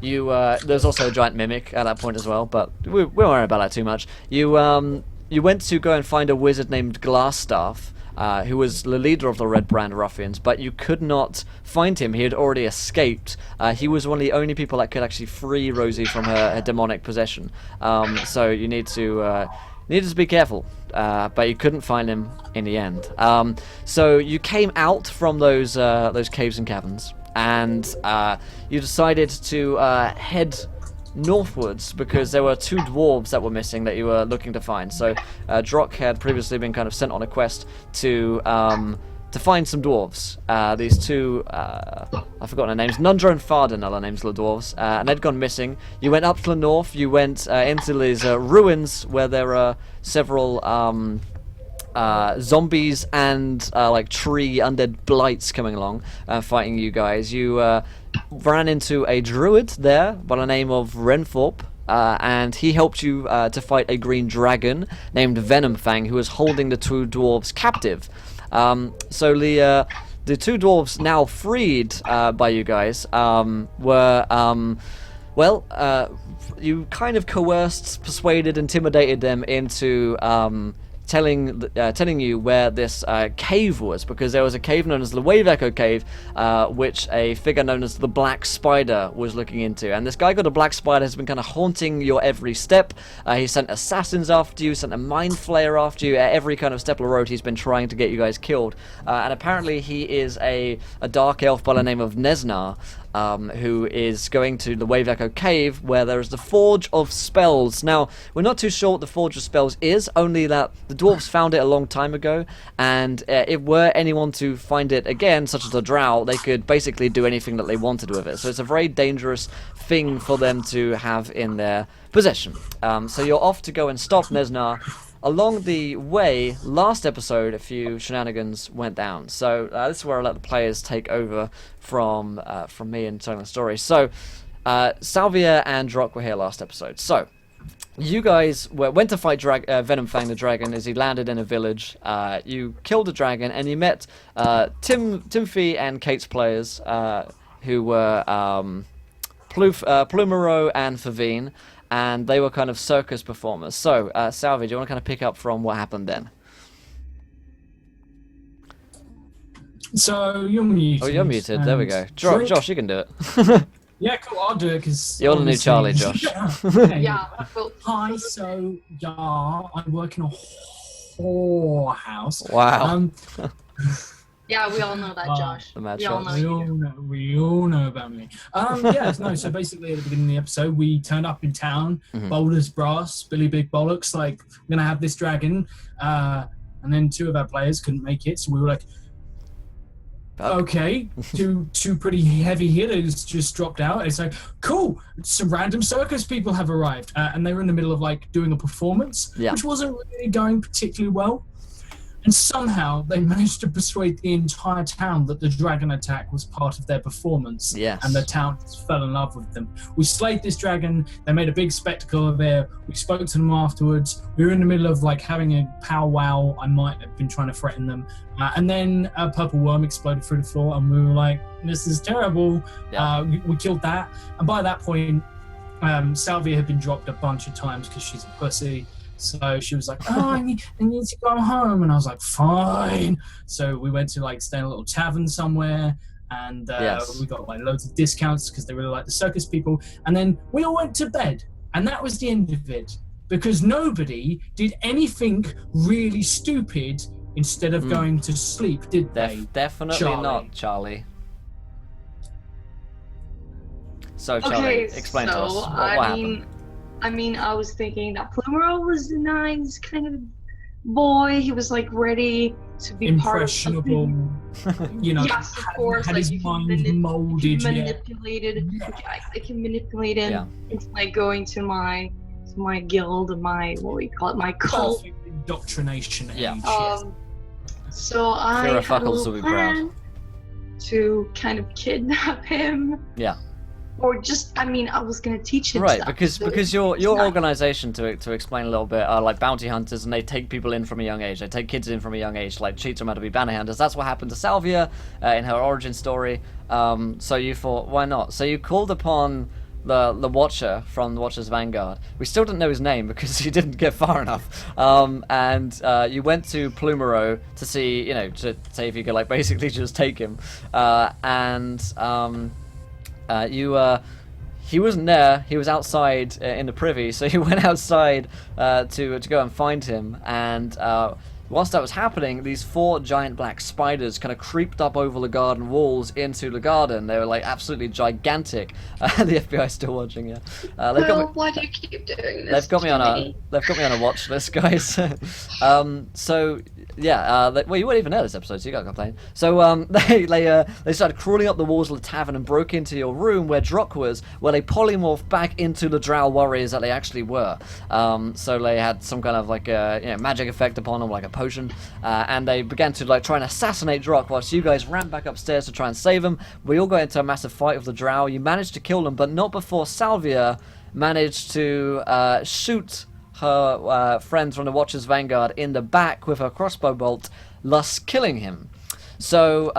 There's also a giant mimic at that point as well, but we won't worry about that too much. You went to go and find a wizard named Glassstaff, who was the leader of the Red Brand Ruffians, but you could not find him. He had already escaped. He was one of the only people that could actually free Rosie from her demonic possession. So you needed to be careful, but you couldn't find him in the end. So you came out from those caves and caverns, and you decided to head northwards because there were two dwarves that were missing that you were looking to find. So Drock had previously been kind of sent on a quest to find some dwarves. These two, I've forgotten their names. Nundra and Farden are the names of the dwarves, and they'd gone missing. You went up to the north. You went into these ruins where there are several zombies and like tree undead blights coming along, fighting you guys. You ran into a druid there by the name of Renthorpe, and he helped you to fight a green dragon named Venomfang, who was holding the two dwarves captive. So the two dwarves now freed by you guys were you kind of coerced, persuaded, intimidated them into telling you where this cave was, because there was a cave known as the Wave Echo Cave, which a figure known as the Black Spider was looking into. And this guy called the Black Spider has been kind of haunting your every step. He sent assassins after you, sent a mind flayer after you. At every kind of step of the road, he's been trying to get you guys killed. And apparently he is a dark elf by the name of Nesnar, who is going to the Wave Echo Cave, where there is the Forge of Spells. Now, we're not too sure what the Forge of Spells is, only that the dwarves found it a long time ago, and if were anyone to find it again, such as a drow, they could basically do anything that they wanted with it. So it's a very dangerous thing for them to have in their possession. So you're off to go and stop Nesnar. Along the way, last episode, a few shenanigans went down. So this is where I let the players take over from me and telling the story. So Salvia and Drock were here last episode. So you guys went to fight Venomfang the dragon as he landed in a village. You killed the dragon, and you met Timothy and Kate's players, who were Plumero and Favine. And they were kind of circus performers. So, Salvi, do you want to kind of pick up from what happened then? So, you're muted. Oh, you're muted. There we go. Josh, you can do it. Yeah, cool. I'll do it because you're the new Charlie, Josh. Yeah. Cool. Hi. So, yeah, I work in a whorehouse. Wow. Yeah, we all know that, Josh. The We all know we all know about me. So basically at the beginning of the episode, we turned up in town, bold as brass, Billy Big Bollocks, like, we're going to have this dragon. And then two of our players couldn't make it, so we were like, okay, two pretty heavy hitters just dropped out. It's like, cool, some random circus people have arrived. And they were in the middle of, like, doing a performance, which wasn't really going particularly well. And somehow they managed to persuade the entire town that the dragon attack was part of their performance. Yes. And the town just fell in love with them. We slayed this dragon. They made a big spectacle of it. We spoke to them afterwards. We were in the middle of like having a powwow. I might have been trying to threaten them. And then a purple worm exploded through the floor, and we were like, this is terrible. Yeah. We killed that. And by that point, Salvia had been dropped a bunch of times because she's a pussy. So she was like, oh, I need to go home. And I was like, fine. So we went to like stay in a little tavern somewhere. And we got like loads of discounts because they really like the circus people. And then we all went to bed. And that was the end of it. Because nobody did anything really stupid instead of going to sleep, did they? Definitely Charlie? not, Charlie. So, Charlie, Okay, explain to us what happened. I was thinking that Plumero was a nice kind of boy. He was like ready to be impressionable, part of you know, yes, of course. had like his you mind can molded. manipulated. I can manipulate him into like going to my guild, my what we call it, my cult. Perfect indoctrination. Yeah. Age, yes. So I Kira had a Fuckles will little be proud. plan to kind of kidnap him. Yeah. Or just, I was gonna teach him Right, stuff, because your organization, to explain a little bit, are like bounty hunters, and they take people in from a young age. They take kids in from a young age, like teach them how to be bounty hunters. That's what happened to Salvia in her origin story. So you thought, why not? So you called upon the Watcher from the Watcher's Vanguard. We still didn't know his name because he didn't get far enough. And you went to Plumero to see, to say if you could like basically just take him. He wasn't there. He was outside in the privy, so you went outside to go and find him. And whilst that was happening, these 4 giant black spiders kind of creeped up over the garden walls into the garden. They were like absolutely gigantic. The FBI's still watching. Yeah. Why do you keep doing this? They've got me on a watch list, guys. So yeah, well, you weren't even there this episode, so you can't complain. So they started crawling up the walls of the tavern and broke into your room where Drock was, where they polymorphed back into the Drow warriors that they actually were. So they had some kind of like magic effect upon them, like a potion, and they began to like try and assassinate Drock, whilst you guys ran back upstairs to try and save him. We all got into a massive fight with the Drow. You managed to kill them, but not before Salvia managed to shoot her friends from the Watcher's Vanguard in the back with her crossbow bolt, thus killing him. So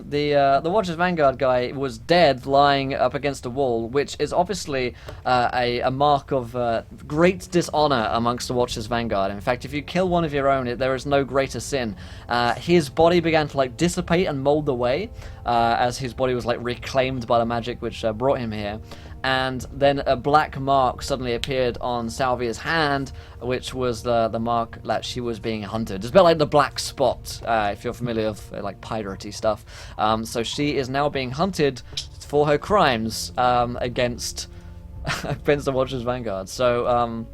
the Watcher's Vanguard guy was dead, lying up against a wall, which is obviously a mark of great dishonor amongst the Watcher's Vanguard. In fact, if you kill one of your own, there is no greater sin. His body began to like dissipate and mold away as his body was like reclaimed by the magic which brought him here. And then a black mark suddenly appeared on Salvia's hand, which was the mark that she was being hunted. It's a bit like the black spot, if you're familiar with like piratey stuff. So she is now being hunted for her crimes against the Watcher's Vanguard. So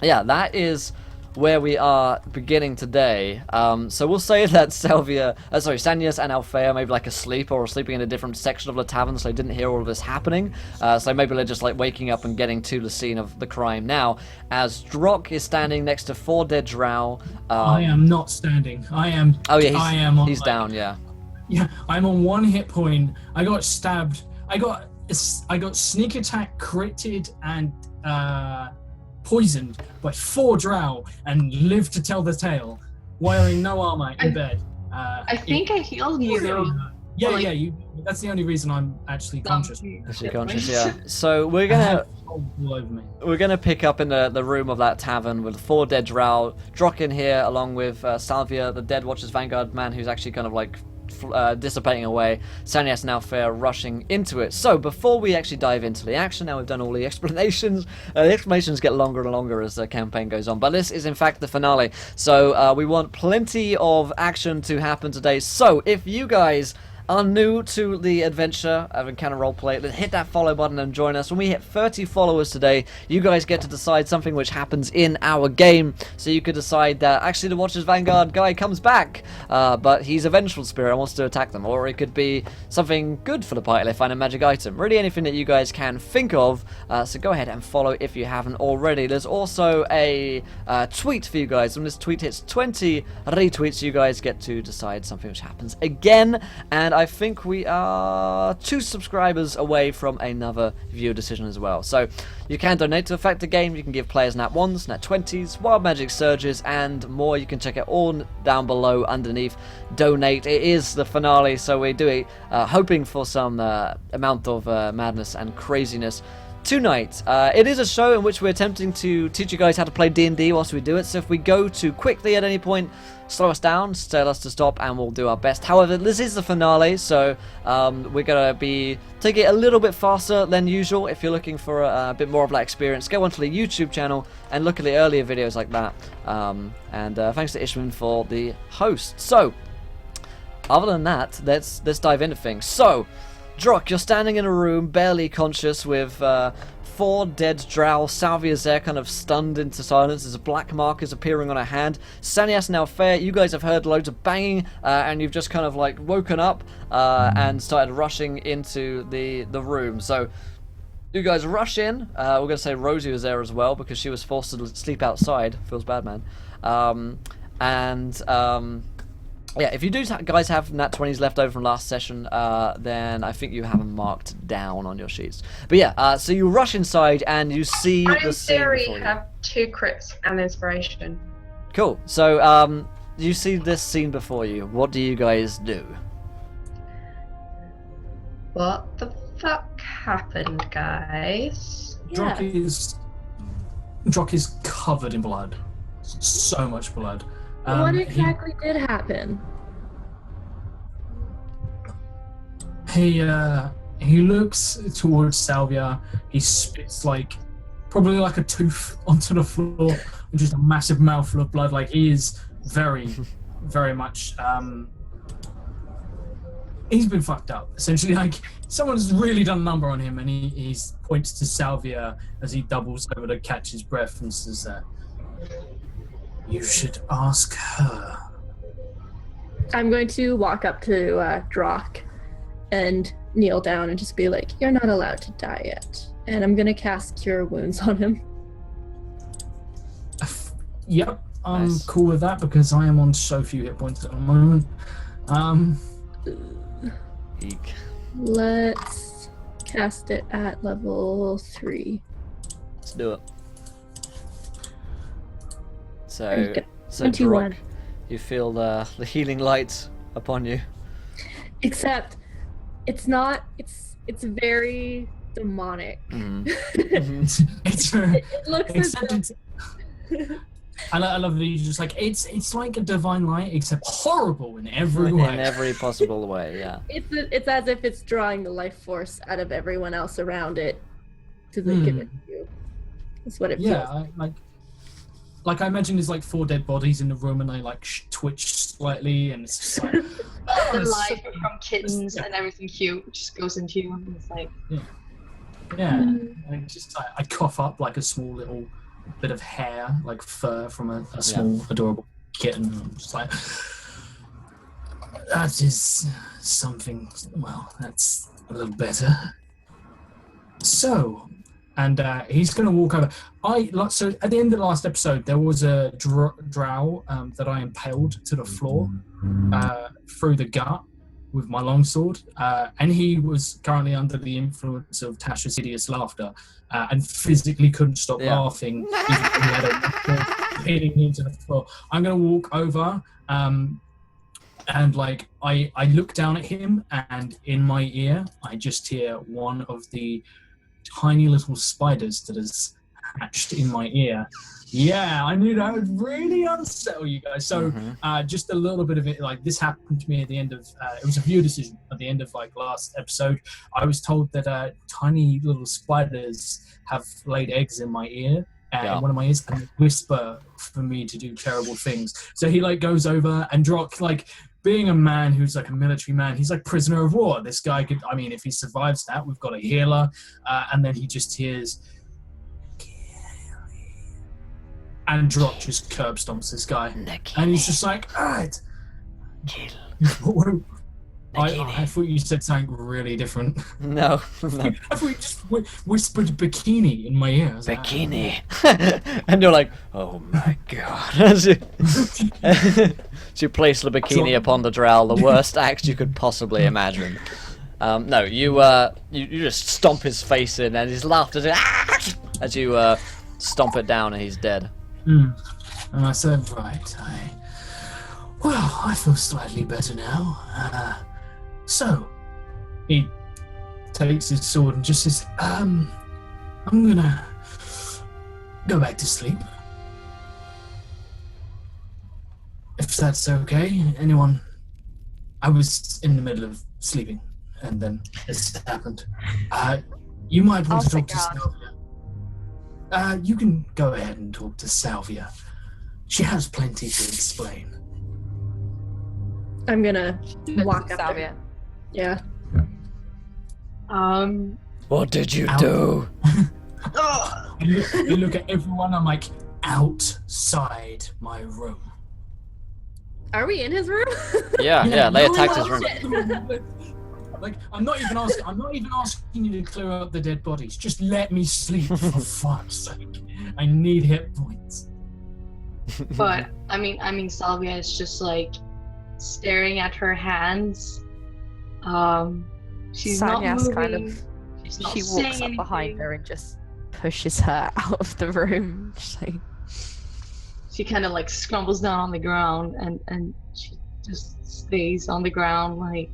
yeah, that is where we are beginning today. So we'll say that Sanias and Althea maybe like asleep or sleeping in a different section of the tavern, so they didn't hear all of this happening. So maybe they're just like waking up and getting to the scene of the crime now, as Drock is standing next to 4 dead Drow. I am not standing. I am. Oh yeah, he's like, down. Yeah. Yeah, I'm on 1 hit point. I got stabbed. I got sneak attack critted and poisoned by 4 Drow and lived to tell the tale, wearing no armor in bed. I think I healed you though. Yeah. That's the only reason I'm actually conscious. Actually conscious, yeah. So we're gonna pick up in the room of that tavern with 4 dead Drow. Drock in here along with Salvia, the dead Watcher's Vanguard man, who's actually kind of like dissipating away. Sanias and Althea rushing into it. So before we actually dive into the action, now we've done all the explanations. The explanations get longer and longer as the campaign goes on, but this is in fact the finale. So we want plenty of action to happen today. So if you guys are new to the adventure of Encounter Roleplay, then hit that follow button and join us. When we hit 30 followers today, you guys get to decide something which happens in our game. So you could decide that actually the Watcher's Vanguard guy comes back, but he's a vengeful spirit and wants to attack them. Or it could be something good for the party. They find a magic item. Really anything that you guys can think of. So go ahead and follow if you haven't already. There's also a tweet for you guys. When this tweet hits 20 retweets, you guys get to decide something which happens again. And I think we are 2 subscribers away from another viewer decision as well. So you can donate to affect the game. You can give players nat 1s, nat 20s, wild magic surges, and more. You can check it all down below underneath. Donate. It is the finale, so we do it hoping for some amount of madness and craziness tonight. It is a show in which we're attempting to teach you guys how to play D&D whilst we do it. So if we go too quickly at any point, slow us down, tell us to stop, and we'll do our best. However, this is the finale, so we're going to be taking it a little bit faster than usual. If you're looking for a bit more of that experience, go onto the YouTube channel and look at the earlier videos like that. And thanks to Ishman for the host. So, other than that, let's dive into things. So, Drock, you're standing in a room, barely conscious, with 4 dead Drow. Salvia's there, kind of stunned into silence. There's a black mark is appearing on her hand. Sanias and Althea, you guys have heard loads of banging, and you've just kind of like woken up and started rushing into the room. So you guys rush in. We're going to say Rosie was there as well because she was forced to sleep outside. Feels bad, man. Yeah, if you do guys have nat 20s left over from last session, then I think you have them marked down on your sheets. But yeah, so you rush inside and you see the scene before you. I have 2 crits and inspiration. Cool. So you see this scene before you. What do you guys do? What the fuck happened, guys? Drock is covered in blood. So much blood. What exactly did happen? He looks towards Salvia. He spits probably like a tooth onto the floor, and just a massive mouthful of blood. Like, he is very, very much. He's been fucked up. Essentially, like, someone's really done a number on him, and he points to Salvia as he doubles over to catch his breath and says, "You should ask her." I'm going to walk up to Drock and kneel down and just be like, "You're not allowed to die yet." And I'm going to cast Cure Wounds on him. Yep, I'm Nice. cool with that because I am on so few hit points at the moment. Eek. Let's cast it at level 3. Let's do it. There you So, go. so 21. Drock, you feel the healing light upon you. Except, it's not. It's very demonic. It's It looks as except though. it's. I love that you just like it's like a divine light, except horrible in every way. In every possible way, yeah. It's as if it's drawing the life force out of everyone else around it to give it to you. That's what it Yeah, feels. like I imagine there's like 4 dead bodies in the room, and they like twitch slightly, and it's just like The it's life so- from kittens and everything cute just goes into you, and it's like, yeah. I cough up like a small little bit of hair, like fur from a small adorable kitten. I'm just like, that is something. Well, that's a little better. So, and he's going to walk over. So at the end of the last episode, there was a drow that I impaled to the floor through the gut with my longsword, and he was currently under the influence of Tasha's hideous laughter, and physically couldn't stop laughing, even though he had a hitting into the floor. I'm going to walk over, and like I look down at him, and in my ear, I just hear one of the tiny little spiders that has hatched in my ear. Yeah, I knew that would really unsettle you guys. So just a little bit of it, like this happened to me at the end of, it was a viewer decision at the end of like last episode. I was told that tiny little spiders have laid eggs in my ear, in one of my ears, and they whisper for me to do terrible things. So he like goes over, and Drock, like being a man who's like a military man, he's like prisoner of war. This guy could, I mean, if he survives that, we've got a healer. And then he just hears, and Drock just curb stomps this guy, and he's just like, alright. I thought you said something really different. No. I thought you just whispered bikini in my ear. I was like, Bikini. And you're like, oh my god. As you place the bikini upon the drow, the worst act you could possibly imagine. No, you just stomp his face in, and his laughter as you stomp it down, and he's dead. And I said, right, I feel slightly better now. So, he takes his sword and just says, I'm gonna go back to sleep. If that's okay. Anyone? I was in the middle of sleeping, and then this happened. You might want to talk to Salvia. You can go ahead and talk to Salvia. She has plenty to explain. I'm gonna walk up Salvia. there. Yeah. What did you do? I look at everyone. I'm like, outside my room. Are we in his room? Yeah, they attacked his room. Like, I'm not even asking you to clear up the dead bodies. Just let me sleep, for fuck's sake. I need hit points. but I mean, Salvia is just like staring at her hands. She's not Sanya's moving. kind of- She's not She saying walks up anything. behind her and just pushes her out of the room. She's like, She kind of like scrambles down on the ground, and she just stays on the ground like.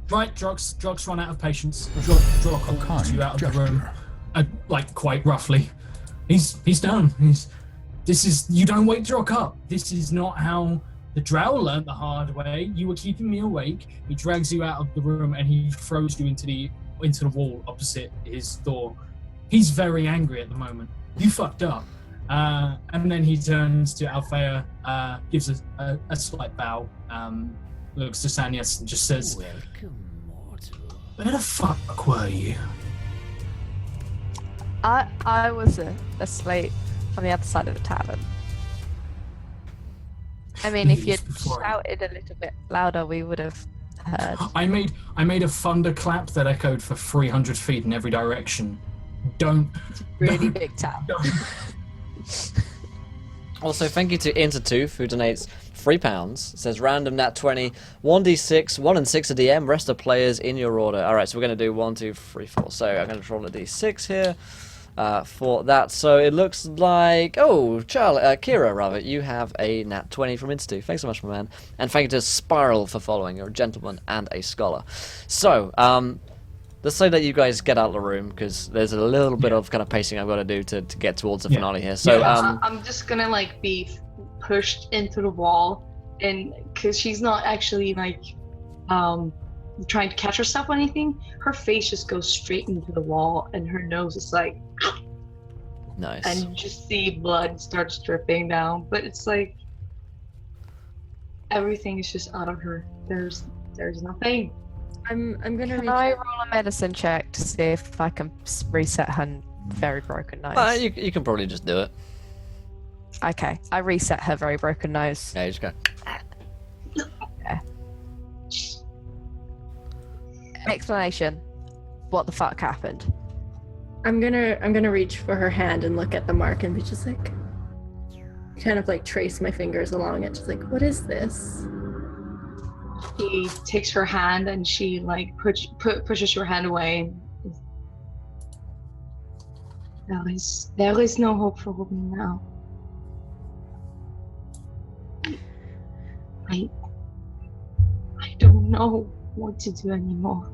Right, Drock's run out of patience. Drock calls you out of the room, like quite roughly. He's done. You don't wake Drock up. This is not how the Drow learned the hard way. You were keeping me awake. He drags you out of the room and he throws you into the wall opposite his door. He's very angry at the moment. You fucked up. And then he turns to Althea, gives a slight bow, looks to Sanias and just says, Welcome, mortal. "Where the fuck were you?" I was asleep on the other side of the tavern. I mean, if you'd shouted a little bit louder, we would have heard. I made a thunderclap that echoed for 300 feet in every direction. Really big tap. Also, thank you to Intertooth, who donates £3. Says random nat 20, 1d6, 1 and 6 a DM, rest of players in your order. Alright, so we're going to do 1, 2, 3, 4. So I'm going to roll a d6 here for that. So it looks like, Kira, rather, you have a nat 20 from Intertooth. Thanks so much, my man. And thank you to Spiral for following. You're a gentleman and a scholar. So, let's say that you guys get out of the room, because there's a little bit of kind of pacing I've got to do to get towards the finale here. So, I'm just gonna like be pushed into the wall, and because she's not actually like trying to catch herself or anything, her face just goes straight into the wall, and her nose is like, nice. and you just see blood starts dripping down, but it's like everything is just out of her. There's nothing. I'm gonna. Can I roll a medicine check to see if I can reset her very broken nose? You can probably just do it. Okay, I reset her very broken nose. Yeah, you just go. Okay. Explanation. What the fuck happened? I'm gonna reach for her hand and look at the mark and be just like, kind of like trace my fingers along it, just like, what is this? She takes her hand and she like pushes your hand away. There is no hope for me now. I don't know what to do anymore.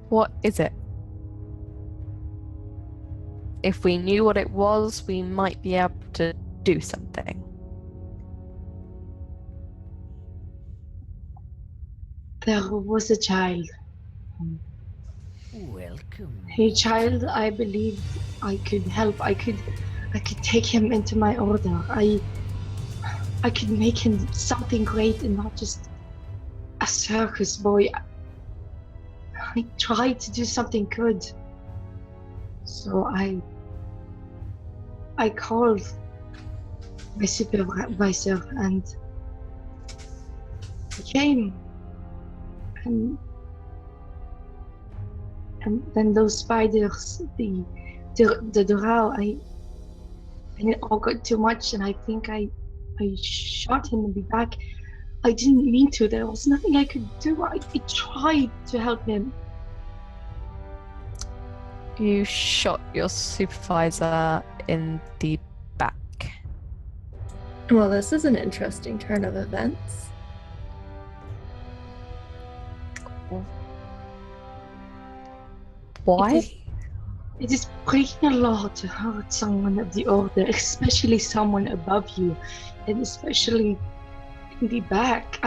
What is it? If we knew what it was, we might be able to do something. There was a child. Welcome. A child I believed I could help. I could take him into my order. I could make him something great and not just a circus boy. I tried to do something good. So I called my supervisor and he came. And then those spiders, the drow, and it all got too much, and I think I shot him in the back. I didn't mean to. There was nothing I could do. I tried to help him. You shot your supervisor in the back. Well, this is an interesting turn of events. Why? It is breaking a law to hurt someone of the order, especially someone above you, and especially in the back.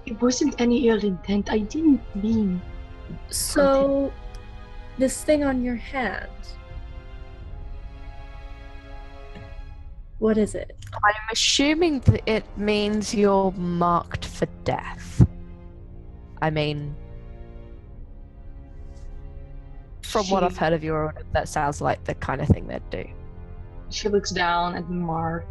It wasn't any ill intent. I didn't mean. So, this thing on your hand, what is it? I'm assuming that it means you're marked for death. I mean, from what I've heard of your order, that sounds like the kind of thing they'd do. She looks down at the mark,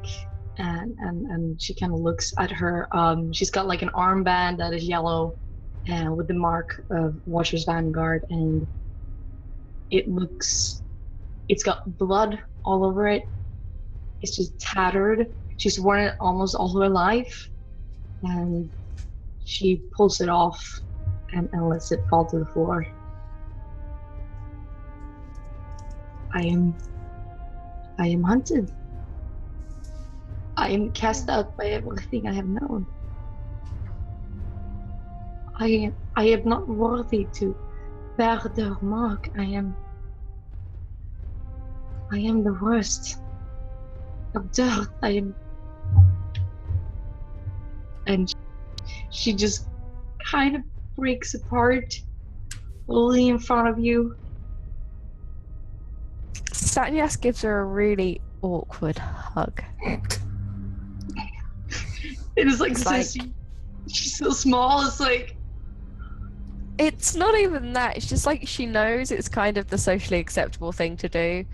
and she kind of looks at her. She's got like an armband that is yellow, and with the mark of Watcher's Vanguard, and it's got blood all over it. It's just tattered. She's worn it almost all her life, and she pulls it off and lets it fall to the floor. I am hunted. I am cast out by everything I have known. I am not worthy to bear their mark. I am the worst of dirt. And she just kind of breaks apart, fully in front of you. Satyanas gives her a really awkward hug. It is like, It's she's so small. It's like, It's not even that. It's just like she knows it's kind of the socially acceptable thing to do.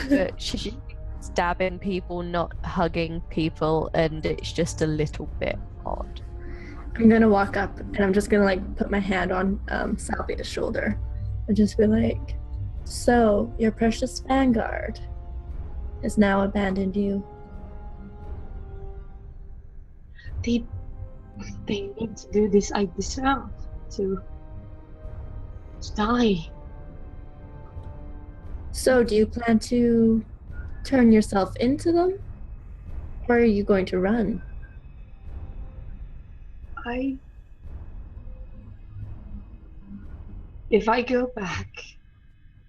But she's stabbing people, not hugging people, and it's just a little bit odd. I'm gonna walk up and I'm just gonna like put my hand on Salvia's shoulder and just be like, "So your precious vanguard has now abandoned you." they need to do this. I deserve to die. So do you plan to turn yourself into them, or are you going to run? If I go back,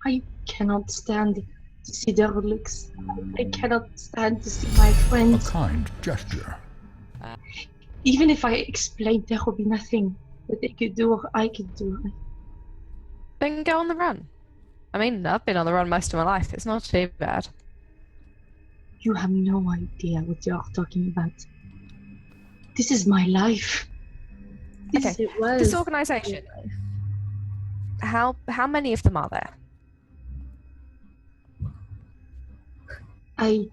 I cannot stand to see their looks. I cannot stand to see my A friends. kind gesture. Even if I explained, there will be nothing that they could do or I could do. Then go on the run. I mean, I've been on the run most of my life. It's not too bad. You have no idea what you are talking about. This is my life. Yes, it was. This organization. How many of them are there? I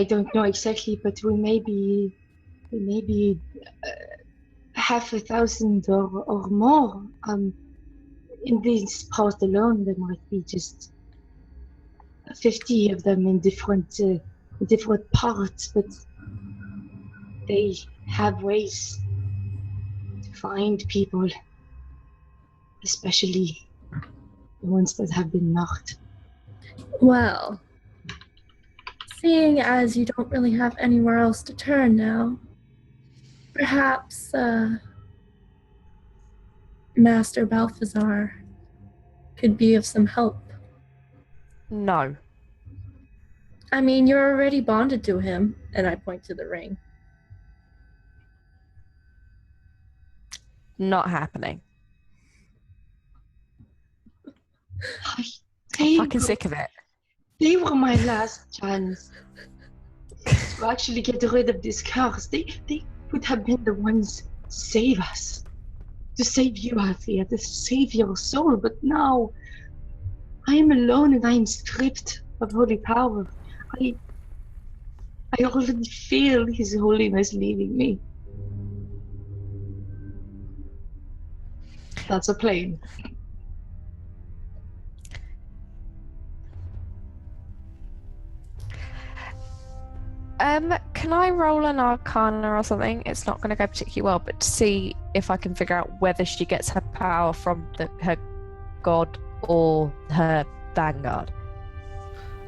don't know exactly, but we may be half a thousand or more. In this part alone, there might be just 50 of them in different parts, but they have ways to find people, especially the ones that have been knocked. Well, seeing as you don't really have anywhere else to turn now, perhaps Master Balthazar could be of some help. No. I mean, you're already bonded to him, and I point to the ring. Not happening. Fucking sick of it. They were my last chance to actually get rid of this curse. They would have been the ones to save us, to save you, Althea, to save your soul. But now, I am alone and I am stripped of holy power. I already feel His Holiness leaving me. That's a plane. Can I roll an arcana or something? It's not going to go particularly well, but to see if I can figure out whether she gets her power from her god or her vanguard.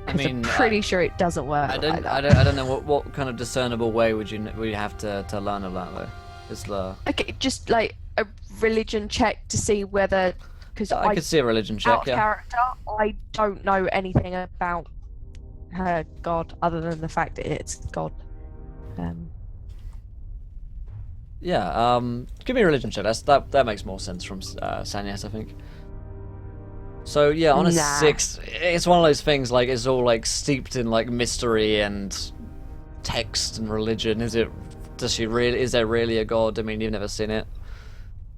I 'Cause mean, I'm pretty sure it doesn't work. I like that. don't know what kind of discernible way would you have to learn of that though. It's Okay, just like a religion check to see whether, because I could see a religion out check. of Yeah. character, I don't know anything about her god other than the fact that it's god. Yeah. Give me a religion check. That makes more sense from Sanyas, I think. So yeah, on a 6, it's one of those things like it's all like steeped in like mystery and text and religion. Is there really a god? I mean, you've never seen it,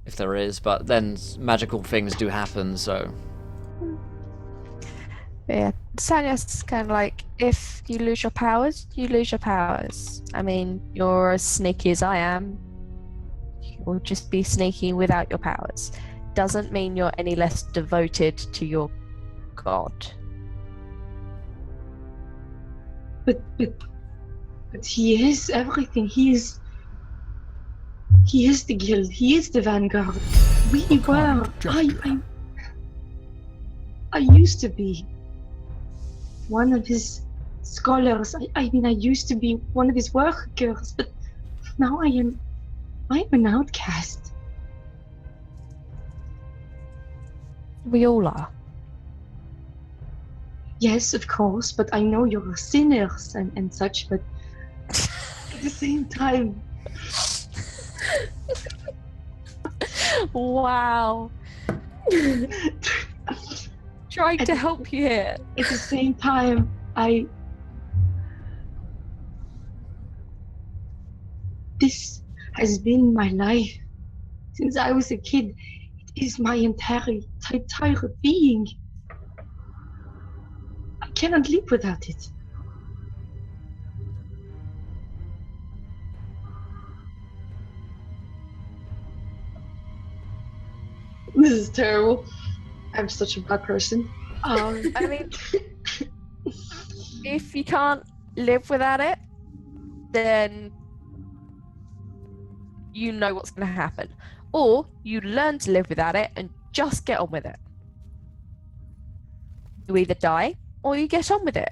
if there is, but then magical things do happen, so. Yeah, Sanya's is kind of like, if you lose your powers, you lose your powers. I mean, you're as sneaky as I am. You'll just be sneaky without your powers. Doesn't mean you're any less devoted to your god. But he is everything. He is the guild. He is the vanguard. We were. I used to be one of his scholars. I mean, I used to be one of his workers, but now I'm an outcast. We all are. Yes, of course, but I know you're sinners and such, but at the same time, Wow. Trying to help you here. at the same time, this has been my life since I was a kid. It is my entire being. I cannot live without it. This is terrible. I'm such a bad person. I mean, if you can't live without it, then you know what's going to happen. Or you learn to live without it and just get on with it. You either die or you get on with it.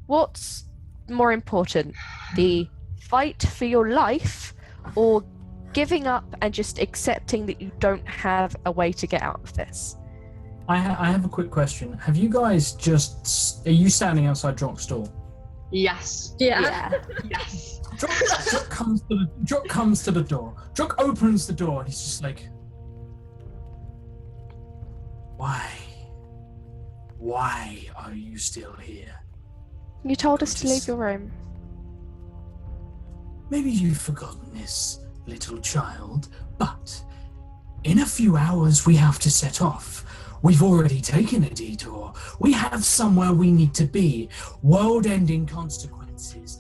What's more important? The fight for your life or giving up and just accepting that you don't have a way to get out of this? I have a quick question. Have you guys are you standing outside Drock's door? Yes. Yeah. Yes. Drock comes to the door. Drock opens the door and he's just like, why? Why are you still here? You told us to leave your room. Maybe you've forgotten this, little child, but in a few hours we have to set off. We've already taken a detour. We have somewhere we need to be. World-ending consequences.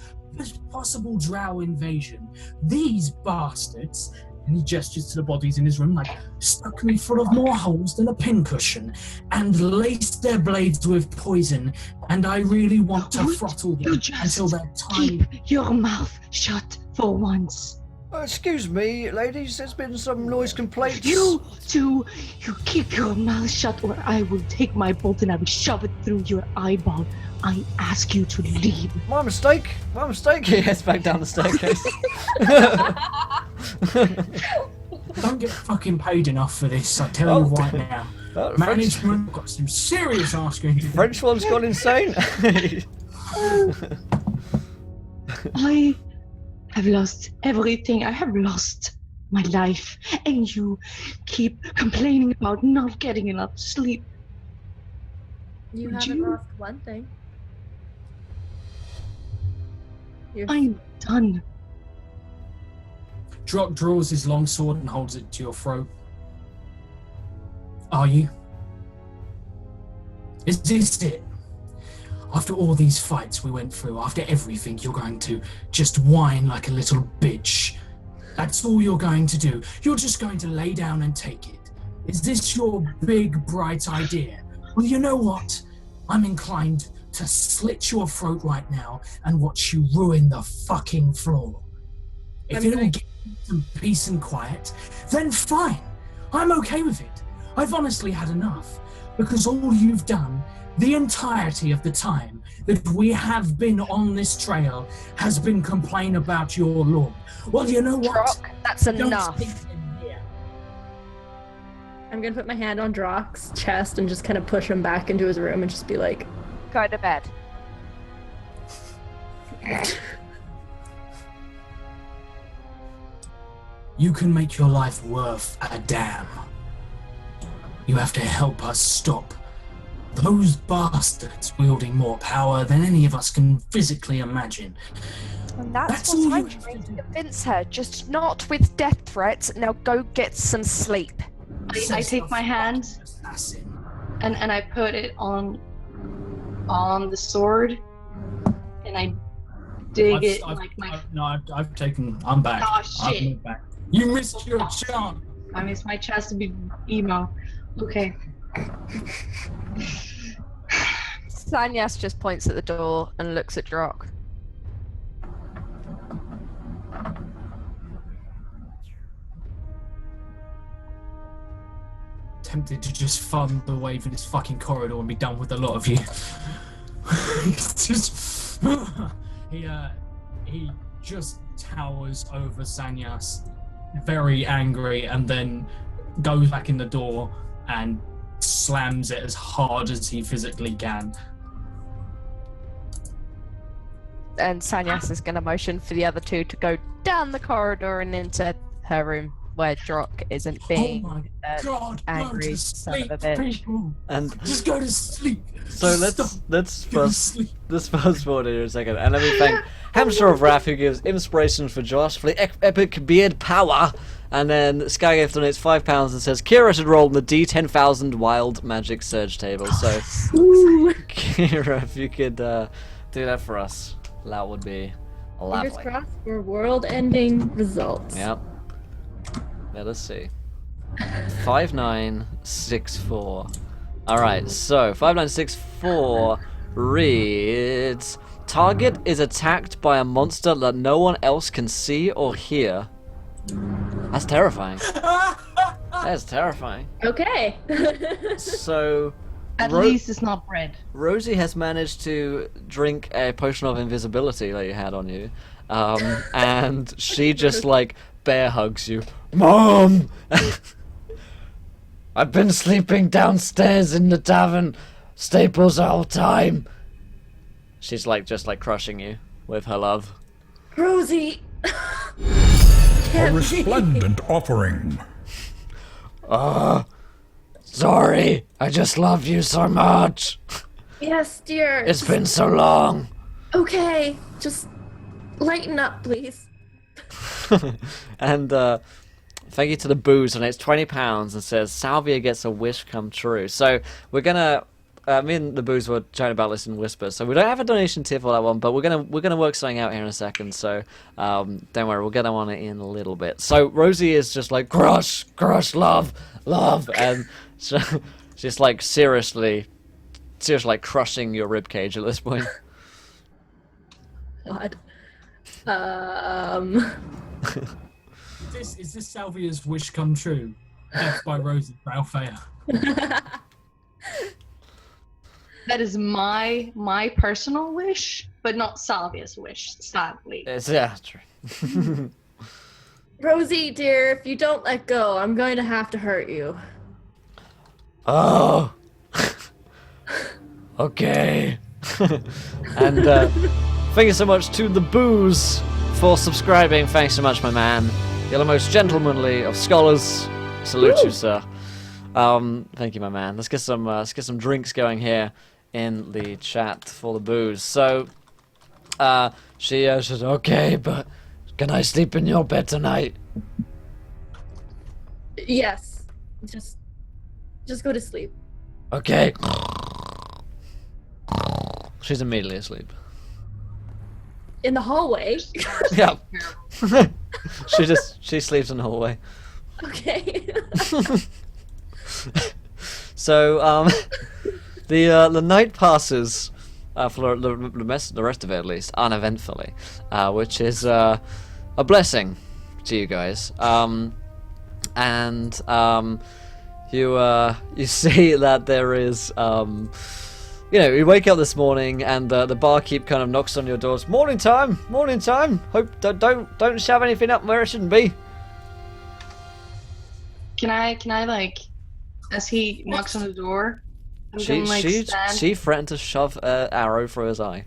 Possible drow invasion. These bastards, and he gestures to the bodies in his room, like, stuck me full of more holes than a pincushion, and laced their blades with poison, and I really want to throttle them until their time... Keep your mouth shut for once. Excuse me, ladies, there's been some noise complaints. You two, you keep your mouth shut or I will take my bolt and I will shove it through your eyeball. I ask you to leave. My mistake. He heads back down the staircase. Don't get fucking paid enough for this, I tell you right now. Management got some serious asking to do. French one's gone insane. I have lost everything. I have lost my life. And you keep complaining about not getting enough sleep. You Would haven't you- lost one thing. You're I'm done. Drock draws his long sword and holds it to your throat. Are you? Is this it? After all these fights we went through, after everything, you're going to just whine like a little bitch. That's all you're going to do. You're just going to lay down and take it. Is this your big, bright idea? Well, you know what? I'm inclined to slit your throat right now and watch you ruin the fucking floor. If it'll give you some peace and quiet, then fine. I'm okay with it. I've honestly had enough, because all you've done the entirety of the time that we have been on this trail has been complain about your lord. Well, you know what? Drock, that's Don't enough. stick in here. I'm gonna put my hand on Drock's chest and just kind of push him back into his room and just be like, Go to bed. You can make your life worth a damn. You have to help us stop those bastards wielding more power than any of us can physically imagine. And that's That's what all I'm you have trying to to do. convince her. Just not with death threats. Now go get some sleep. I take my hand Assassin. and I put it on the sword and I dig it like my. I've taken. I'm back. Oh, I've shit. moved back. You missed your chance. I miss my chest to be emo. Okay. Sanyas just points at the door and looks at Drock. Tempted to just fund the wave in this fucking corridor and be done with a lot of you. It's just He just towers over Sanyas, very angry, and then goes back in the door and slams it as hard as he physically can. And Sanyas is going to motion for the other two to go down the corridor and into her room where Drock isn't being oh my God, angry go to son sleep, of a bitch. people. And Just go to sleep. so Stop. let's Go to fast sleep. forward here a second, and let me thank Hamster of Wrath, who gives inspiration for Josh for the epic beard power. And then Skygift donates £5 and says Kira should roll the D10,000 Wild Magic Surge table. So, Ooh. Kira, if you could do that for us, that would be Fingers lovely. crossed for world-ending results. Yep. Let us see. 5964. Alright, so 5964 reads: target is attacked by a monster that no one else can see or hear. That's terrifying. That's terrifying. Okay. So At least it's not bread. Rosie has managed to drink a potion of invisibility that you had on you, and she just like bear hugs you. Mom! I've been sleeping downstairs in the tavern, Staples all time. She's like just like crushing you with her love. Rosie. A resplendent offering. Sorry, I just love you so much. Yes, dear. It's been so long. Okay. Just lighten up, please. And thank you to the booze, and it's £20 and says Salvia gets a wish come true. So we're gonna me and the booze were chatting about this in whisper, so we don't have a donation tier for that one, but we're gonna work something out here in a second. So don't worry, we'll get that one in a little bit. So Rosie is just like crush, love, and so, she's like seriously like crushing your rib cage at this point. God. Is this Salvia's wish come true? Death by Rosie for Althea. That is my personal wish, but not Salvia's wish, sadly. Yeah, true. Rosie, dear, if you don't let go, I'm going to have to hurt you. Oh. Okay. And thank you so much to the booze for subscribing. Thanks so much, my man. You're the most gentlemanly of scholars. Salute you, sir. Thank you, my man. Let's get some drinks going here in the chat for the booze. So, she says, okay, but can I sleep in your bed tonight? Yes. Just go to sleep. Okay. She's immediately asleep. In the hallway. Yeah. she sleeps in the hallway. Okay. So the night passes for the rest of it at least uneventfully, which is a blessing to you guys. And you see that there is you wake up this morning and the barkeep kind of knocks on your doors. Morning time. Hope don't shove anything up where it shouldn't be. Can I like, as he knocks on the door, I'm gonna like stand. She threatened to shove an arrow through his eye.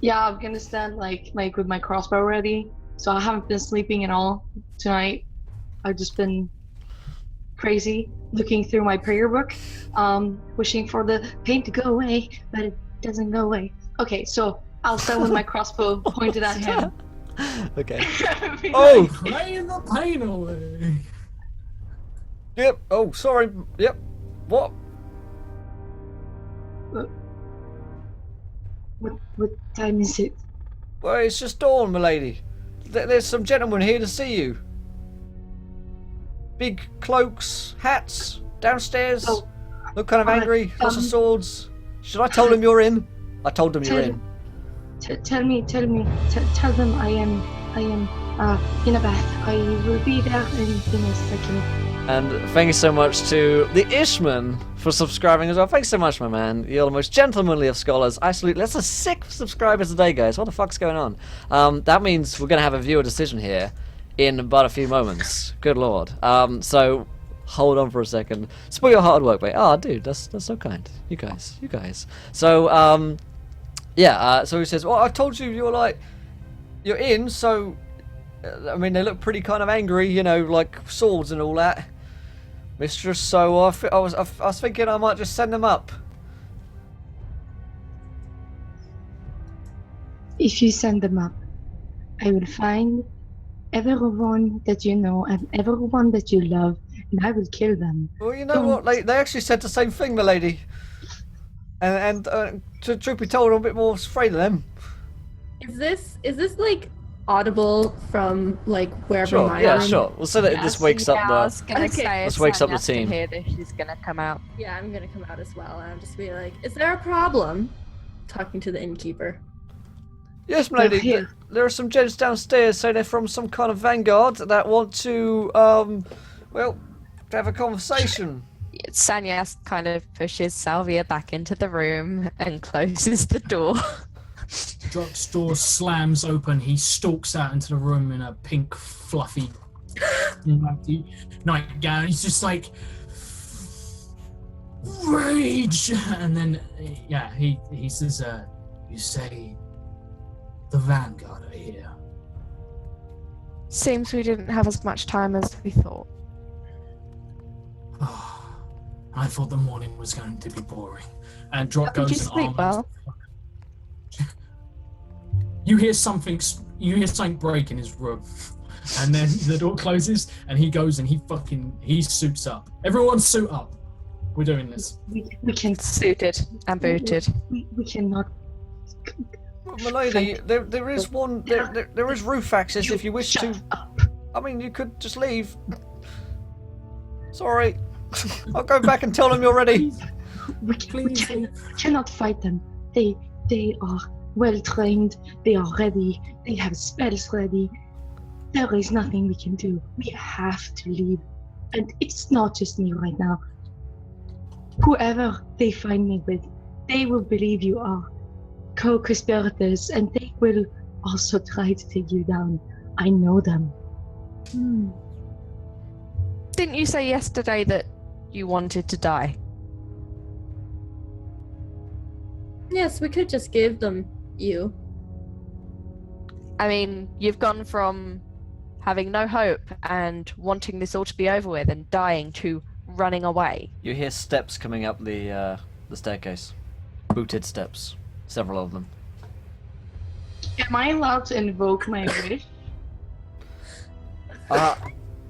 Yeah, I'm gonna stand like with my crossbow ready. So I haven't been sleeping at all tonight. I've just been crazy, looking through my prayer book, wishing for the pain to go away, but it doesn't go away. Okay, so I'll stand with my crossbow pointed at him. Okay. Be Oh! like, Playing the pain away. Yep. Oh, sorry. Yep. What? what time is it? Well, it's just dawn, milady. There's some gentlemen here to see you. Big cloaks, hats, downstairs. Oh. Look kind of angry. Lots of swords. Should I tell them you're in? I told them you're in. Tell them I am in a bath. I will be there in a second. And thank you so much to the Ishman for subscribing as well. Thanks so much, my man. You're the most gentlemanly of scholars. Absolutely. That's a 6 subscribers today, guys. What the fuck's going on? That means we're going to have a viewer decision here in about a few moments. Good lord. So hold on for a second. Spoil your hard work, mate. Oh, dude, that's so kind. You guys. So, so he says, well, I told you you're in, so, I mean, they look pretty kind of angry, you know, like swords and all that. Mistress, so I was thinking I might just send them up. If you send them up, I will find everyone that you know and everyone that you love, and I will kill them. Well, you know what? They actually said the same thing, milady. And truth be told, I'm a bit more afraid of them. Is this like audible from like wherever Sure, my yeah, room? sure. We'll say that this wakes up I was gonna Okay. say, This if wakes up the Sanyas can team. hear this, she's gonna come out. Yeah, I'm gonna come out as well, and I'm just be like, "Is there a problem?" Talking to the innkeeper. Yes, milady. here. There are some gents downstairs, say they're from some kind of vanguard that want to, have a conversation. Sanyas kind of pushes Salvia back into the room and closes the door. Druck's door slams open. He stalks out into the room in a pink, fluffy nightgown. He's just like, rage! And then, yeah, he says, you say the Vanguard are here. Seems we didn't have as much time as we thought. I thought the morning was going to be boring. And Druck Did you goes and sleep well? You hear something break in his room, and then the door closes, and he goes and he suits up. Everyone suit up. We're doing this. We can Suited and booted. we cannot. Well, milady, there is one. There is roof access if you wish to. I mean, you could just leave. Sorry. I'll go back and tell them you're ready. We cannot fight them. They are well trained. They are ready. They have spells ready. There is nothing we can do. We have to leave. And it's not just me right now. Whoever they find me with, they will believe you are co-conspirators, and they will also try to take you down. I know them. Didn't you say yesterday that you wanted to die? Yes, we could just give them you. I mean, you've gone from having no hope and wanting this all to be over with and dying to running away. You hear steps coming up the staircase. Booted steps. Several of them. Am I allowed to invoke my wish?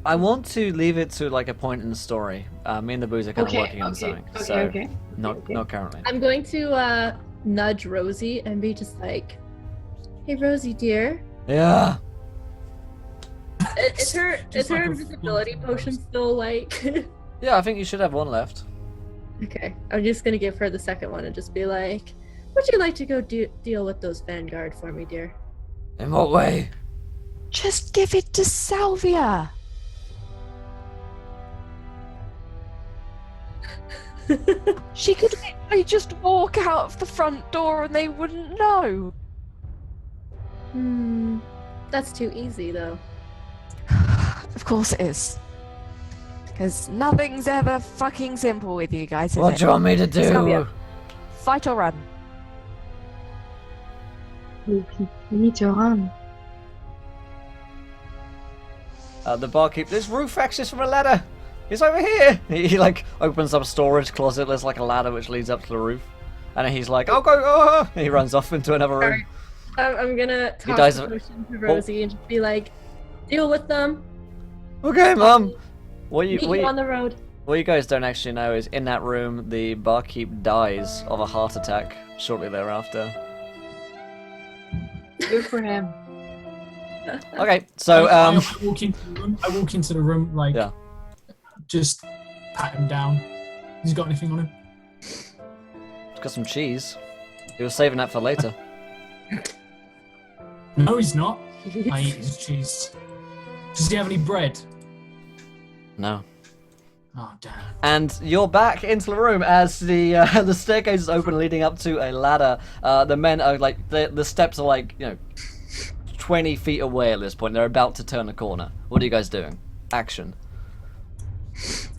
I want to leave it to like a point in the story. Me and the booze are kind of working on something. So not currently. I'm going to nudge Rosie and be just like, "Hey, Rosie, dear, Yeah. is her Just like a invisibility potion still like?" Yeah, I think you should have one left. Okay, I'm just gonna give her the second one and just be like, "Would you like to go deal with those Vanguard for me, dear?" In what way? Just give it to Salvia. She could literally just walk out of the front door and they wouldn't know. That's too easy, though. Of course it is. Because nothing's ever fucking simple with you guys, is What it? do you want me to do? Salvia. Fight or run? We need to run. The barkeep. There's roof access from a ladder. He's over here. He like opens up a storage closet. There's like a ladder which leads up to the roof, and then he's like, "I'll go." Oh! He runs off into another room. I'm gonna He toss dies the of- potion to Rosie and just be like, "Deal with them. Okay, Mum. What Meet you on the road." What you guys don't actually know is in that room, the barkeep dies of a heart attack shortly thereafter. Good for him. Okay, so I walk into the room like, Yeah. just pat him down. Has he got anything on him? he's got some cheese. He was saving that for later. No, he's not. I eat his cheese. Does he have any bread? No. Oh damn. And you're back into the room as the the staircase is open, leading up to a ladder. The men are like the steps are like 20 feet away at this point. They're about to turn a corner. What are you guys doing? Action.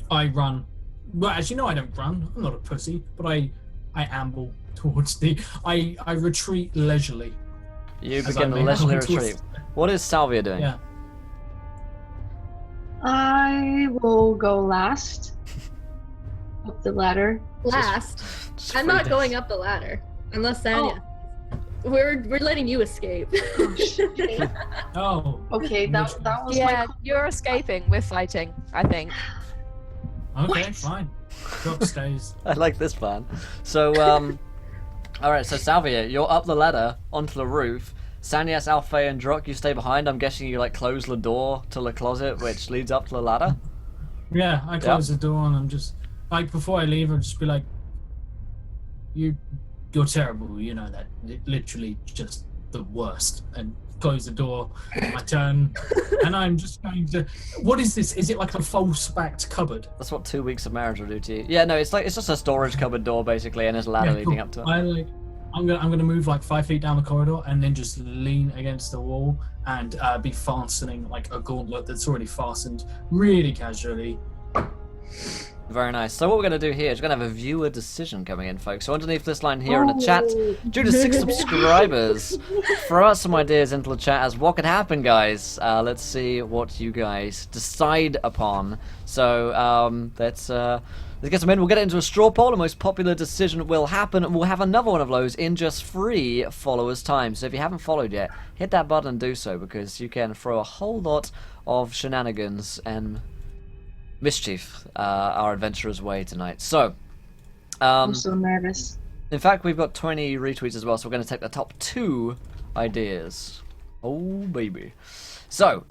I run. Well, as you know, I don't run. I'm not a pussy, but I amble towards I retreat leisurely. You As begin I a make leisurely my way towards- retreat. What is Salvia doing? Yeah. I will go last up the ladder. Last. Just I'm free not days. going up the ladder unless Sanya. We're letting you escape. Oh, shit. Oh. Okay, that was Yeah, my. you're escaping. We're fighting, I think. Okay, What? fine. Drop stays. I like this plan. So, alright, so Salvia, you're up the ladder onto the roof. Sanias, Alfei, and Drock, you stay behind. I'm guessing you close the door to the closet, which leads up to the ladder. Yeah, I close the door and I'm just before I leave, I'll just be like, you're terrible. You know that. Literally just the worst. And close the door. I turn, and I'm just going to. What is this? Is it like a false-backed cupboard? That's what 2 weeks of marriage will do to you. Yeah, no, it's just a storage cupboard door basically, and there's a ladder Yeah, leading cool. up to it. I'm gonna move like 5 feet down the corridor and then just lean against the wall and be fastening like a gauntlet that's already fastened really casually. Very nice. So what we're going to do here is we're going to have a viewer decision coming in, folks. So underneath this line here in the chat, due to 6 subscribers, throw out some ideas into the chat as what could happen, guys. Let's see what you guys decide upon. So let's get some in. We'll get it into a straw poll. The most popular decision will happen, and we'll have another one of those in just 3 followers' time. So if you haven't followed yet, hit that button and do so, because you can throw a whole lot of shenanigans and mischief our adventurers' way tonight. So, I'm so nervous. in fact, we've got 20 retweets as well, so we're going to take the top 2 ideas. Oh, baby. So,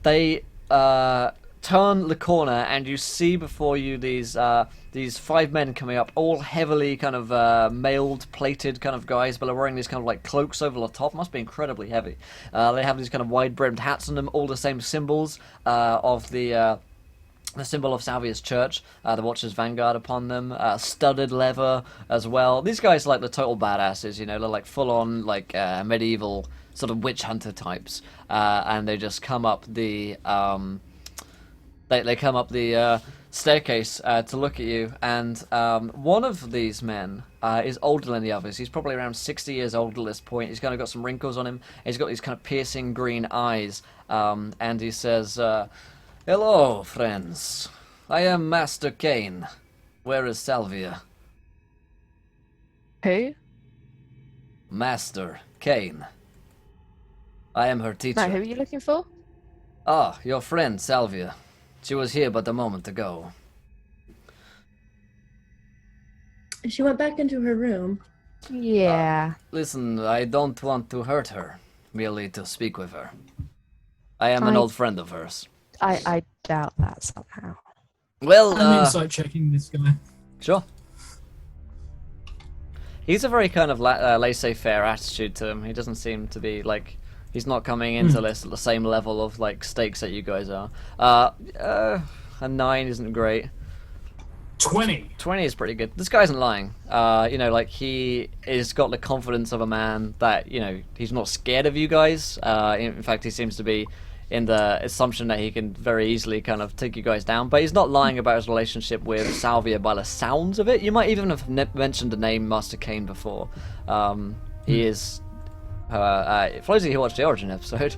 they turn the corner, and you see before you these 5 men coming up, all heavily kind of mailed, plated kind of guys, but they're wearing these kind of like cloaks over the top. Must be incredibly heavy. They have these kind of wide-brimmed hats on them, all the same symbols of the symbol of Salvia's church, the Watcher's Vanguard upon them, studded leather as well. These guys are like the total badasses, you know, they're like full-on like medieval sort of witch hunter types, and they just come up the they come up the staircase to look at you, and one of these men is older than the others. He's probably around 60 years old at this point. He's kind of got some wrinkles on him. He's got these kind of piercing green eyes, and he says, "Hello, friends. I am Master Kane. Where is Salvia?" Who? Master Kane. I am her teacher. No, who are you looking for? Ah, your friend Salvia. She was here but a moment ago. She went back into her room. Yeah. Listen, I don't want to hurt her, merely to speak with her. I am an old friend of hers. I doubt that somehow. Well, I'm insight checking this guy. sure. He's a very kind of laissez-faire attitude to him. He doesn't seem to be like he's not coming into this at the same level of like stakes that you guys are. A 9 isn't great. 20. 20 is pretty good. This guy isn't lying. You know, like he has got the confidence of a man that he's not scared of you guys. In fact, he seems to be in the assumption that he can very easily kind of take you guys down. But he's not lying about his relationship with Salvia by the sounds of it. You might even have mentioned the name Master Kane before. He is. Floaty, he watched the Origin episode.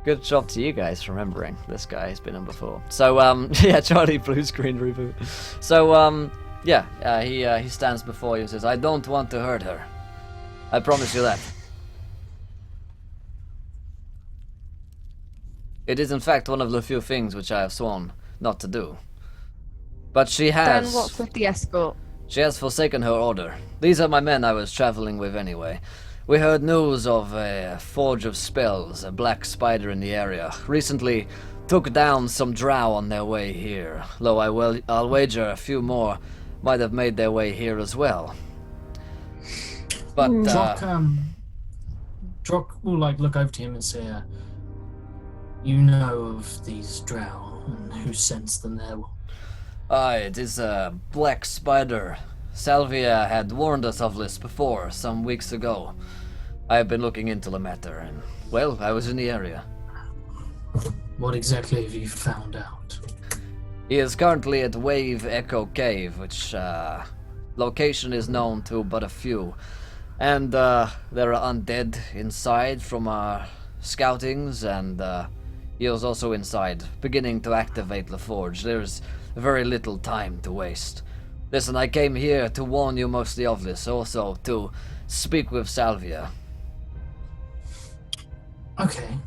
Good job to you guys for remembering. This guy has been on before. So, yeah, Charlie blue screen reboot. So, yeah, he stands before you and says, "I don't want to hurt her. I promise you that. It is in fact one of the few things which I have sworn not to do. But she has... Then what's with the escort? She has forsaken her order. These are my men I was traveling with anyway. We heard news of a forge of spells, a black spider in the area. Recently took down some drow on their way here, though I'll wager a few more might have made their way here as well. But, Drock will look over to him and say, "You know of these drow and who sends them there?" It is a black spider. Salvia had warned us of this before, some weeks ago. I have been looking into the matter, and, well, I was in the area. What exactly have you found out? He is currently at Wave Echo Cave, which, location is known to but a few. And, there are undead inside from our scoutings, and, he was also inside, beginning to activate the forge. There's very little time to waste. Listen, I came here to warn you mostly of this, also to speak with Salvia. Okay.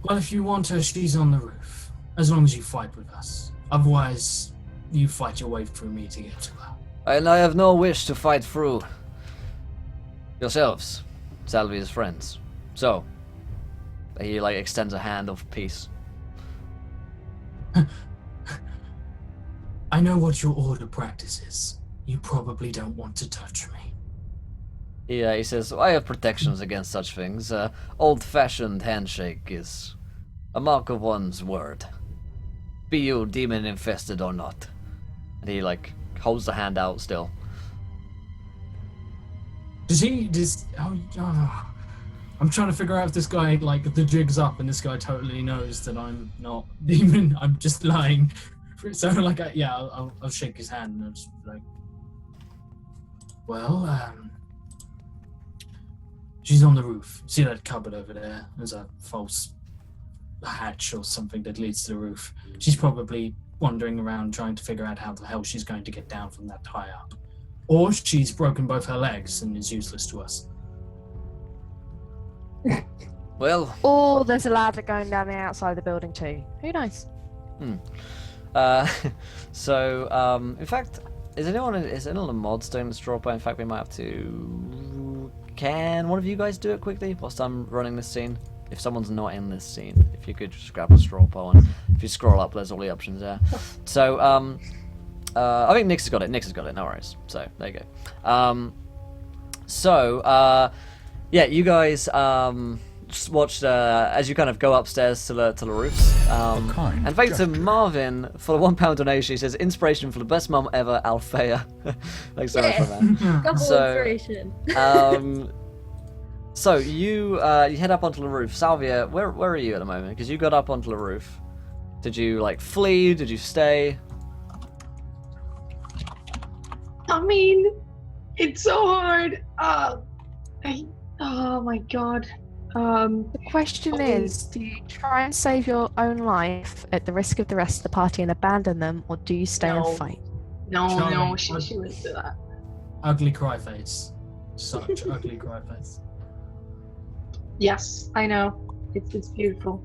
Well, if you want her, she's on the roof. As long as you fight with us. Otherwise, you fight your way through me to get to her. And I have no wish to fight through yourselves, Salvia's friends. So, he extends a hand of peace. I know what your order practices. You probably don't want to touch me. Yeah, he says, I have protections against such things. Old-fashioned handshake is a mark of one's word. Be you demon-infested or not. And he, holds the hand out still. I'm trying to figure out if this guy, the jig's up and this guy totally knows that I'm not demon, I'm just lying. So, I'll shake his hand and I'll just be like, well, she's on the roof. See that cupboard over there? There's a false hatch or something that leads to the roof. She's probably wandering around trying to figure out how the hell she's going to get down from that high up. Or she's broken both her legs and is useless to us. Well... Or there's a ladder going down the outside of the building too. Who knows? In fact, is anyone on the mod doing the straw poll? In fact, we might have to... Can one of you guys do it quickly whilst I'm running this scene? If someone's not in this scene, if you could just grab a straw poll, and if you scroll up, there's all the options there. So, I think Nyx has got it. Nyx has got it, no worries. So, there you go. Yeah, you guys just watched as you kind of go upstairs to the roofs. And thanks to Marvin for the £1 donation. He says, inspiration for the best mum ever, Althea. Thanks so much for that. Couple inspiration. So you head up onto the roof. Salvia, where are you at the moment? Because you got up onto the roof. Did you flee? Did you stay? I mean, it's so hard. Oh my god. The question is, do you try and save your own life at the risk of the rest of the party and abandon them, or do you stay and fight? No, she wouldn't do that. Ugly cry face. Such ugly cry face. Yes, I know. It's beautiful.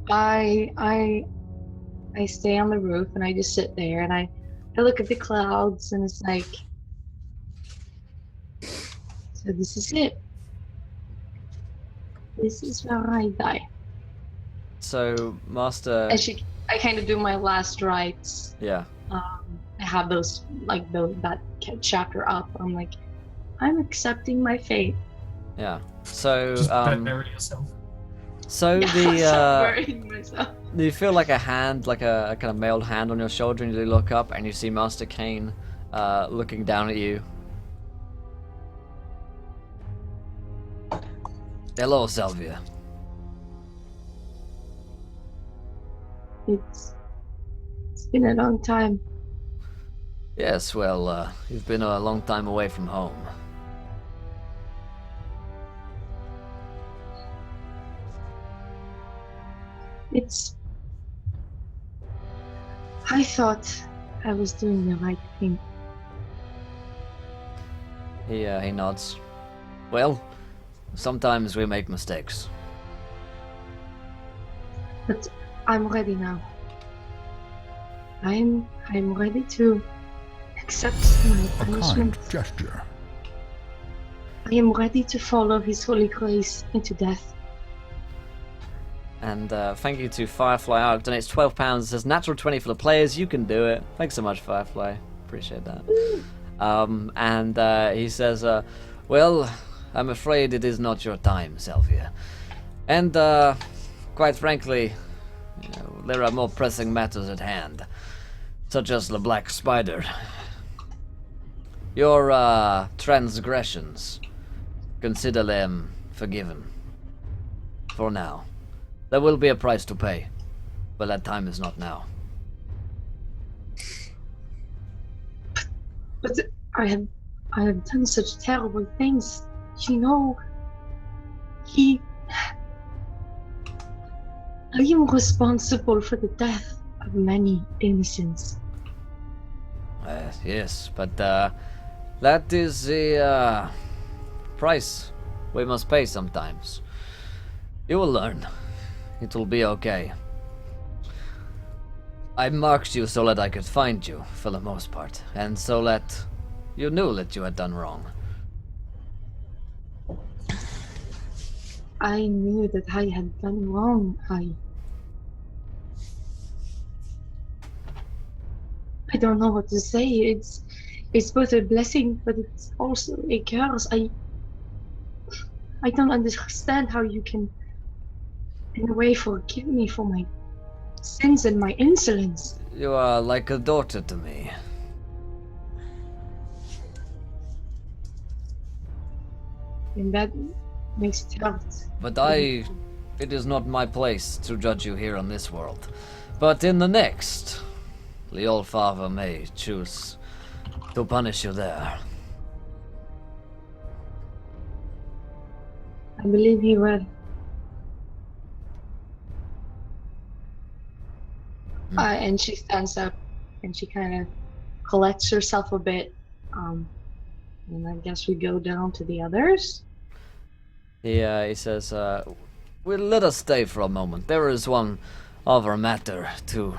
I stay on the roof and I just sit there and I look at the clouds and it's like, so this is it. This is where I die. So, Master... And I kind of do my last rites. Yeah. I have those, that chapter up. I'm like, I'm accepting my fate. Yeah. So, Just bury yourself. So burying myself. you feel like a hand, like a kind of mailed hand on your shoulder, and you look up and you see Master Kane looking down at you. Hello, Salvia. It's been a long time. Yes, well, you've been a long time away from home. I thought I was doing the right thing. He nods. Well, sometimes we make mistakes. But I'm ready now. I'm ready to accept my A punishment. kind gesture. I am ready to follow His holy grace into death. And thank you to Firefly Arc, donates £12, says natural 20 for the players, you can do it. Thanks so much, Firefly, appreciate that. And he says, well, I'm afraid it is not your time, Salvia. And quite frankly, There are more pressing matters at hand, such as the Black Spider. Your transgressions, consider them forgiven. For now. There will be a price to pay, but that time is not now. But I have done such terrible things. You know, I am responsible for the death of many innocents. Yes, but that is the price we must pay sometimes. You will learn. It will be okay. I marked you so that I could find you, for the most part, and so that you knew that you had done wrong. I knew that I had done wrong. I don't know what to say. It's both a blessing, but it's also a curse. I don't understand how you can, in a way, forgive me for my sins and my insolence. You are like a daughter to me. And that makes it hurt. But it is not my place to judge you here on this world. But in the next, the Old Father may choose to punish you there. I believe he will. And she stands up and she kind of collects herself a bit. And I guess we go down to the others. He says, well, let us stay for a moment. There is one other matter to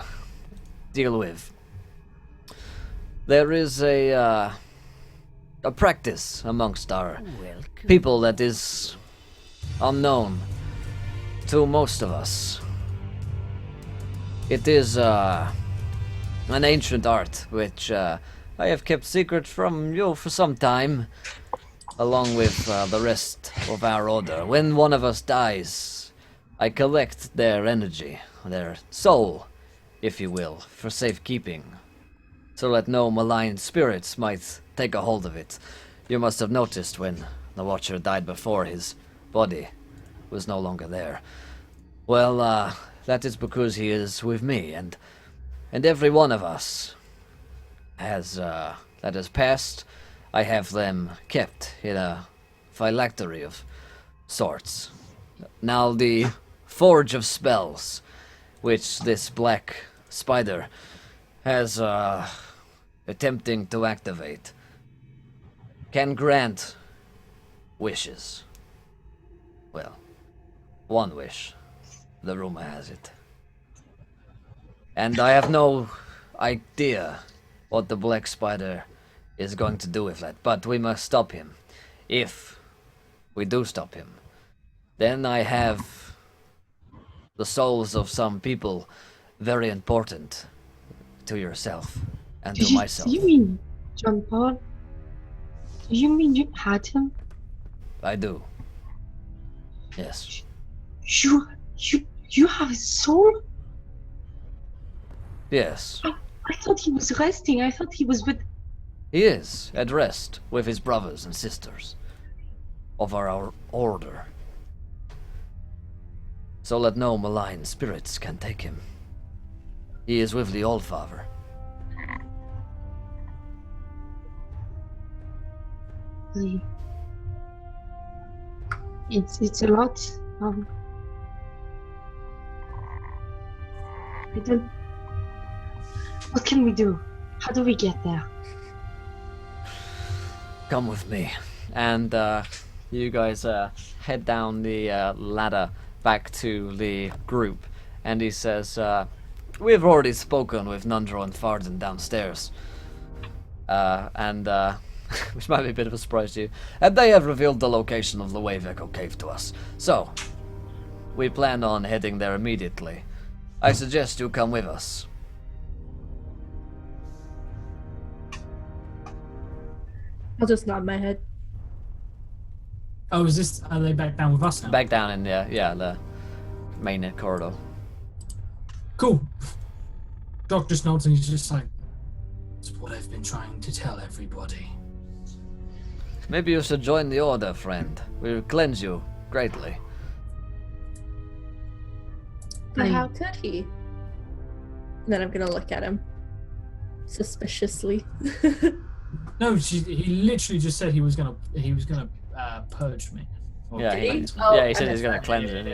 deal with. There is a practice amongst our people that is unknown to most of us. It is an ancient art which I have kept secret from you for some time, along with the rest of our order. When one of us dies, I collect their energy, their soul, if you will, for safekeeping, so that no malign spirits might take a hold of it. You must have noticed when the Watcher died before his body was no longer there. Well, that is because he is with me, and every one of us has, that has passed, I have them kept in a phylactery of sorts. Now the Forge of Spells, which this black spider has, attempting to activate, can grant wishes. Well, one wish. The rumor has it. And I have no idea what the Black Spider is going to do with that, but we must stop him. If we do stop him, then I have the souls of some people very important to yourself and to myself. Do you mean John Paul? Do you mean you had him? I do. Yes. You have his soul? Yes. I thought he was resting. I thought he was with... He is at rest with his brothers and sisters of our order, so that no malign spirits can take him. He is with the Old Father. It's a lot. I don't... What can we do? How do we get there? Come with me. And you guys head down the ladder back to the group. And he says, we've already spoken with Nundro and Farden downstairs. Which might be a bit of a surprise to you. And they have revealed the location of the Wave Echo Cave to us. So, we plan on heading there immediately. I suggest you come with us. I'll just nod my head. Oh, are they back down with us now? Back down in the main corridor. Cool. Doc just nods and he's just like, it's what I've been trying to tell everybody. Maybe you should join the order, friend. We'll cleanse you greatly. But how could he? And then I'm gonna look at him suspiciously. No, he literally just said he was gonna purge me. Or Yeah, he cleanse me. said he's gonna cleanse it.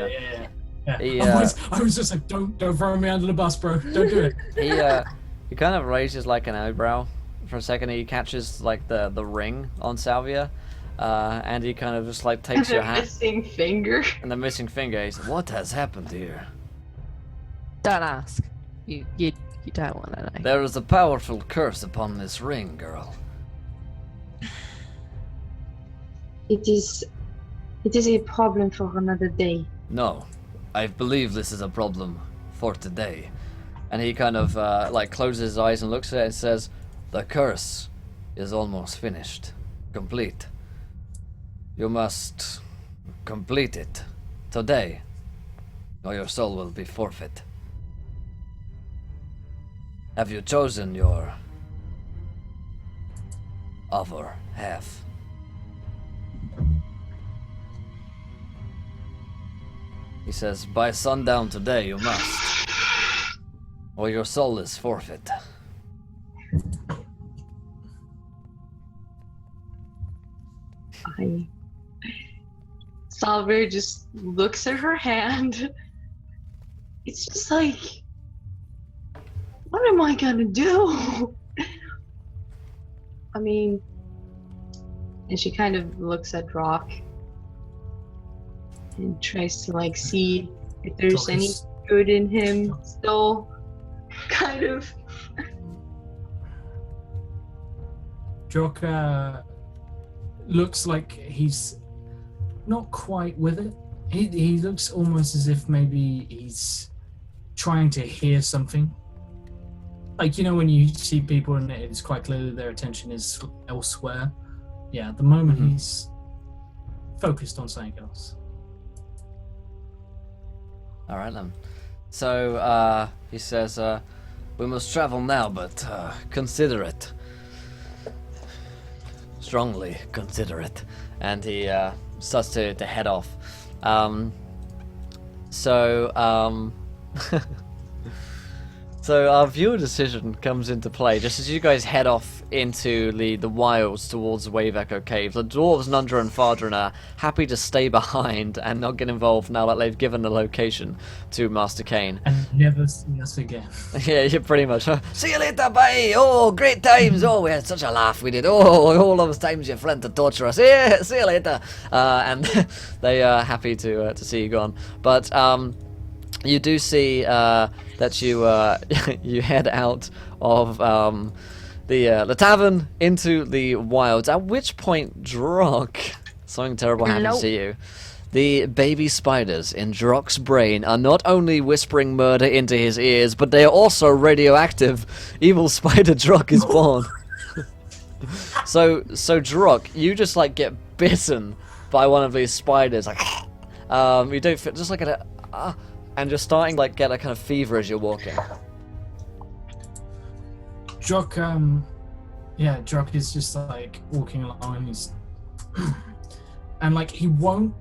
Yeah. He, I was just like, don't throw me under the bus, bro. Don't do it. He kind of raises like an eyebrow for a second. He catches like the ring on Salvia, and he kind of just like takes your hand Missing finger. and the missing finger. He's like, what has happened here? Don't ask. You don't want to know. There is a powerful curse upon this ring, girl. It is a problem for another day. No, I believe this is a problem for today. And he kind of like closes his eyes and looks at it and says, the curse is almost finished. Complete. You must complete it today, or your soul will be forfeit. Have you chosen your other half? He says, by sundown today you must, or your soul is forfeit. Salver just looks at her hand. It's just like, what am I gonna do? I mean, and she kind of looks at Rock and tries to like see if there's any good in him still, kind of. Jock looks like he's not quite with it. He looks almost as if maybe he's trying to hear something. Like, you know, when you see people and it's quite clear that their attention is elsewhere. Yeah, at the moment he's focused on something else. Alright then. So, he says, we must travel now, but consider it. Strongly consider it. And he starts to head off. So our viewer decision comes into play just as you guys head off into the wilds towards the Wave Echo Cave. The dwarves Nundra and Fardrin are happy to stay behind and not get involved now that they've given the location to Master Kane. And never see us again. Yeah, pretty much. See you later, bye! Oh, great times! Oh, we had such a laugh, we did. Oh, all those times your friend to torture us. Yeah, see you later! And they are happy to see you gone. But, you do see that you you head out of the tavern into the wilds. At which point, Drock, something terrible happens to you. The baby spiders in Drock's brain are not only whispering murder into his ears, but they are also radioactive. Evil spider Drock is born. So Drock, you just like get bitten by one of these spiders, like you don't feel, just like at a. And you're starting like get a kind of fever as you're walking. Jock, Jock is just like walking along and he's and like he won't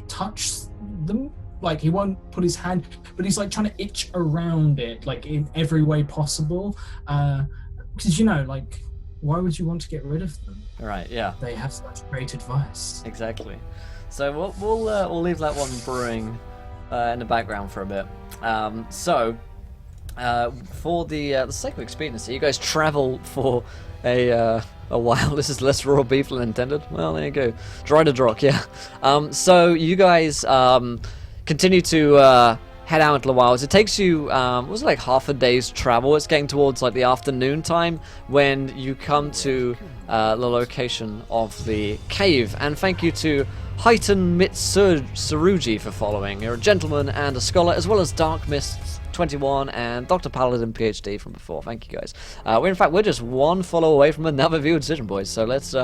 touch them, like he won't put his hand, but he's like trying to itch around it, like in every way possible. Because you know, like, why would you want to get rid of them? Right, yeah. They have such great advice. Exactly. So we'll leave that one brewing in the background for a bit. For the sake of expediency, you guys travel for a while. This is less raw beef than intended. Well, there you go. Dry to Drock, yeah. So you guys continue to head out into the wilds. It takes you, was it like half a day's travel? It's getting towards like the afternoon time when you come to the location of the cave. And thank you to Heighten Mitsurugi for following. You're a gentleman and a scholar, as well as Dark Mists 21 and Dr. Paladin PhD from before. Thank you guys. We're just one follow away from another viewer decision, boys. So let's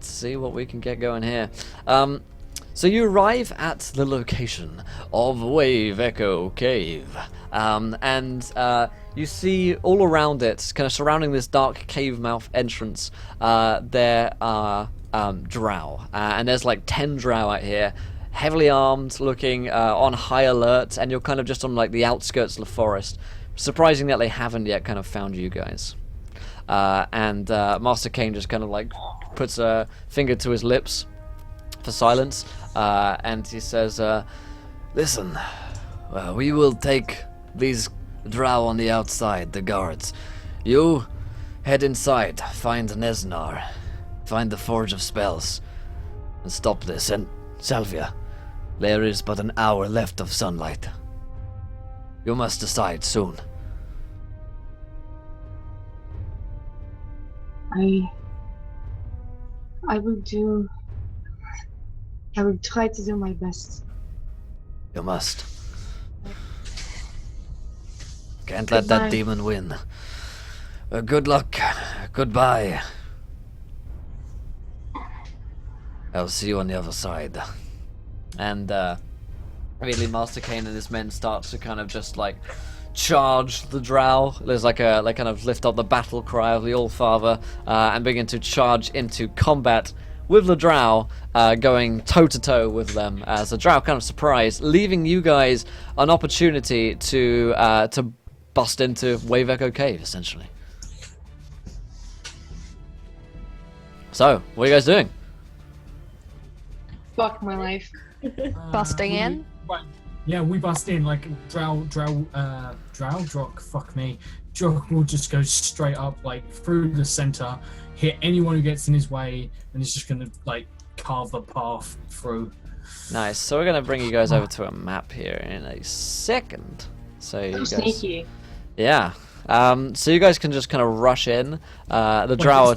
see what we can get going here. So you arrive at the location of Wave Echo Cave. You see all around it, kind of surrounding this dark cave mouth entrance, there are drow, and there's like 10 drow out here, heavily armed, looking on high alert, and you're kind of just on like the outskirts of the forest. Surprising that they haven't yet kind of found you guys. Master Kane just kind of like puts a finger to his lips for silence, and he says, listen, we will take these drow on the outside, the guards. You head inside, find Nesnar, find the Forge of Spells, and stop this. And Salvia, there is but an hour left of sunlight. You must decide soon. I will try to do my best. You must. Can't let that demon win. Good luck. Goodbye. I'll see you on the other side. And immediately Master Kane and his men start to kind of just like charge the drow. There's like they kind of lift up the battle cry of the All-Father and begin to charge into combat with the drow, going toe-to-toe with them as the drow kind of surprised, leaving you guys an opportunity to bust into Wave Echo Cave, essentially. So, what are you guys doing? Fuck my life. Busting in? Right. Yeah, we bust in like Drock, fuck me. Drock will just go straight up like through the center, hit anyone who gets in his way, and he's just gonna like carve a path through. Nice. So we're gonna bring you guys over to a map here in a second. So you guys, Sneaky. yeah. So you guys can just kind of rush in. The drow,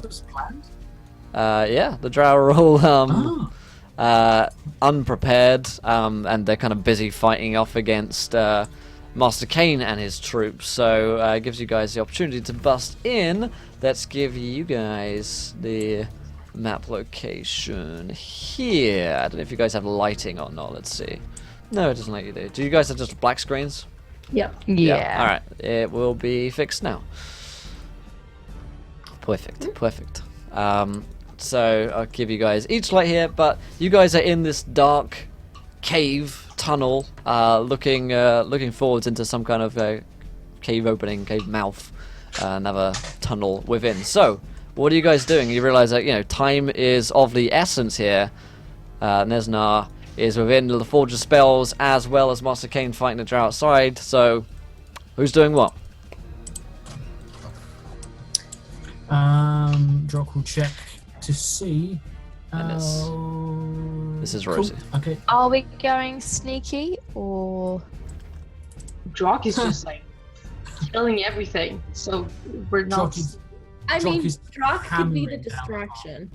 yeah, the drow are all unprepared, and they're kind of busy fighting off against Master Kane and his troops. So it gives you guys the opportunity to bust in. Let's give you guys the map location here. I don't know if you guys have lighting or not. Let's see. No, it doesn't let you do. Do you guys have just black screens? Yep. Yeah. Alright, it will be fixed now. Perfect, perfect. So I'll give you guys each light here, but you guys are in this dark cave tunnel, looking forwards into some kind of cave opening, cave mouth, another tunnel within. So, what are you guys doing? You realize that, time is of the essence here. Nesnar is within the Forge of Spells, as well as Master Kane fighting the drow outside. So, who's doing what? Drock will check to see. This is Rosie. Cool. Okay. Are we going sneaky or? Drock is just like killing everything, so we're not. Drock could be the hammering down. distraction,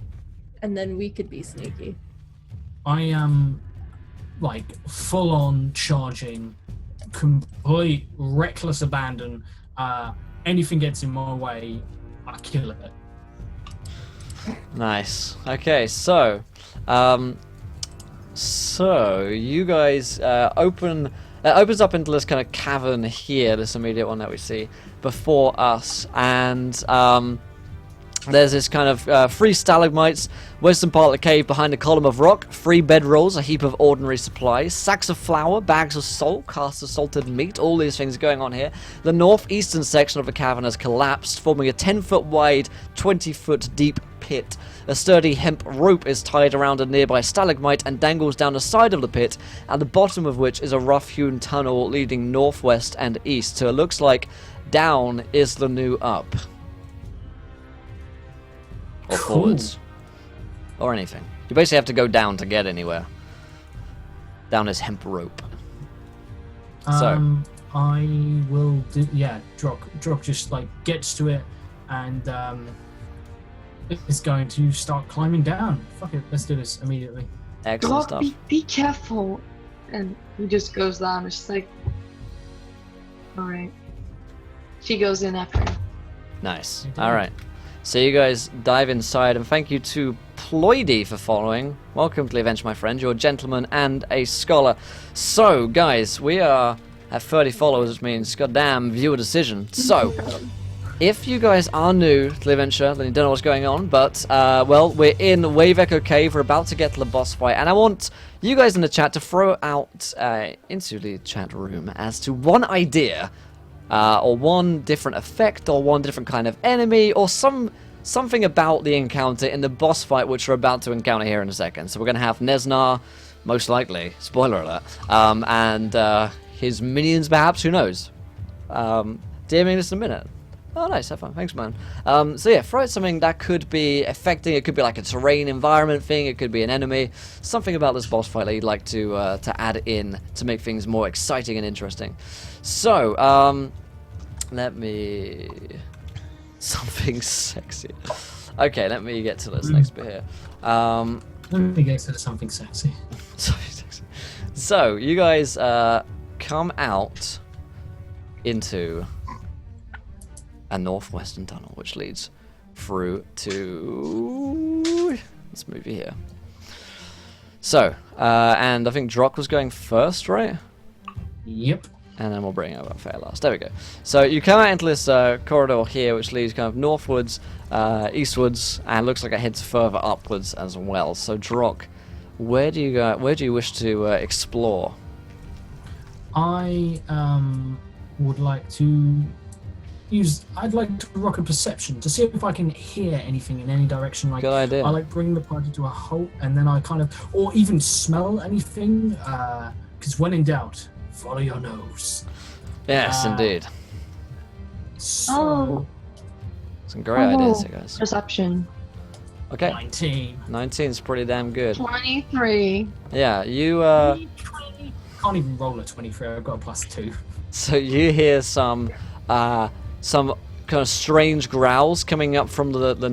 and then we could be sneaky. I am like full on charging, complete reckless abandon. Anything gets in my way, I kill it. Nice. Okay, so you guys opens up into this kind of cavern here, this immediate one that we see before us, and there's this kind of 3 stalagmites, western part of the cave behind a column of rock, 3 bedrolls, a heap of ordinary supplies, sacks of flour, bags of salt, casks of salted meat, all these things going on here. The northeastern section of the cavern has collapsed, forming a 10-foot wide, 20-foot deep pit. A sturdy hemp rope is tied around a nearby stalagmite and dangles down the side of the pit, at the bottom of which is a rough-hewn tunnel leading northwest and east. So it looks like down is the new up. Or forwards. Or anything. You basically have to go down to get anywhere. Down is hemp rope. So I will do. Yeah, Drock just like gets to it and is going to start climbing down. Fuck it, let's do this immediately. Excellent Drock, stuff. be careful. And he just goes down. It's just like, all right. She goes in after him. Nice. You did. Alright. So you guys dive inside, and thank you to Ploidy for following. Welcome to the adventure, my friend. You're a gentleman and a scholar. So, guys, we are at 30 followers, which means, goddamn, viewer decision. So, if you guys are new to the adventure, then you don't know what's going on, but, well, we're in Wave Echo Cave, we're about to get to the boss fight, and I want you guys in the chat to throw out into the chat room as to one idea, or one different effect, or one different kind of enemy, or something about the encounter in the boss fight which we're about to encounter here in a second. So we're going to have Nesnar, most likely, spoiler alert, and his minions perhaps, who knows. DMing this in a minute. Oh, nice, have fun. Thanks, man. So yeah, throw out something that could be affecting. It could be like a terrain environment thing. It could be an enemy. Something about this boss fight that you'd like to add in to make things more exciting and interesting. So, let me... Something sexy. Okay, let me get to this next bit here. Let me get to something sexy. Something sexy. So, you guys come out into a northwestern tunnel, which leads through to this movie here. So, and I think Drock was going first, right? Yep. And then we'll bring it up fair last. There we go. So you come out into this corridor here, which leads kind of northwards, eastwards, and looks like it heads further upwards as well. So Drock, where do you go? Where do you wish to explore? I would like to use. I'd like to rock a perception to see if I can hear anything in any direction. Like, Good idea. I like bring the party to a halt, and then I kind of, or even smell anything. Because when in doubt, follow your nose. Yes, indeed. So, Some great ideas here, guys. Perception. Okay, 19. 19 is pretty damn good. 23. Yeah, you 20. Can't even roll a 23. I've got a +2. so you hear some kind of strange growls coming up from the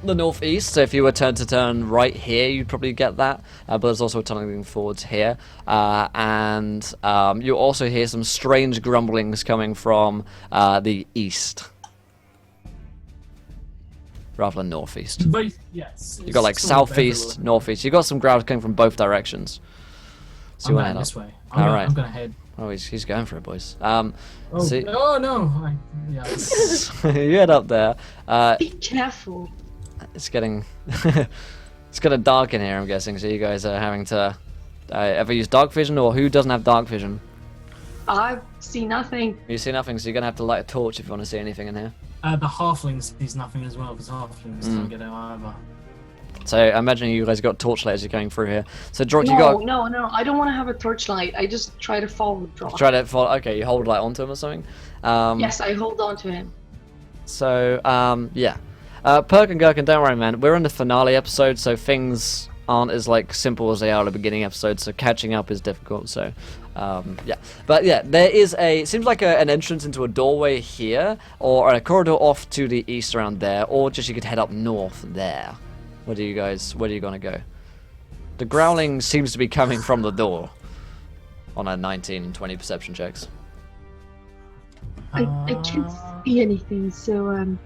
northeast. So if you were to turn right here, you'd probably get that. But there's also a tunnel going forwards here, and you also hear some strange grumblings coming from the east, rather than northeast. But yes, You got like southeast, northeast. You got some growls coming from both directions. So I'm you wanna going head this up? way. Alright. I'm gonna head. Oh, he's going for it, boys. Oh, See- oh no! Yeah. You head up there. Be careful. It's getting it's kind of dark in here, I'm guessing. So you guys are having to ever use dark vision, or who doesn't have dark vision? I see nothing. You see nothing, so you're gonna have to light a torch if you want to see anything in here. The halfling sees nothing as well, because halflings Hmm. don't get out either. So I imagine you guys got torchlight as you're going through here. So Drock, you No, got no. I don't want to have a torchlight. I just try to follow the draw. try to follow. Okay, you hold light onto him or something. Yes, I hold on to him. So yeah. Perk and Gherkin, don't worry, man. We're in the finale episode, so things aren't as like simple as they are at the beginning episode. So catching up is difficult. So yeah, but yeah, there is it seems like an entrance into a doorway here, or a corridor off to the east around there, or just you could head up north there. Where are you gonna go? The growling seems to be coming from the door. On a 19 and 20 perception checks. I can't see anything, so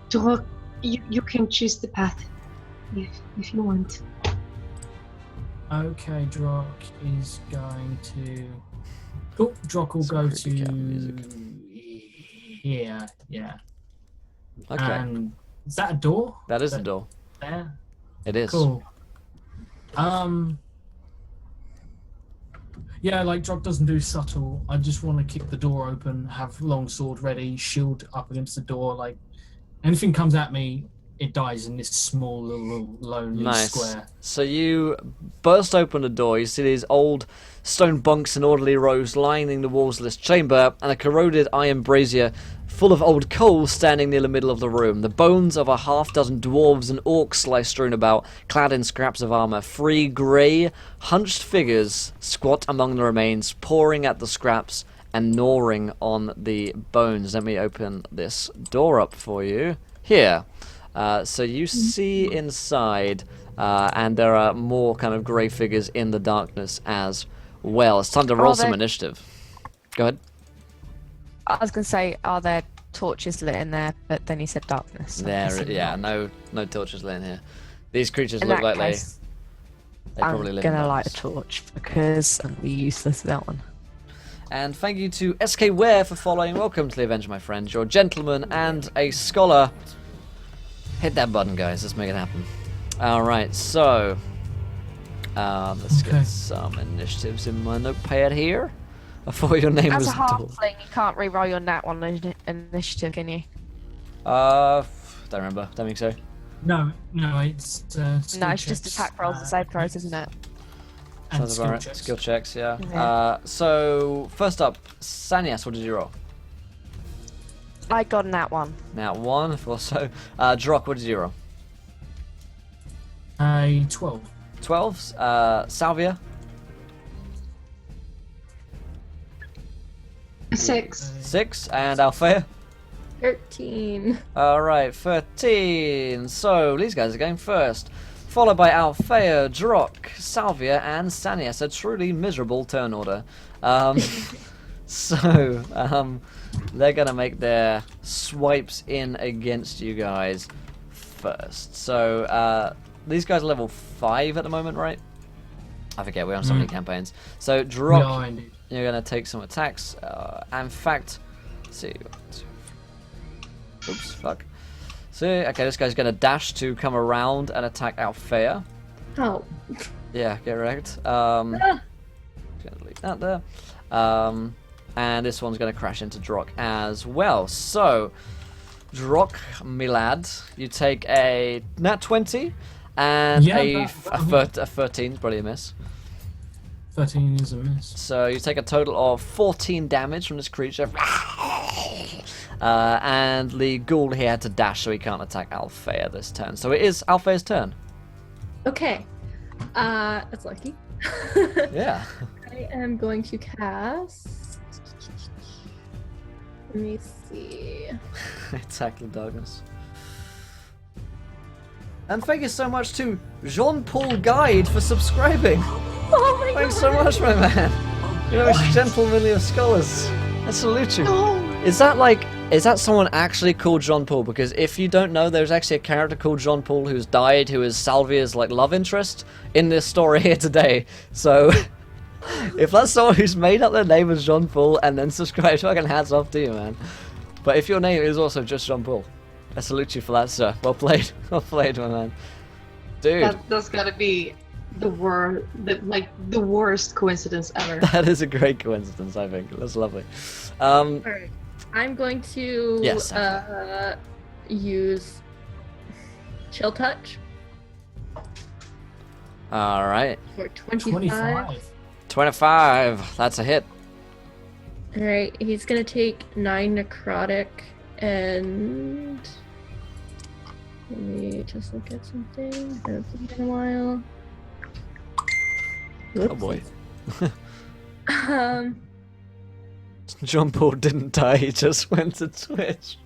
Drock, you can choose the path if you want. Okay, Drock is going to. Oh, Drock will go Some creepy cat to here. Yeah. Okay, And is that a door? that is the door. There. It is. Cool. Yeah, like Drock doesn't do subtle. I just want to kick the door open, have long sword ready, shield up against the door. Like anything comes at me, it dies in this small little lonely Nice. square. So you burst open the door, you see these old stone bunks in orderly rows lining the walls of this chamber, and a corroded iron brazier full of old coal standing near the middle of the room. The bones of a half-dozen dwarves and orcs lie strewn about, clad in scraps of armor. 3 grey, hunched figures squat among the remains, pawing at the scraps and gnawing on the bones. Let me open this door up for you. Here. So you see inside, and there are more kind of grey figures in the darkness as well. It's time to roll some initiative. Go ahead. I was going to say, are there torches lit in there? But then you said darkness. So I'm There, guessing yeah, not. no torches lit in here. These creatures In look that like case, They I'm probably live in gonna light a darkness. torch because I'm useless without one. And thank you to SK Ware for following. Welcome to the Avenger, my friend. You're a gentleman and a scholar. Hit that button, guys. Let's make it happen. Alright, so... let's Okay. get some initiatives in my notepad here. I thought your name As was a Dor. halfling, you can't re-roll your nat one initiative, can you? Don't remember. Don't think so. No, it's No, skill it's just checks, attack rolls and save throws, isn't it? And Sounds skill about right. checks. Skill checks, yeah. Yeah. So, first up, Sanias, what did you roll? I got a nat one. Now, 1, I thought so. Drock, what did you roll? 12. 12. Salvia? 6. 6. And Althea? 13. Alright, 13. So, these guys are going first. Followed by Althea, Drock, Salvia, and Sanias. A truly miserable turn order. They're going to make their swipes in against you guys first. So, these guys are level 5 at the moment, right? I forget, we're on so many campaigns. So, We Drock, are indeed. you're going to take some attacks. In fact, let's see. Oops, fuck. See, okay, this guy's going to dash to come around and attack Althea. Oh. Yeah, get wrecked. Gonna leave that there. And this one's going to crash into Drock as well. So, Drock, my lad, you take a nat 20 and Yeah, a 13 is probably a miss. 13 is a miss. So you take a total of 14 damage from this creature. And the ghoul here had to dash, so he can't attack Althea this turn. So it is Althea's turn. Okay. That's lucky. Yeah. I am going to cast. Let me see. Attack the darkness. And thank you so much to Jean-Paul Guide for subscribing. Oh my Thanks so much, my man. You're a gentlemanly of scholars. I salute you. Is that someone actually called Jean-Paul? Because if you don't know, there's actually a character called Jean-Paul who's died, who is Salvia's love interest in this story here today. So, if that's someone who's made up their name as Jean-Paul and then subscribed, fucking hats off to you, man. But if your name is also just Jean-Paul, I salute you for that, sir. Well played. Well played, my man. Dude. That's gotta be the worst coincidence ever. That is a great coincidence, I think. That's lovely. Alright. I'm going to Yes, use Chill Touch Alright. for 25. 25. 25. That's a hit. Alright, he's gonna take 9 necrotic and let me just look at something. It's been a while. Oh boy. Um, John Paul didn't die, he just went to Twitch.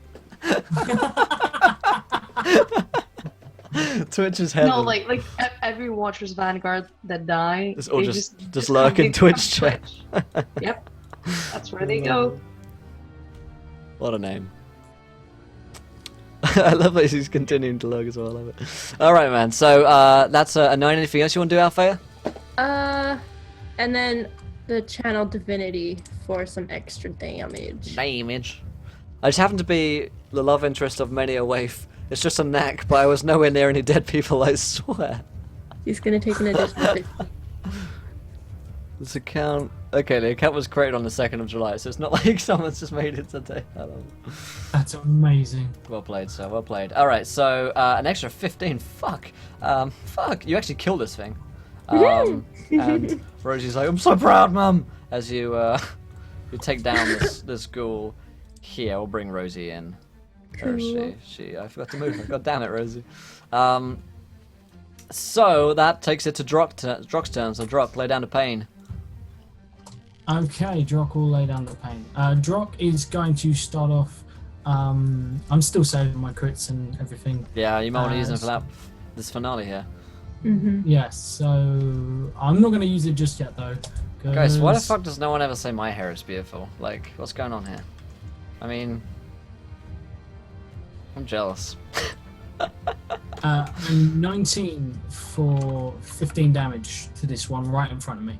Twitch is heaven. No, like every Watcher's Vanguard that die, It's all they just lurk in come Twitch chat. Yep, that's where they go. What a name. I love that he's continuing to lurk as well, I love it. Alright, man, so that's a 9. Anything else you want to do, Althea? and then the Channel Divinity for some extra damage. Damage. I just happen to be the love interest of many a waif. It's just a knack, but I was nowhere near any dead people, I swear. He's gonna take an additional 50. This account... Okay, the account was created on the 2nd of July, so it's not like someone's just made it today. I don't know. That's amazing. Well played, sir. Well played. Alright, so an extra 15. Fuck. Fuck. You actually killed this thing. And Rosie's like, I'm so proud, Mum! As you you take down this ghoul. Here, we'll bring Rosie in. Where is she? I forgot to move. God damn it, Rosie. So that takes it to Drock's turn. So Drock, lay down the pain. Okay, Drock will lay down the pain. Drock is going to start off. I'm still saving my crits and everything. Yeah, you might want to use them for this finale here. Yes, so I'm not going to use it just yet though. Guys, why the fuck does no one ever say my hair is beautiful? Like, what's going on here? I mean, I'm jealous. And 19 for 15 damage to this one right in front of me.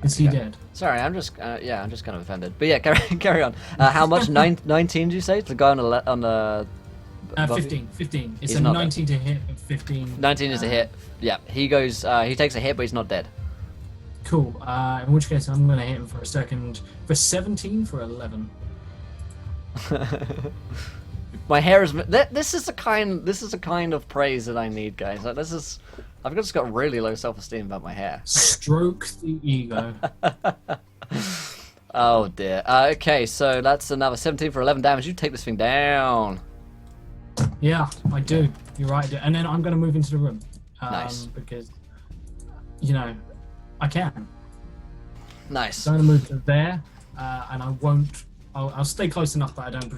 Is he dead? Sorry, I'm just kind of offended. But yeah, carry on. How much? 19? Did you say? The guy on the 15. It's He's a not 19 to hit and 15. 19 is a hit. Yeah, he goes. He takes a hit, but he's not dead. Cool. In which case, I'm going to hit him for a second for 17 for 11. My hair is. This is a kind of praise that I need, guys. Like, I've just got really low self-esteem about my hair. Stroke the ego. Oh dear. Okay, so that's another 17 for 11 damage. You take this thing down. Yeah, I do. You're right. I do. And then I'm going to move into the room. Nice. Because, you know, I can. Nice. So I'm going to move to there, and I won't. I'll stay close enough that I don't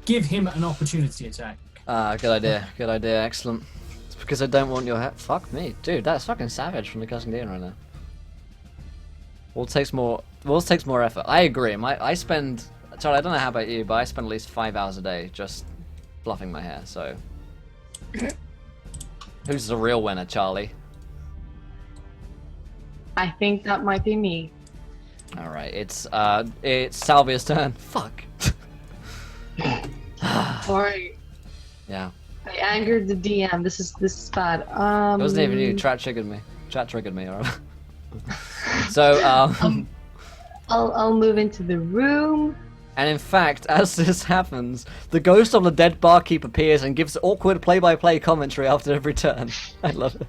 give him an opportunity attack. Good idea. Good idea. Excellent. It's because I don't want your hair. Fuck me, dude. That's fucking savage from the Cussing Dean right now. What takes more effort? I agree. Charlie, I don't know how about you, but I spend at least 5 hours a day just fluffing my hair. So, who's the real winner, Charlie? I think that might be me. All right, it's Salvia's turn. Fuck. Sorry. Yeah. I angered the DM. This is bad. It wasn't even you. Chat triggered me. All right. So I'll move into the room. And in fact, as this happens, the ghost of the dead barkeep appears and gives awkward play-by-play commentary after every turn. I love it.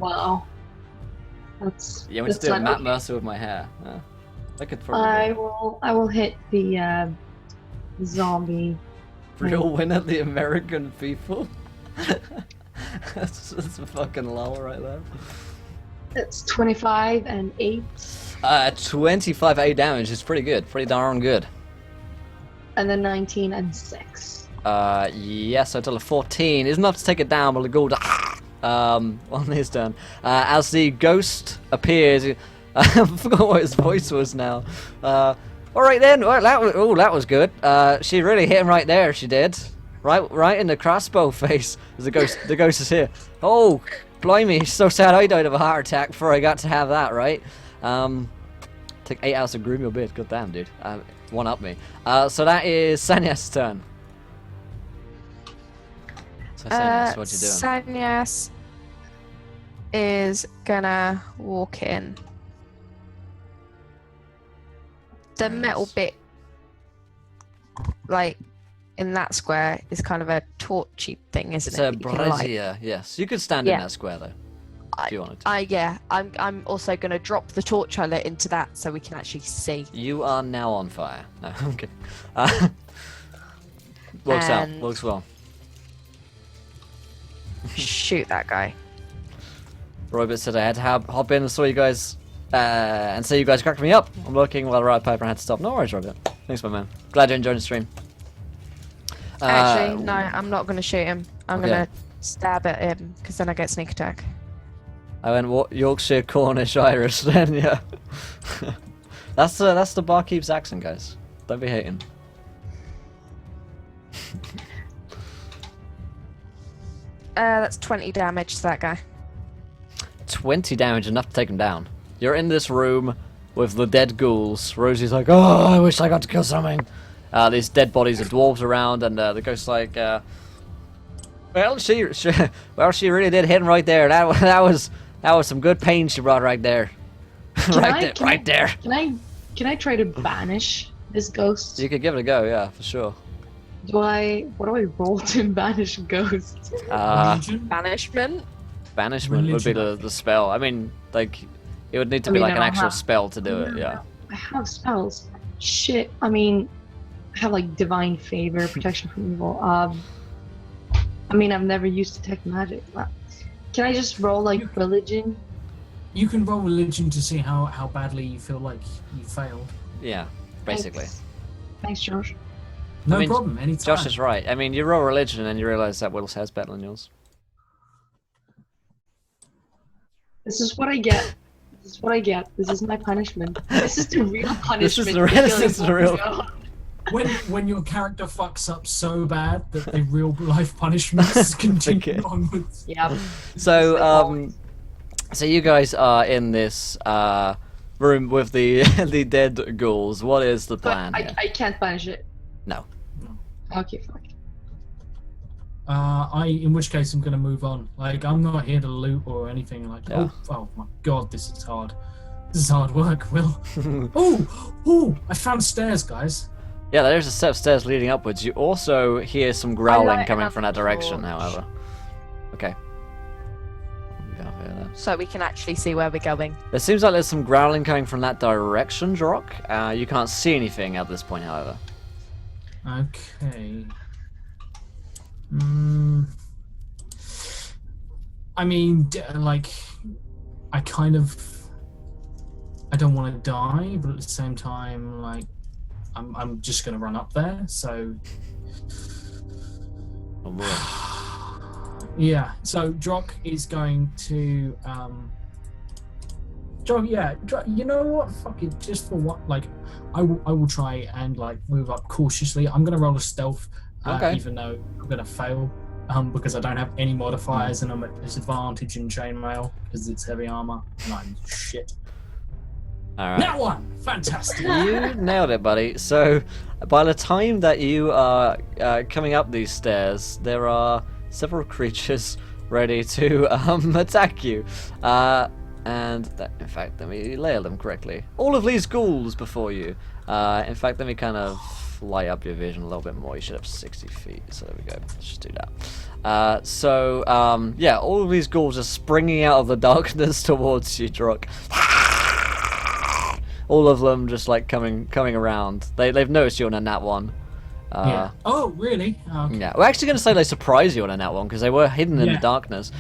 Wow. That's. Yeah, I'm just doing Matt Mercer with my hair. Yeah. I could probably. I will hit the zombie. Real winner, the American people. that's a fucking lol right there. It's 25 and 8. 25 8 damage is pretty good, pretty darn good. And then 19 and 6. Yes, so total of 14 is enough to take it down, but Lagulda on his turn. As the ghost appears, I forgot what his voice was now. Alright then, well, that was good. She really hit him right there, she did. Right in the crossbow face. The ghost is here. Oh, blimey, so sad I died of a heart attack before I got to have that, right? Took 8 hours to groom your beard. God damn, dude. One up me. So that is Sanyas's turn. So Sanyas, what you doing? Sanyas is gonna walk in. The metal bit, like in that square, is kind of a torchy thing, isn't It's it? a brazier, yes. You could stand in that square though, if you wanted to. Yeah, I'm also gonna drop the torch I lit into that so we can actually see. You are now on fire. No, I'm kidding. Works well. Shoot that guy. Robert said I had to hop in and saw you guys, and say you guys cracked me up. I'm looking while the Riot Piper had to stop. No worries, Robert. Thanks, my man. Glad you're enjoying the stream. Actually, no, I'm not going to shoot him. I'm going to stab at him, because then I get sneak attack. I went Yorkshire, Cornish, Irish then, yeah. That's the barkeep's accent, guys. Don't be hating. That's 20 damage to that guy. 20 damage, enough to take him down. You're in this room with the dead ghouls. Rosie's like, oh, I wish I got to kill something. These dead bodies of dwarves around, and the ghost's like, well, she really did hit him right there. That was some good pain she brought right there. Right there. Can I try to banish this ghost? You could give it a go, yeah, for sure. What do I roll to banish a ghost? Banishment? Banishment would be the spell. I mean, like, it would need to be like an actual spell to do it, yeah. I have spells. Shit, I mean, I have like divine favor, protection from evil. I mean, I've never used detect magic. Can I just roll like religion? You can roll religion to see how badly you feel like you failed. Yeah, basically. Thanks, Josh. No problem, anytime. Josh is right. I mean, you roll religion and you realize that Will's hair's better than yours. This is what I get This is what I get. This is my punishment. This is the real punishment. This is the for real. killing This is the real. Mojo. When your character fucks up so bad that the real life punishments continue Okay. Yeah. onwards. So you guys are in this room with the the dead ghouls. What is the But plan here? I can't punish it. No. Okay, fuck. In which case I'm gonna move on. Like, I'm not here to loot or anything. Like, Yeah. oh my god, this is hard. This is hard work, Will. Oh, I found stairs, guys. Yeah, there's a set of stairs leading upwards. You also hear some growling light coming another from that direction, torch. however. Okay. Get up here then. So we can actually see where we're going. There seems like there's some growling coming from that direction, Drock. You can't see anything at this point, however. Okay. I mean, like, I don't want to die, but at the same time, like, I'm just gonna run up there. So, Oh, boy. yeah. So Drock is going to, Drock. Yeah, you know what? Fuck it. Just for what? Like, I will try and like move up cautiously. I'm gonna roll a stealth, Okay. even though I'm gonna fail. Because I don't have any modifiers and I'm at disadvantage in chainmail because it's heavy armor and I'm shit. Alright. That one! Fantastic! You nailed it, buddy. So, by the time that you are coming up these stairs, there are several creatures ready to attack you. In fact, let me layer them correctly. All of these ghouls before you. In fact, let me kind of light up your vision a little bit more. You should have 60 feet, so there we go. Let's just do that. Yeah, all of these ghouls are springing out of the darkness towards you, Drock. All of them just like coming around. They've noticed you on a nat one. Yeah. Oh, really? Okay. Yeah, we're actually going to say they surprised you on a nat one because they were hidden in the Yeah. darkness.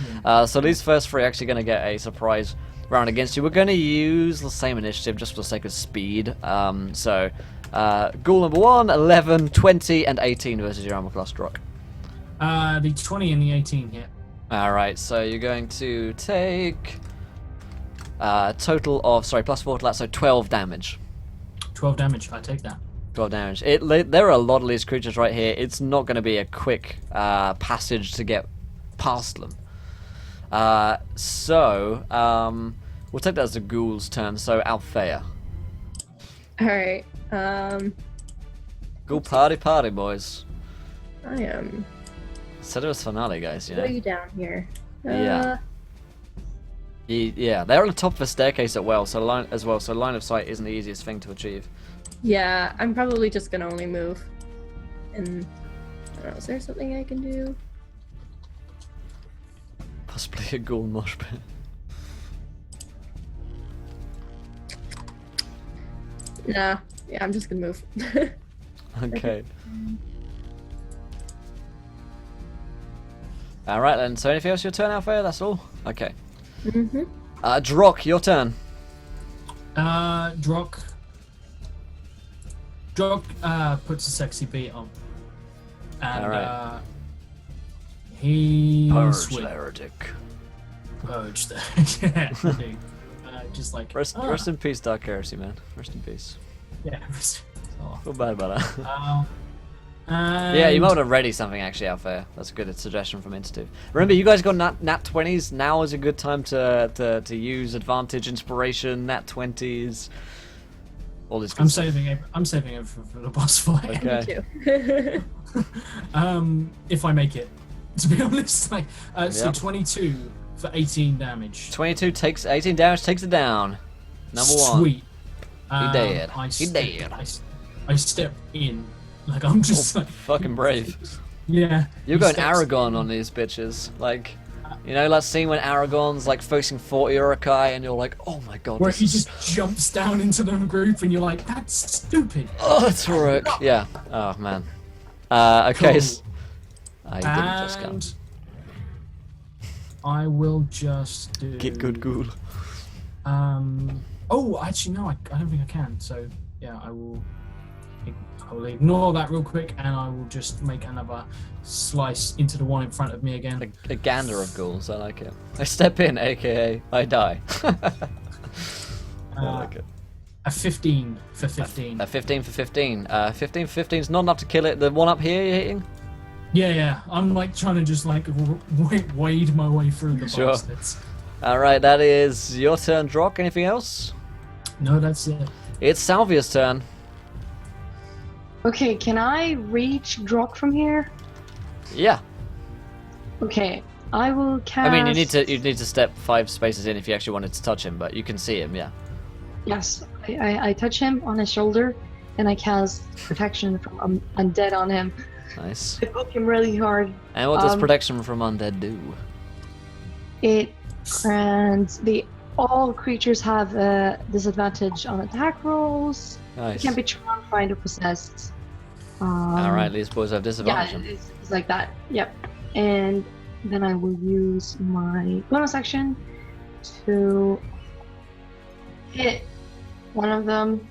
So these first three are actually going to get a surprise round against you. We're going to use the same initiative just for the sake of speed. Ghoul number 1, 11, 20, and 18 versus your armor class, Drock. The 20 and the 18 hit. Alright, so you're going to take total of, plus 4 to that, so 12 damage. 12 damage. I take that. 12 damage. There are a lot of these creatures right here. It's not going to be a quick passage to get past them. We'll take that as the ghoul's turn. So, Althea. Alright. Ghoul party, boys. I am Said it was finale, guys, you know. way down here. Yeah. Yeah, they're on the top of a staircase so line of sight isn't the easiest thing to achieve. Yeah, I'm probably just gonna only move. And I don't know, is there something I can do? Possibly a ghoul mosh pit. Nah. Yeah, I'm just gonna move. Okay. Alright then, so anything else your turn, Althea? That's all? Okay. Mm-hmm. Drock, your turn. Drock puts a sexy beat on. And Alright. he Purge the heretic. Purge the yeah, indeed. Just like Rest in peace, Dark Heresy, man. Rest in peace. yeah. Feel bad about that. Yeah, You might want to ready something actually, Althea. That's a good suggestion from Institute. Remember, you guys got nat 20s. Now is a good time to use advantage, inspiration, nat 20s. All this. Good I'm stuff. saving it for the boss fight. Okay. Me too. If I make it, to be honest, like so Yep. 22 for 18 damage. 22 takes 18 damage, takes it down. Number 1. Sweet. dead. I He step- dead. I step in, like I'm just like Fucking brave. yeah. You're he going steps Aragon in. on these bitches. Like, you know, that scene when Aragon's like facing 40 Urukai and you're like, oh my god. Where this he is- just jumps down into the group and you're like, that's stupid. Oh, that's right. Yeah. Oh man. Okay. Cool. I didn't just come. And I will just do. Get good ghoul. Oh, actually, no, I don't think I can. So yeah, I will ignore that real quick, and I will just make another slice into the one in front of me again. A gander of ghouls. I like it. I step in, aka I die. I like it. A 15 for 15. A 15 for 15. 15 for 15 is not enough to kill it. The one up here you're hitting? Yeah. I'm like trying to just like wade my way through the Sure. bastards. Alright, that is your turn, Drock. Anything else? No, that's it. It's Salvia's turn. Okay, can I reach Drock from here? Yeah. Okay, I will cast. I mean, you need to step 5 spaces in if you actually wanted to touch him, but you can see him, yeah. Yes, I touch him on his shoulder, and I cast protection from undead on him. Nice. I poke him really hard. And what does protection from undead do? It grants all creatures have a disadvantage on attack rolls. Nice. It can be charmed, find, or possessed. Alright, these boys have Yeah, disadvantage. it's like that. Yep. And then I will use my bonus action to hit one of them.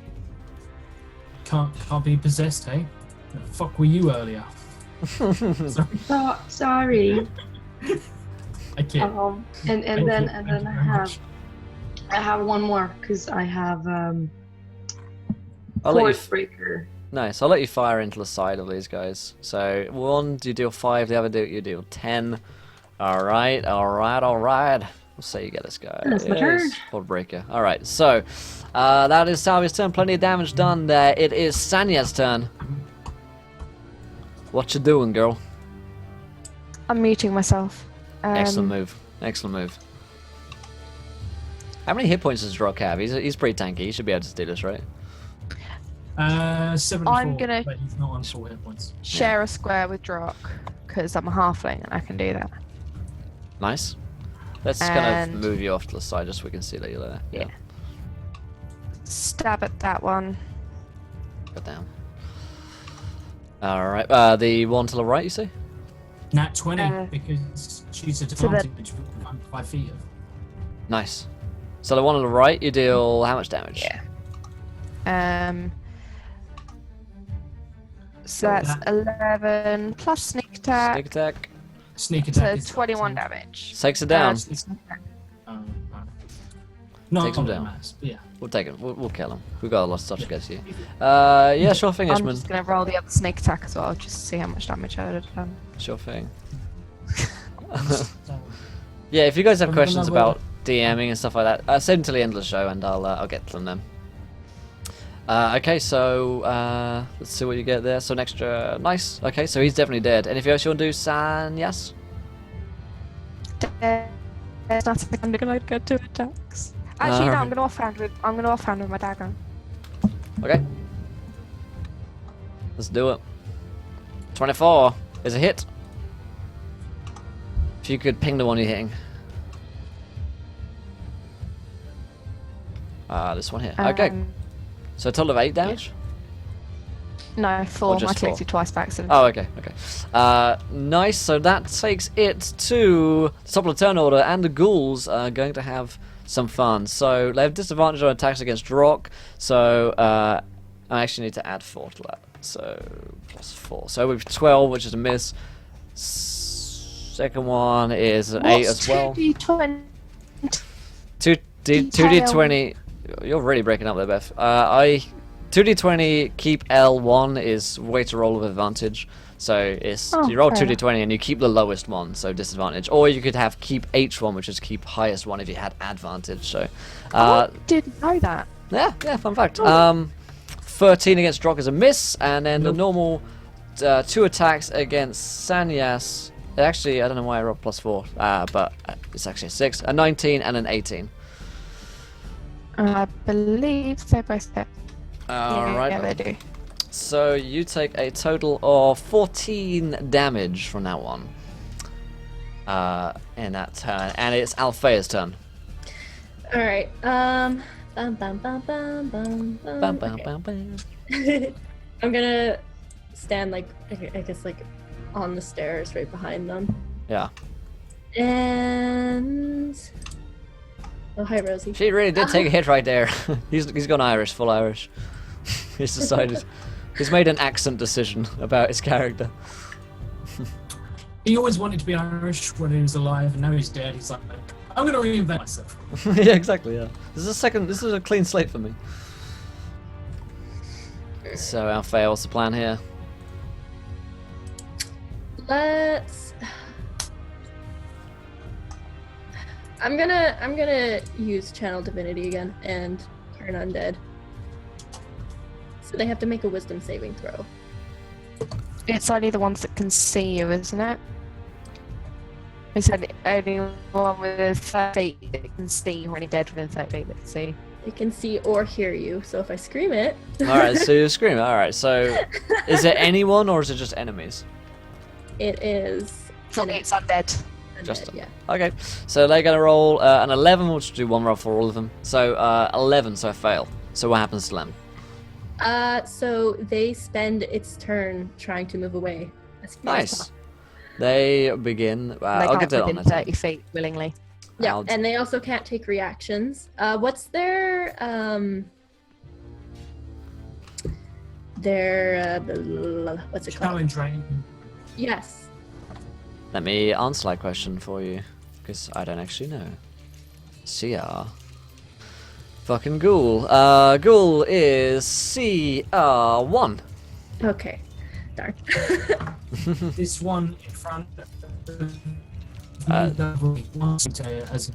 Can't be possessed, hey? The fuck were you earlier? Sorry. I can't. And Thank then you. and Thank then you very much. I have one more because I have I'll let you Force Breaker. Nice. I'll let you fire into the side of these guys. So one, you deal 5. The other, you deal 10. All right. We'll say you get this guy. That's my turn. Sword breaker. All right. So that is Salvia's turn. Plenty of damage done there. It is Sanya's turn. What you doing, girl? I'm muting myself. Excellent move. Excellent move. How many hit points does Drock have? He's pretty tanky. He should be able to do this, right? 74. I'm gonna- But he's not on full hit points. Share a square with Drock, because I'm a halfling and I can do that. Nice. Let's kind And- of move you off to the side just so we can see that you're there. Yeah. Stab at that one. Go down. Alright, the one to the right, you say? Nat 20 Uh, because she's a the- advantage with 5 feet of. Nice. So the one on the right, you deal how much damage? Yeah. So that's 11 plus sneak attack, Sneak attack. Sneak so attack. is 21 13. damage. Takes it down. No, Takes him not down. mass, but yeah. We'll take him. We'll kill him. We've got a lot of stuff to get to you. Yeah, sure thing, I'm Ishman. just going to roll the other sneak attack as well, just to see how much damage I would have done. Sure thing. Yeah, if you guys have questions about DMing and stuff like that, send them till the end of the show and I'll get to them then. Okay, so let's see what you get there. So an extra, nice. Okay, so he's definitely dead. Anything else you want to do, Sanyas? There's nothing. I'm going to get 2 attacks. Actually, no, Alright. I'm going to offhand with my dagger. Okay. Let's do it. 24 is a hit. If you could ping the one you're hitting. This one here. Okay. So a total of 8 damage? No, 4. just I clicked 4? it twice by accident. Oh, okay. Nice. So that takes it to the top of the turn order, and the ghouls are going to have some fun. So they have disadvantage on attacks against Drock. So I actually need to add 4 to that. So plus 4. So we've 12, which is a miss. Second one is an 8 as well. 2d20. 2d20. You're really breaking up there, Beth. 2d20, keep L1 is way to roll with advantage. So it's you roll fair 2d20 and you keep the lowest one, so disadvantage. Or you could have keep H1, which is keep highest one if you had advantage. So I didn't know that. yeah, fun fact. 13 against Drock is a miss, and then the normal 2 attacks against Sanyas. Actually, I don't know why I rolled plus 4, but it's actually a 6, a 19, and an 18. I believe they both hit. Alright. Yeah, they do. So you take a total of 14 damage from that one. In that turn. And it's Althea's turn. Alright, bum bum bum bum bum Bam, bam, okay. bam, bam. I'm gonna stand like I guess like on the stairs right behind them. Yeah. And oh hi Rosie. She really did take a hit right there. He's gone Irish, full Irish. He's decided. He's made an accent decision about his character. He always wanted to be Irish when he was alive, and now he's dead. He's like, I'm gonna reinvent myself. Yeah, exactly. Yeah. This is a clean slate for me. So, Alfea, what's the plan here? Let's. I'm gonna use Channel Divinity again and turn undead. So they have to make a Wisdom saving throw. It's only the ones that can see you, isn't it? It's only one with 30 feet that can see or any dead within 30 feet that can see. They can see or hear you. So if I scream it. Alright, so you scream. Alright, so is it anyone or is it just enemies? It is. It's undead. Just yeah. Okay, so they're gonna roll an 11, which will do one roll for all of them. So 11, so I fail. So what happens to them? So they spend its turn trying to move away. As far as Nice. possible. They begin. They I'll can't get to that within on 30 feet willingly. Yeah, and they also can't take reactions. What's their what's it called? Challenge rain. Yes. Let me answer that question for you, because I don't actually know. CR. Fucking ghoul. Ghoul is CR1. Okay. Darn. This one in front. As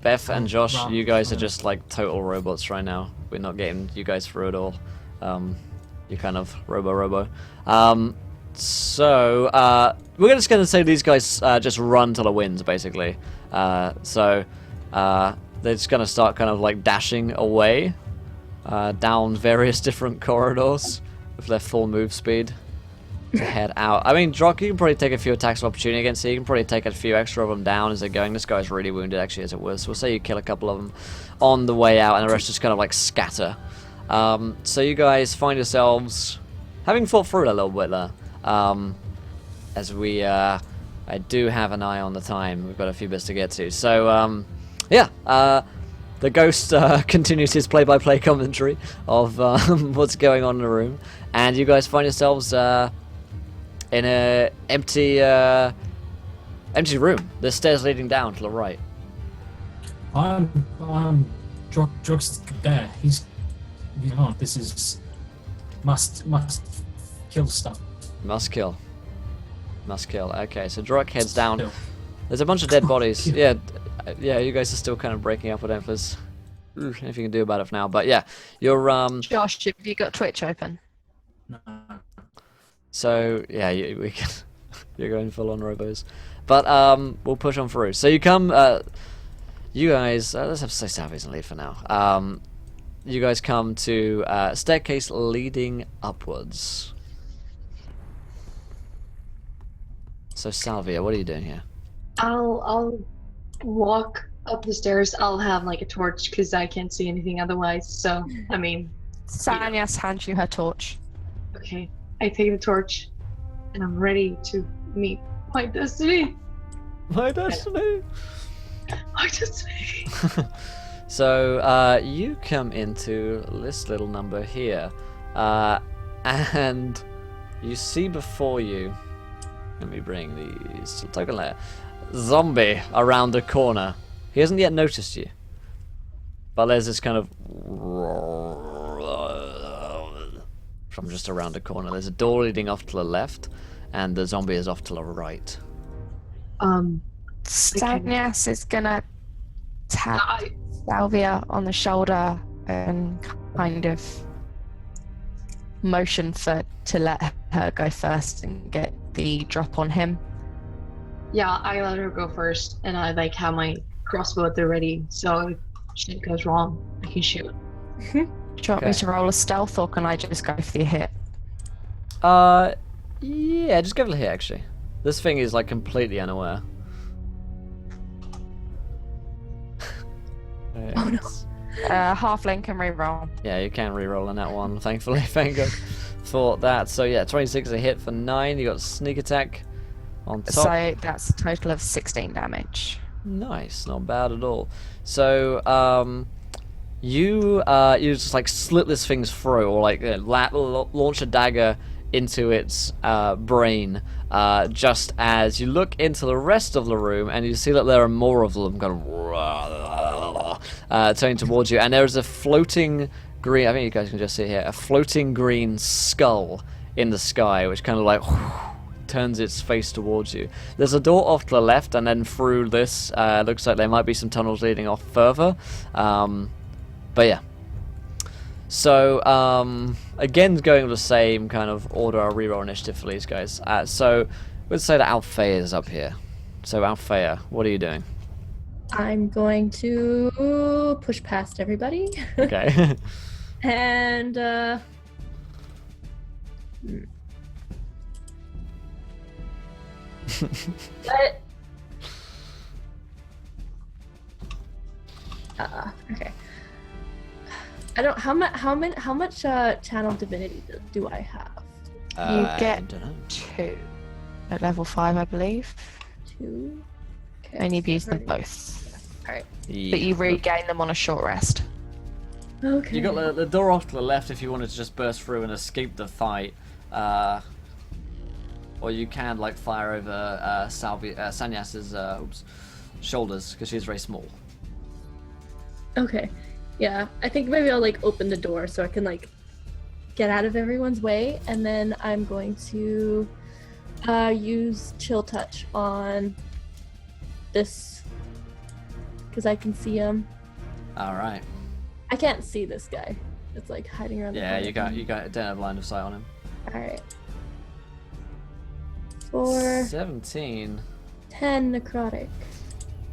Beth and Josh, Right. you guys are just like total robots right now. We're not getting you guys through it all. You're kind of robo. So we're just gonna say these guys just run to the winds, basically. So they're just gonna start kind of like dashing away down various different corridors with their full move speed to head out. I mean, Drock, you can probably take a few attacks of opportunity against it. You can probably take a few extra of them down as they're going. This guy's really wounded, actually, as it was. So we'll say you kill a couple of them on the way out, and the rest just kind of like scatter. So you guys find yourselves having thought through it a little bit there. As we, I do have an eye on the time. We've got a few bits to get to. So, yeah, the ghost continues his play-by-play commentary of what's going on in the room, and you guys find yourselves in a empty room. There's stairs leading down to the right. Drog's there. He's on. This is must kill stuff. Must kill. Okay, so Drock heads down. Kill. There's a bunch of dead bodies. Yeah, you guys are still kind of breaking up with them. There's anything you can do about it for now. But yeah, you're Josh, have you got Twitch open? No. So yeah, we can. You're going full on robos, but we'll push on through. So you come, you guys. Let's have Salvia's and lead for now. You guys come to a staircase leading upwards. So Salvia, what are you doing here? I'll walk up the stairs. I'll have like a torch because I can't see anything otherwise. So I mean, Sanyas hands you her torch. okay. I take the torch, and I'm ready to meet my destiny. My destiny. My destiny. So you come into this little number here, and you see before you. Let me bring these token layer. Zombie around the corner. He hasn't yet noticed you, but there's this kind of from just around the corner. There's a door leading off to the left, and the zombie is off to the right. Sanyas is gonna tap Salvia on the shoulder and kind of motion to let her go first and get the drop on him. Yeah, I let her go first, and I like have my crossbow at the ready, so if shit goes wrong, I can shoot. Do you want me to roll a stealth, or can I just go for the hit? Yeah, just give it a hit, actually. This thing is, like, completely unaware. Oh no. Halfling can re-roll. Yeah, you can re-roll on that one, thankfully. Thank God for that. So yeah, 26 is a hit for 9. You got sneak attack on top. So that's a total of 16 damage. Nice, not bad at all. So you just like slit this thing's throat, or like launch a dagger into its brain, just as you look into the rest of the room and you see that there are more of them kind of turning towards you, and there is a floating green, I think you guys can just see it here, a floating green skull in the sky, which kind of like turns its face towards you. There's a door off to the left, and then through this, looks like there might be some tunnels leading off further. But yeah. So, again, going with the same kind of order, I'll reroll initiative for these guys. So, let's say that Althea is up here. So, Althea, what are you doing? I'm going to push past everybody. Okay. And, What? Okay. I don't. How much channel divinity do I have? You get I don't know. 2 at level 5, I believe. 2. Okay. And you've used them both. Alright. Yeah. But you regain them on a short rest. Okay. You got the door off to the left if you wanted to just burst through and escape the fight. Or you can like fire over Sanyas's shoulders because she's very small. Okay. Yeah. I think maybe I'll like open the door so I can like get out of everyone's way, and then I'm going to use chill touch on this because I can see him. All right. I can't see this guy. It's like hiding around. Yeah, the corner. you don't have line of sight on him. All right. 4, 17. 10 necrotic.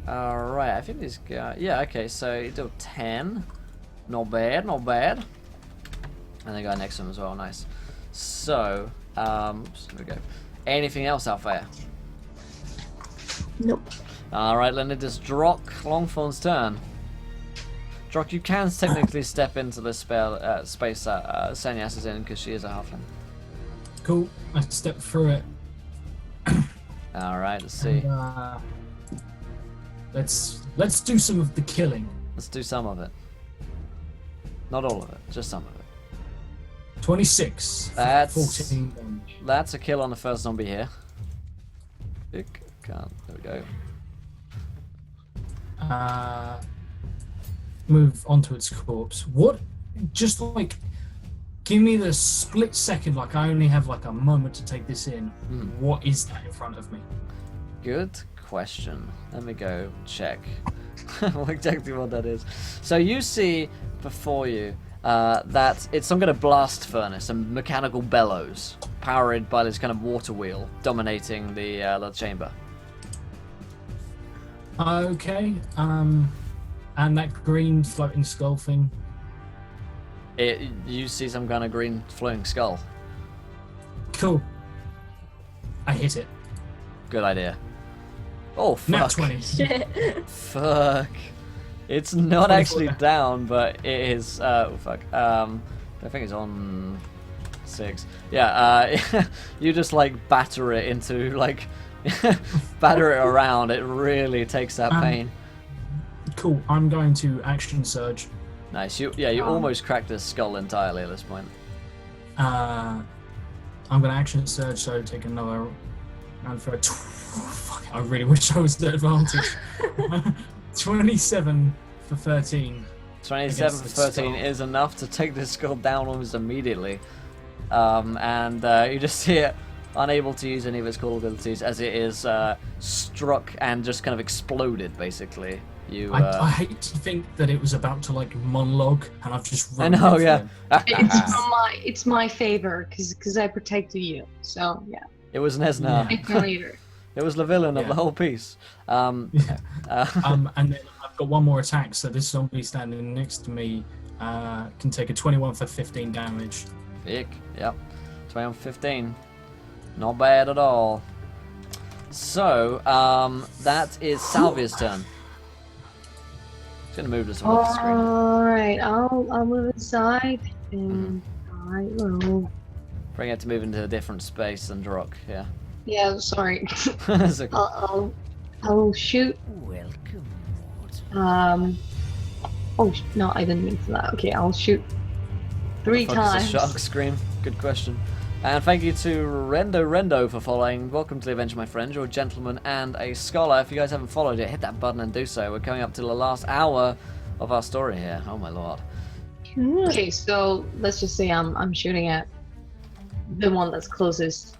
Alright, I think this guy... Yeah, okay, so you do 10. Not bad, not bad. And the guy next to him as well, nice. So, oops, there we go. Anything else out there? Nope. Alright, then it is Drock Longthorn's turn. Drock, you can technically step into the space that Sanyas is in because she is a halfling. Cool. I step through it. Alright, let's see. And, let's do some of the killing. Let's do some of it. Not all of it, just some of it. 26. That's 14 damage. That's a kill on the first zombie here. Can't. There we go. Move onto its corpse. What? Just like, give me the split second. Like I only have like a moment to take this in. What is that in front of me? Good question. Let me go check exactly what that is. So you see before you that it's some kind of blast furnace and mechanical bellows powered by this kind of water wheel dominating the chamber. Okay. And that green floating skull thing. You see some kind of green floating skull. Cool. I hit it. Good idea. Oh fuck! Nat 20. Shit. Fuck. It's not 24 actually damage. down, but it is. Oh fuck. I think it's on 6. Yeah. You just like batter it into like batter it around. It really takes that pain. Cool. I'm going to action surge. Nice. You almost cracked his skull entirely at this point. I'm going to action surge, so take another round for a. Fuck, I really wish I was at advantage. 27 for 13. 27 for Against the 13 skull. is enough to take this skull down almost immediately. And you just see it unable to use any of its cool abilities as it is struck and just kind of exploded, basically. I hate to think that it was about to like monologue, and I've just. I know, yeah. It's my favor because I protected you. So yeah. It was Nesna. Thank you later. It was the villain of the whole piece. And then I've got one more attack, so this zombie standing next to me can take a 21 for 15 damage. Yep. 21 for 15. Not bad at all. So, that is Salvia's turn. It's gonna move this one off the screen. Alright, I'll move aside and I will. Bring it to move into a different space than Drock, yeah. Yeah, sorry. That's okay. I'll shoot. Welcome. Oh no, I didn't mean for that. Okay, I'll shoot 3 Fuck is a times. shark scream? Good question. And thank you to Rendo for following. Welcome to the adventure, my friend. You're a gentleman and a scholar. If you guys haven't followed it, hit that button and do so. We're coming up to the last hour of our story here. Oh my lord. Okay, so let's just say I'm shooting at the one that's closest.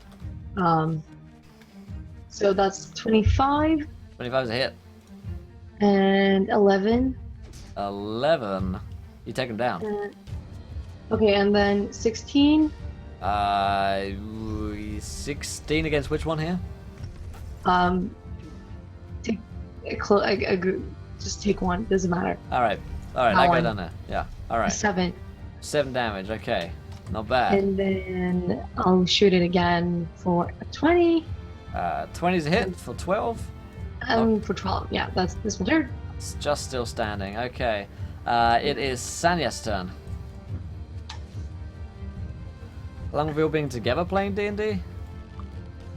So that's 25 25 is a hit. and 11. 11. You take him down. Okay, and then 16. 16 against which one here? Take just take one. Doesn't matter. Alright, That I go one. down there. Yeah, alright. 7. 7 damage, okay. Not bad. And then I'll shoot it again for a 20. 20 is a hit for 12. For 12. Yeah, that's my turn. It's just still standing, okay. It is Sanya's turn. How long have we all been together playing D&D?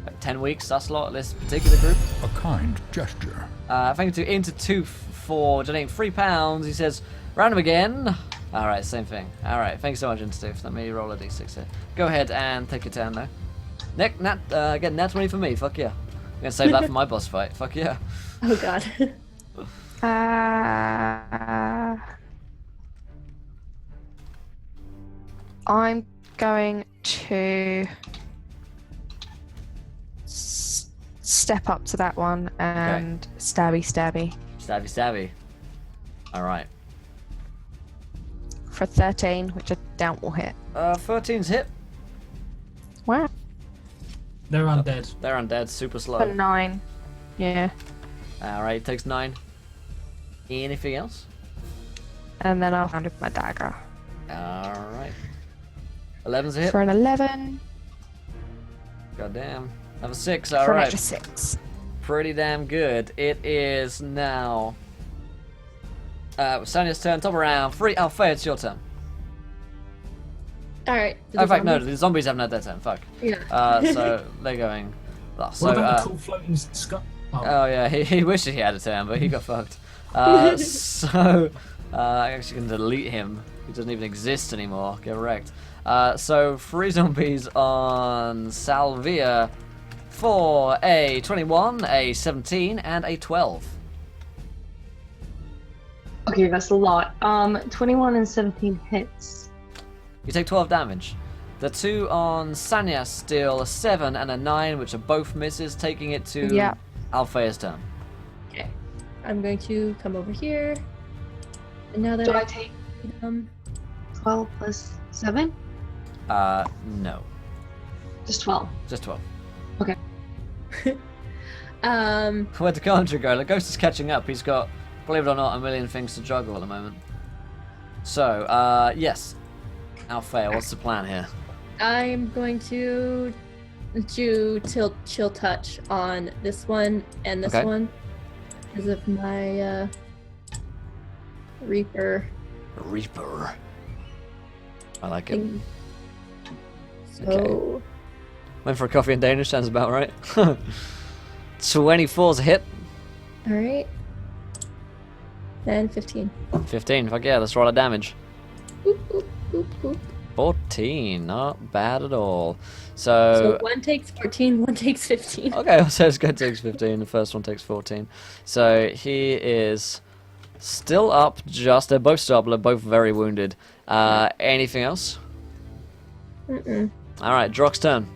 Like 10 weeks, that's a lot, this particular group. A kind gesture. Thank you to Into2 for donating £3. He says, random again. Alright, same thing. Alright, thanks so much, Into2. Let me roll a d6 here. Go ahead and take your turn, though. Get nat 20 for me, fuck yeah. I'm gonna save that for my boss fight, fuck yeah. Oh god. I'm going to step up to that one and stabby. Stabby. Alright. For 13, which I doubt will hit. 13's hit. Wow. They're undead. They're undead, super For slow. 9. Yeah. Alright, takes 9. Anything else? And then I'll hand with my dagger. Alright. 11's a hit. For an 11. Goddamn. Another 6, For an alright. extra 6. Pretty damn good. It is now Sonya's turn, top of round. 3 Alfea, it's your turn. Alright. Oh, in fact, no, the zombies haven't had their turn, fuck. Yeah. So they're going. So, What about the cool floating skull? oh yeah, he wishes he had a turn, but he got fucked. I actually can delete him. He doesn't even exist anymore. Get wrecked. So 3 zombies on Salvia for a 21, a 17, and a 12. Okay, that's a lot. 21 and 17 hits. You take 12 damage. The 2 on Sanya still a 7 and a 9, which are both misses, taking it to Yeah. Alfea's turn. Okay. I'm going to come over here. And now that Do I take 12 plus 7? No. Just 12. Just 12. Where'd the country go? The ghost is catching up. He's got, believe it or not, a million things to juggle at the moment. So, yes. Alfea, what's the plan here? I'm going to do chill touch on this one and this Okay. one because of my Reaper. I like it. thing. So Went for a coffee in Danish, sounds about right. 24's a hit. all right, and 15. 15, fuck yeah, let's roll a damage. Boop, boop, boop, boop. 14, not bad at all. So So, one takes 14, one takes 15. okay, so this guy takes 15, the first one takes 14. So he is still up, they're both still up, they're both very wounded. Anything else? Alright, Drock's turn.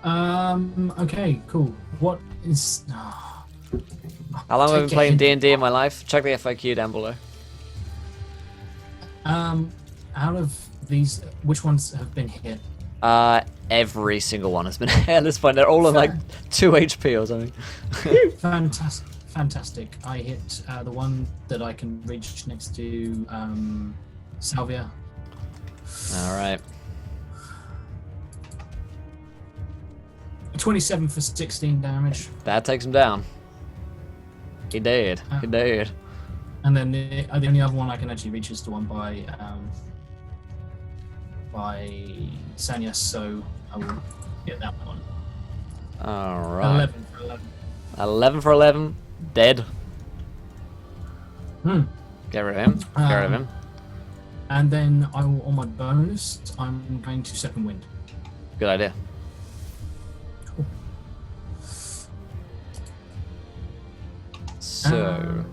Okay, cool. What is... How long have I been playing D&D in my life? Check the FAQ down below. Out of these, which ones have been hit? Every single one has been at this point. They're all on like 2 HP or something. Fantastic. I hit the one that I can reach next to Salvia. Alright. 27 for 16 damage. That takes him down. He did. He did. And then the only other one I can actually reach is the one by Sanya, so I will get that one. Alright. 11 for 11. 11 for 11. Dead. Hmm. Get rid of him. Get rid of him. And then I will, on my bonus, I'm going to second wind. Good idea. Cool. So.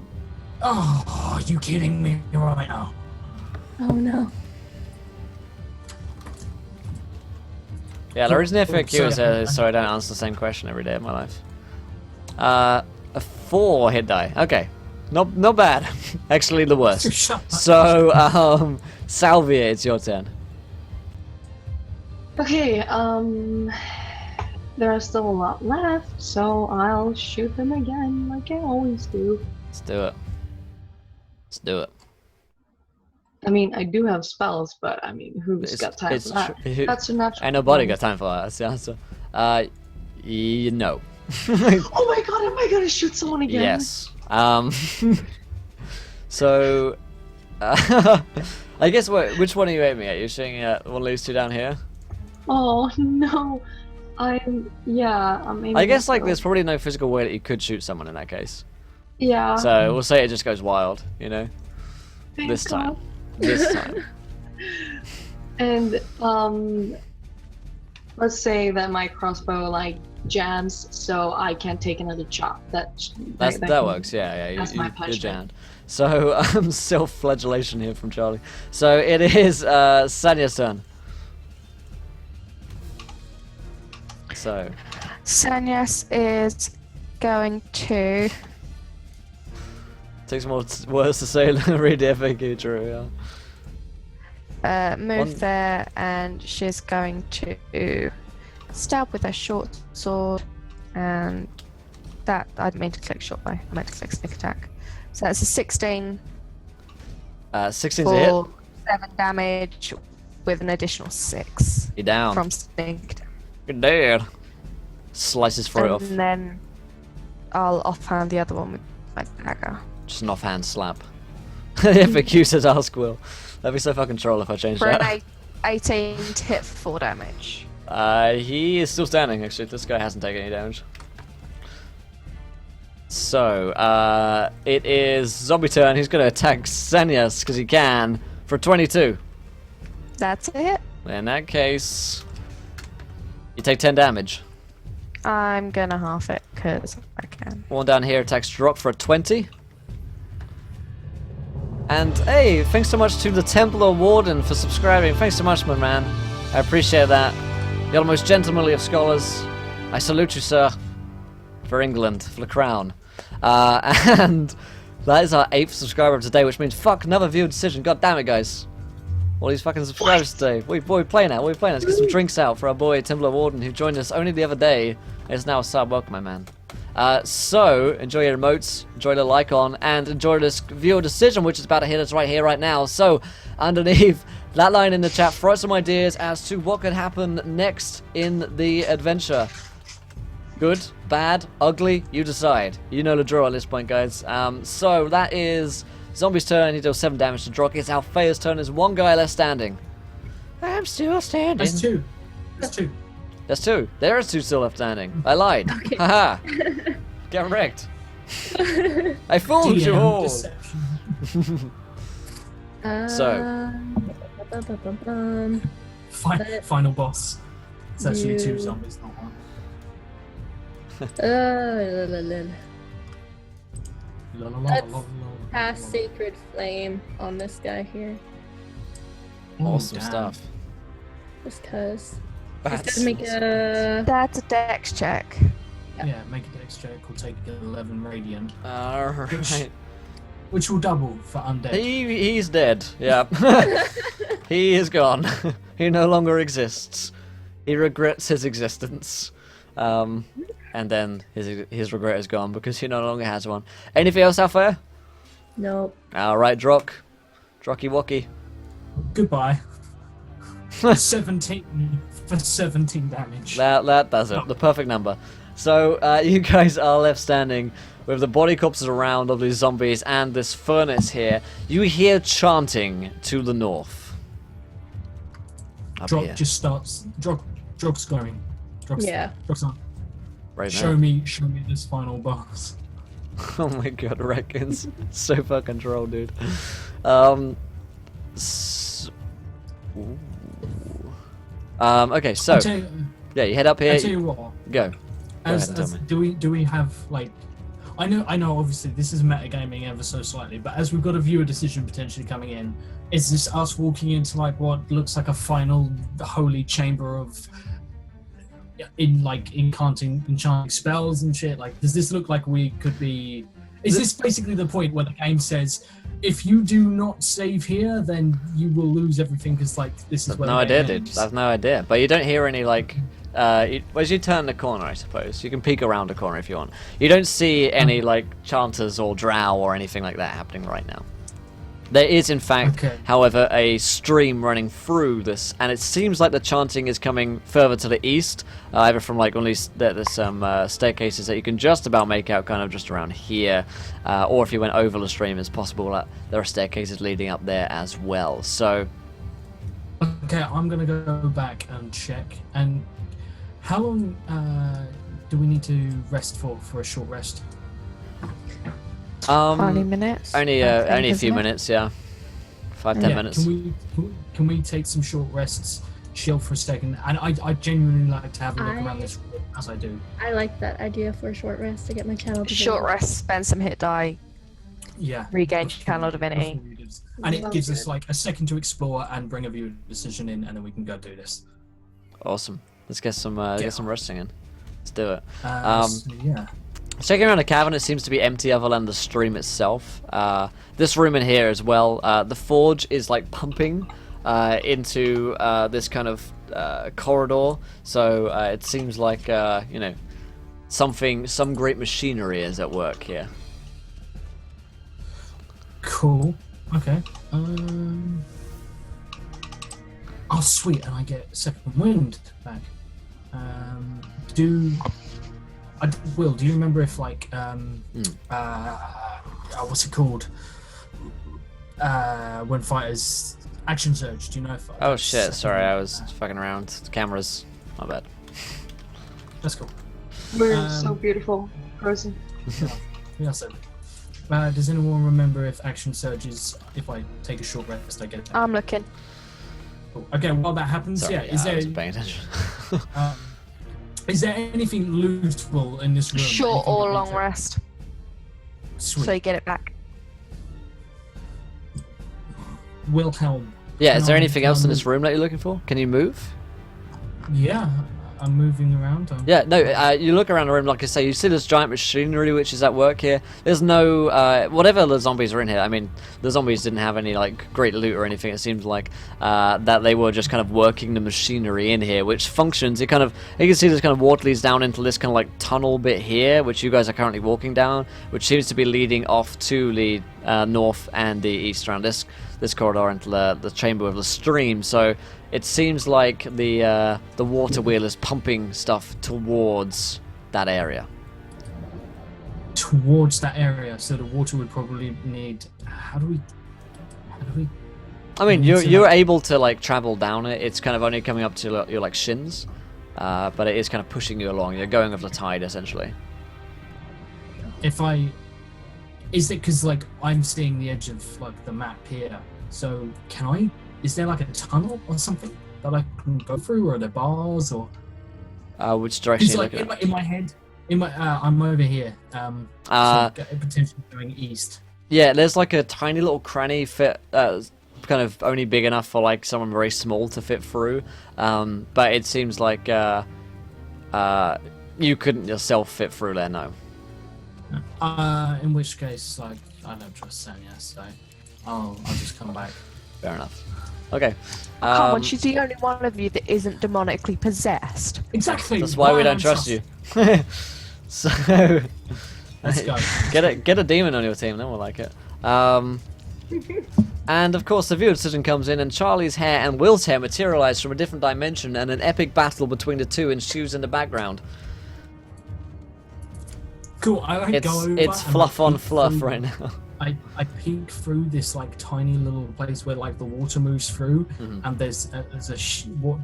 Oh, are you kidding me right now? Oh no. Yeah, the reason FAQ is sorry. so I don't answer the same question every day of my life. A 4 hit die. Okay. Not bad. Actually, the worst. Shut up. So, Salvia, it's your turn. Okay, there are still a lot left, so I'll shoot them again like I always do. Let's do it. Let's do it. I mean, I do have spells, but I mean, who's got time for that? That's a natural. Ain't nobody got time for that. That's the answer. No. Oh my god, am I gonna shoot someone again? Yes. So, I guess which one are you aiming at? You're shooting at one of these two down here? Oh no, I'm aiming I guess at like the- there's probably no physical way that you could shoot someone in that case. Yeah. So we'll say it just goes wild, you know? thank This time. God. This time. And let's say that my crossbow like jams, so I can't take another shot. That Works, yeah. That's my You're punishment. jammed. So, self-flagellation here from Charlie. So it is Sanya's turn. So, Sanyas is going to. takes more words to say than read the FAQ, true, yeah. Move One- there, and she's going to stab with her short sword, and that I didn't mean to click short bow. I meant to click sneak attack. So that's a 16 16's a hit. for 7 damage, with an additional 6 You're down. from sneak attack. You're dead. Slices throat off. And then I'll offhand the other one with my dagger. Just an offhand slap. The FAQ says ask Will. That'd be so fucking troll if I changed For an that. 18 to hit for 4 damage. He is still standing, actually. This guy hasn't taken any damage. So, it is zombie turn. He's going to attack Sanyas because he can for 22. That's it. In that case, you take 10 damage. I'm gonna half it because I can. One down here attacks Drock for a 20. And hey, thanks so much to the Templar Warden for subscribing. Thanks so much, my man. I appreciate that. You're the most gentlemanly of scholars. I salute you, sir. For England, for the crown. And that is our 8th subscriber of today, which means fuck another viewer decision. God damn it, guys. All these fucking subscribers today. What are we playing at? What are we playing at? Let's get some drinks out for our boy Templar Warden, who joined us only the other day. Is now a sub. Welcome, my man. So, enjoy your emotes, enjoy the like on, and enjoy this viewer decision, which is about to hit us right here, right now. So, underneath that line in the chat, throw some ideas as to what could happen next in the adventure. Good, bad, ugly, you decide. You know the draw at this point, guys. So, that is Zombie's turn. He deals 7 damage to Drock. It's Althea's turn. There's one guy left standing. I'm still standing. That's 2. That's 2. There's 2. There is 2 still left standing. I lied. Okay. Haha. Get wrecked. I fooled you DM all. deception. So. Final boss. It's actually You- 2 zombies, not 1. La, la, la, Let's la, la, la, Cast la. Sacred Flame on this guy here. Oh, Awesome damn. stuff. Just cause. That's Just gonna make a. That's a dex check. Yeah, make a dex check. We'll take 11 radiant, Alright. which will double for undead. He's dead. Yeah. He is gone. He no longer exists. He regrets his existence. And then his regret is gone because he no longer has one. Anything else out there? Nope. Alright, Drock. Drocky Wocky. Goodbye. 17 for 17 damage. That does it. The perfect number. So, you guys are left standing with the body corpses around of these zombies and this furnace here. You hear chanting to the north. Up Drop here. just starts. Drog's going. Yeah. Drog's on. Right Show now. me this final boss. Oh my god, Reckons. So fucking troll, dude. Ooh. Okay, so I'll tell you, yeah, you head up here. I'll tell you what. Go. As, ahead and tell me. do we have like? I know. Obviously, this is metagaming ever so slightly, but as we've got a viewer decision potentially coming in, is this us walking into like what looks like a final holy chamber of enchanting spells and shit? Like, does this look like we could be? Is this basically the point where the game says, if you do not save here, then you will lose everything? Because like this is where No the idea, game dude. ends. I have no idea. But you don't hear any like. As you turn the corner, I suppose you can peek around a corner if you want. You don't see any like chanters or drow or anything like that happening right now. There is, in fact, Okay. however, a stream running through this, and it seems like the chanting is coming further to the east, either from like at least there's some staircases that you can just about make out, kind of just around here, or if you went over the stream, it's possible that there are staircases leading up there as well. So, Okay, I'm gonna go back and check. And how long do we need to rest for a short rest? 20 minutes. only I think, only a isn't few it? minutes, yeah, 5-10 minutes. Can we take some short rests, chill for a second? And I genuinely like to have a look around this room as I do. I like that idea for a short rest to get my channel. Short rest, spend some hit die, Yeah. regain channel divinity. And it gives us like a second to explore and bring a view decision in, and then we can go do this. Awesome. Let's get some resting in. Let's do it. So, yeah. Checking around the cavern, it seems to be empty other than the stream itself. This room in here as well, the forge is like pumping into this kind of corridor, so it seems like some great machinery is at work here. Cool. Okay. Oh, sweet, and I get second wind back. Will, do you remember if like what's it called? When fighters action surge? Do you know if? Oh shit! Sorry, I was fucking around. The cameras, my bad. That's cool. We're so beautiful, frozen. Yeah, so. Does anyone remember if action surges? If I take a short rest, I get that. I'm looking. Cool. Okay, while that happens, Sorry, yeah. I wasn't paying attention. Is there anything lootable in this room? Short Anything or that we long can- rest, Sweet. so you get it back. Wilhelm. Yeah, Can is there I- anything can I else in this move- room that you're looking for? Can you move? Yeah, I'm moving around. Yeah, no, you look around the room, like I say, you see this giant machinery which is at work here. There's no, whatever the zombies are in here, I mean, the zombies didn't have any, like, great loot or anything. It seems like that they were just kind of working the machinery in here, which functions. You can see this kind of water leads down into this kind of, like, tunnel bit here, which you guys are currently walking down, which seems to be leading off to the north and the east around this corridor into the chamber of the stream. So it seems like the water wheel is pumping stuff towards that area. Towards that area, so the water would probably need. How do we? I mean, So, you're like- able to like travel down it. It's kind of only coming up to your like shins, but it is kind of pushing you along. You're going with the tide essentially. Is it because like I'm seeing the edge of like the map here? So can I? Is there like a tunnel or something that I can go through, or are there bars or? Which direction It's you like looking at? in my head. I'm over here. Potentially going east. Yeah, there's like a tiny little cranny fit, kind of only big enough for like someone very small to fit through. But it seems like you couldn't yourself fit through there. No. In which case, like, I don't trust Sanya, so I'll just come back. Fair enough. Okay. Come on, she's the only one of you that isn't demonically possessed. Exactly. That's why we don't trust you. So Let's go. get a demon on your team, then we'll like it. And of course, the viewer decision comes in, and Charlie's hair and Will's hair materialize from a different dimension, and an epic battle between the two ensues in the background. Cool. I like go over. It's and, fluff like, on peek fluff through- right now. I peek through this like tiny little place where like the water moves through, Mhm. and there's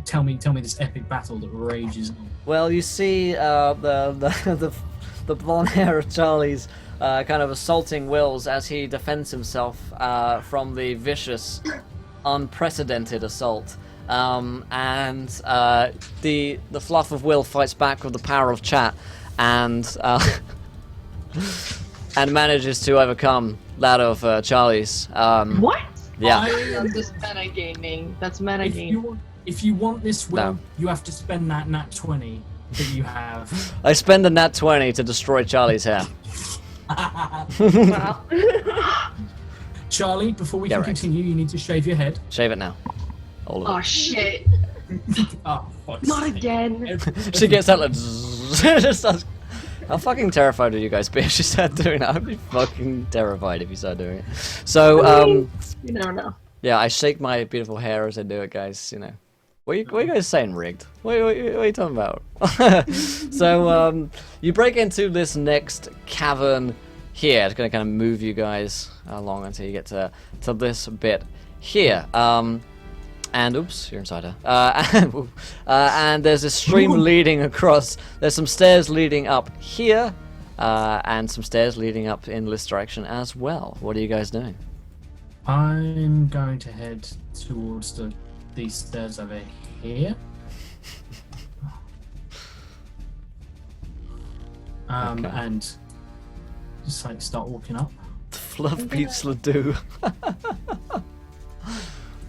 tell me this epic battle that rages on. Well, you see the blonde hair of Charlie's kind of assaulting Will's as he defends himself from the vicious unprecedented assault. And the fluff of will fights back with the power of chat, and and manages to overcome that of Charlie's. What? Yeah. That's just metagaming. That's metagaming. If you want this will, No. you have to spend that nat 20 that you have. I spend a nat 20 to destroy Charlie's hair. Wow. Charlie, before we Yeah, can right. continue, you need to shave your head. Shave it now. All of Oh it. shit! Oh, fuck's Not sake. again. She gets out like just starts. How fucking terrified would you guys be if she started doing that? I'd be fucking terrified if you started doing it. So, You never know. yeah, I shake my beautiful hair as I do it, guys. You know, what are you guys saying, rigged? What are you talking about? So, you break into this next cavern here. It's gonna kind of move you guys along until you get to this bit here. And oops, you're inside her. And there's a stream leading across. There's some stairs leading up here, and some stairs leading up in this direction as well. What are you guys doing? I'm going to head towards these stairs over here. Okay. And just like start walking up. Fluff beats Ledoux.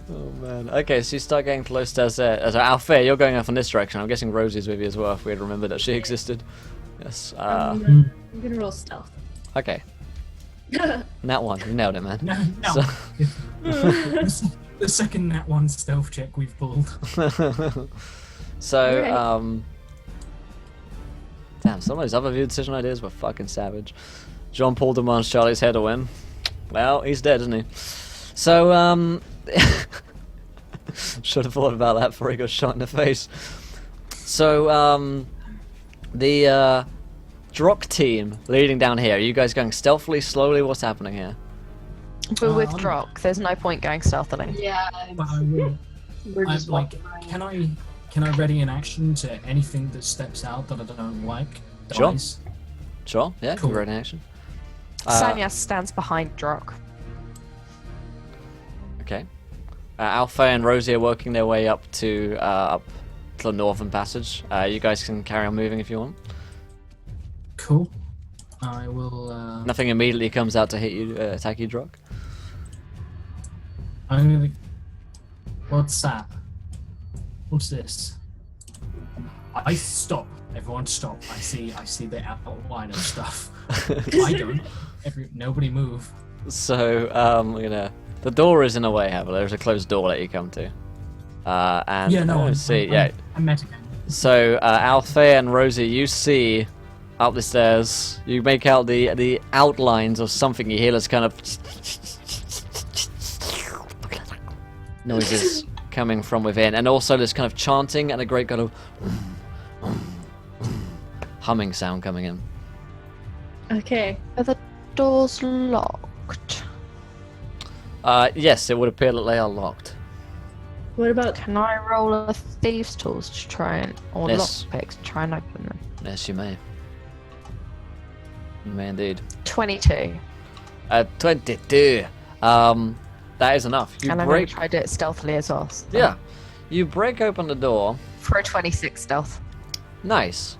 Oh man. Okay, so you start getting to low stairs there. So Alfea, you're going off in this direction. I'm guessing Rosie's with you as well, if we had remembered that she existed. Yes. I'm gonna roll stealth. Okay. Nat 1, you nailed it, man. No. So- The second nat 1 stealth check we've pulled. So, Alright. damn, some of those other view decision ideas were fucking savage. Jean Paul demands Charlie's head to win. Well, he's dead, isn't he? So, should have thought about that before he got shot in the face. So, the Drock team leading down here. Are you guys going stealthily, slowly? What's happening here? We're with I'm- Drock. There's no point going stealthily. Yeah, But I will. we're I'm just like, walking. can I ready an action to anything that steps out that I don't like? Sure. Dies? Sure, yeah, Cool. you're in action. Sanya stands behind Drock. Okay. Alpha and Rosie are working their way up to the northern passage. You guys can carry on moving if you want. Cool. I will. Nothing immediately comes out to hit you, attack you, Drock. I'm gonna. What's that? What's this? I stop. Everyone stop. I see the outline of stuff. I don't. Nobody move. So, the door is in a way, however. There's a closed door that you come to. And Yeah, no. let's see, yeah. I'm metagaming. So, Althea and Rosie, you see up the stairs. You make out the outlines of something. You hear this kind of noises coming from within, and also this kind of chanting and a great kind of humming sound coming in. Okay. Are the doors locked? Yes, it would appear that they are locked. What about Can I roll a thieves' tools to try and or Yes. lockpicks to try and open them? Yes, you may. You may indeed. 22. 22. That is enough. You And I'm going break. to try to do it stealthily as well. so- Yeah, you break open the door. For a 26 stealth. Nice.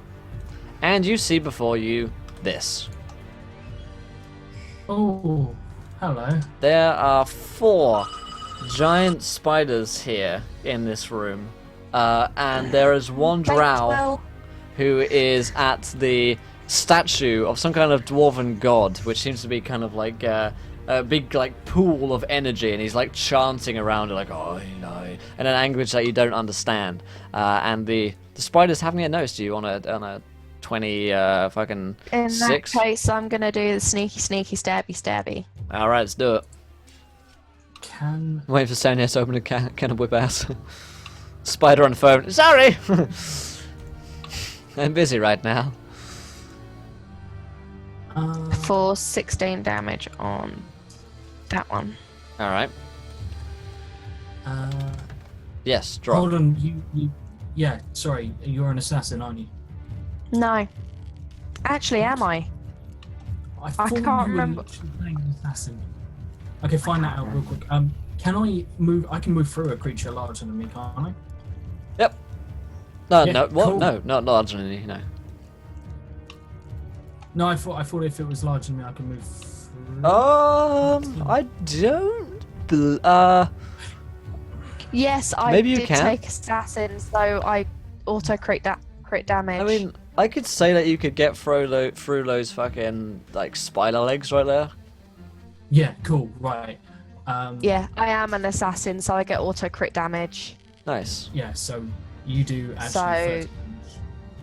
And you see before you this. Oh, hello. There are 4 giant spiders here in this room. And there is one drow Well, who is at the statue of some kind of dwarven god, which seems to be kind of like a big like pool of energy, and he's like chanting around it like oh no, in an language that you don't understand. And the spiders haven't yet noticed you on a 20 fucking in 6. that case, I'm going to do the sneaky, sneaky, stabby, stabby. All right, let's do it. Can I'm waiting for Sonia to open a can of whip ass. Spider on the phone. Sorry, I'm busy right now. For 16 damage on that one. All right. Yes, hold drop. on. You. Yeah. Sorry. You're an assassin, aren't you? No. Actually, am I? I thought can't you were remember. literally playing an assassin. Okay, find that out real quick. Can I move? I can move through a creature larger than me, can't I? Yep. No, Yeah, no, what? cool. No, not larger than you. No. No, I thought if it was larger than me, I could move through. I don't. Yes, I Maybe you did can. take assassin, so I auto crit damage. I mean, I could say that you could get through those fucking like spider legs right there. Yeah, cool. Right. yeah, I am an assassin, so I get auto crit damage. Nice. Yeah. So you do actually So- 30 damage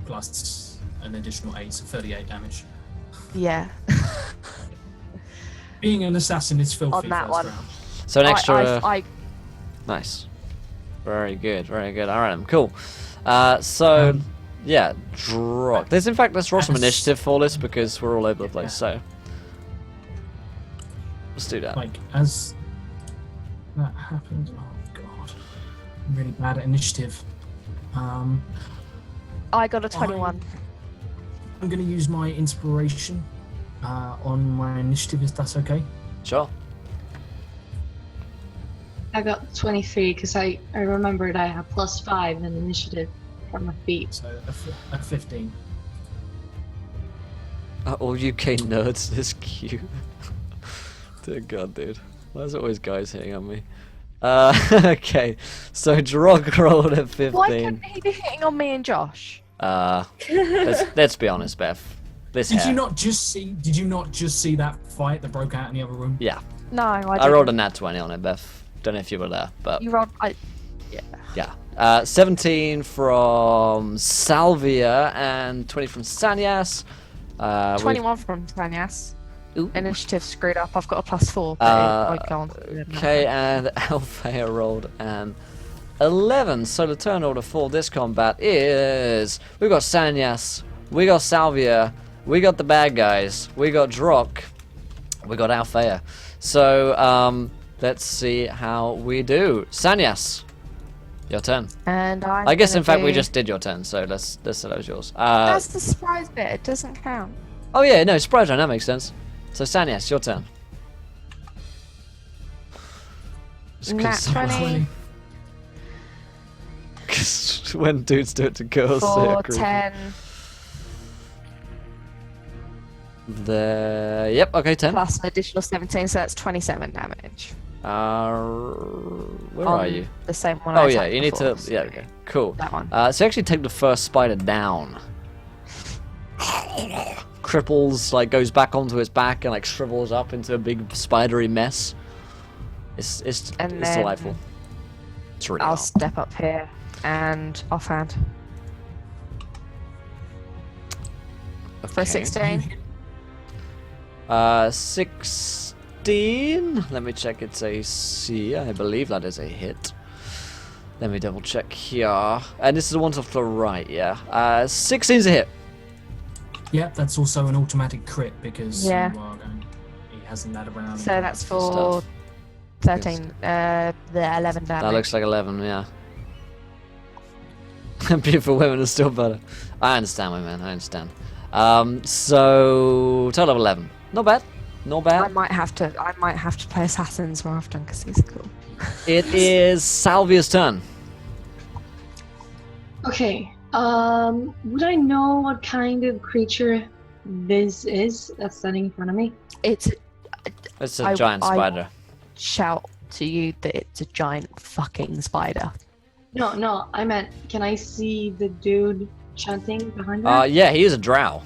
plus an additional 8, so 38 damage. Yeah. Being an assassin is filthy On that first one. round. So an extra. I Nice. Very good. Very good. All right. Cool. So. Um, Yeah, Drock. Let's roll some as- initiative for this because we're all over the place. So let's do that. Like as that happens, oh god, I'm really bad at initiative. I got a 21. I'm going to use my inspiration on my initiative, if that's okay. Sure. I got 23 because I remembered I have +5 in initiative from my feet. So a 15. All UK nerds, this cute. Dear God, dude. Why is it always guys hitting on me? Okay. So Drock rolled a 15. Why couldn't he be hitting on me and Josh? Let's be honest, Beth. This Did hair. you not just see that fight that broke out in the other room? Yeah. No, I didn't. I rolled a nat 20 on it, Beth. Don't know if you were there, but You rolled. yeah. 17 from Salvia and 20 from Sanyas. 21 from Sanyas. Ooh. Initiative screwed up. I've got a +4. But I can't. Okay, and Althea rolled an 11. So the turn order for this combat is we got Sanyas, we got Salvia, we got the bad guys, we got Drock, we got Althea. So let's see how we do. Sanyas, your turn. And I guess in fact we just did your turn, so let's say that was yours. That's the surprise bit. It doesn't count. Oh yeah, no, surprise round, that makes sense. So Sanyas, your turn. Just 'cause- Nat 20. 'cause when dudes do it to girls, they 4, are creepy. 10, Yep, okay, 10. plus an additional 17, so that's 27 damage. Where on are you? The same one. Oh I yeah, attacked you need before, to. so Yeah, okay, cool. That one. So you actually take the first spider down. Cripples, like goes back onto its back and like shrivels up into a big spidery mess. It's And it's then delightful. It's really I'll hard. step up here and offhand for a Okay. 16. 16. Let me check. It's a C. I believe that is a hit. Let me double check here. And this is the one to the right, yeah. 16's a hit. Yeah, that's also an automatic crit because Yeah. you are going. He hasn't that around. So that's for stuff. 13. The 11 damage. That looks like 11, yeah. Beautiful women are still better. I understand, women. I understand. So total of 11. Not bad. Not I bad. might have to play assassins more often because he's cool. It is Salvia's turn. Okay. Would I know what kind of creature this is that's standing in front of me? It's It's a I- giant I- spider. shout to you that it's a giant fucking spider. No, I meant, can I see the dude chanting behind her? Yeah, he is a drow.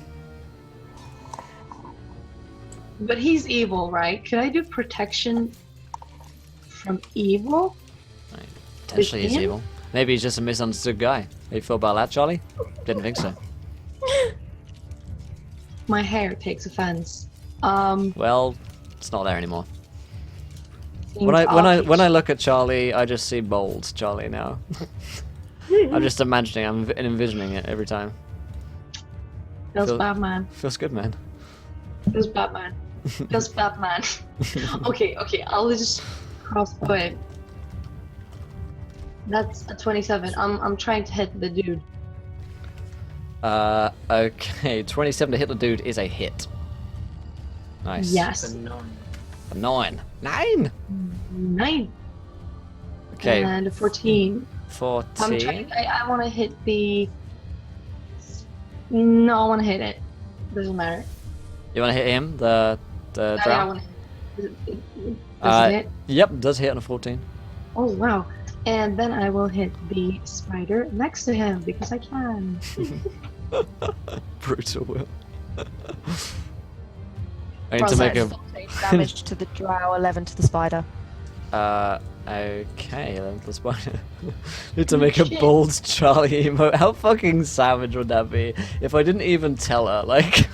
But he's evil, right? Could I do protection from evil? Potentially he's him? evil. Maybe he's just a misunderstood guy. How you feel about that, Charlie? Didn't think so. My hair takes offense. Well, it's not there anymore. Seems When I odd. look at Charlie, I just see bold Charlie now. I'm just imagining, I'm envisioning it every time. Feels feel- Batman. Feels good, man. Feels Batman. Feels Batman. Okay, I'll just crossbow it. That's a 27. I'm trying to hit the dude. Okay, 27 to hit the dude is a hit. Nice. Yes. A 9. A 9. 9? 9. Okay. And a 14. 14. I want to hit the. No, I want to hit it. Doesn't matter. You want to hit him? The Yeah, I drow? want to. Does it hit? Yep, does hit on a 14. Oh wow! And then I will hit the spider next to him because I can. Brutal will. I need Well, to make sorry. a. 14 damage to the drow, 11 to the spider. Okay, 11 to the spider. Need to make a Shit. bold Charlie emote. How fucking savage would that be if I didn't even tell her? Like,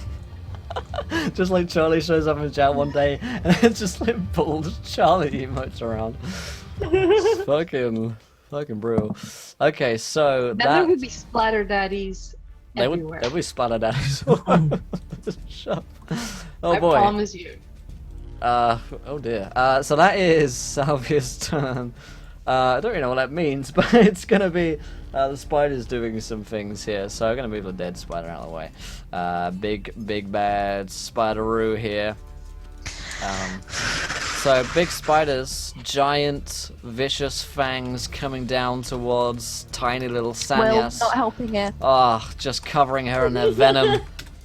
just like Charlie shows up in chat one day and it's just like bold Charlie emotes around. It's fucking brutal. Okay, so Then that there would be splatter daddies everywhere. they would splatter daddies. Shut up. Oh I boy. promise you. Oh dear. So that is Salvia's turn. I don't really know what that means, but it's gonna be the spider's doing some things here. So I'm gonna move the dead spider out of the way. Big bad spideroo here. So big spiders, giant vicious fangs coming down towards tiny little Well, Sanyas. not helping her. Just covering her in their venom.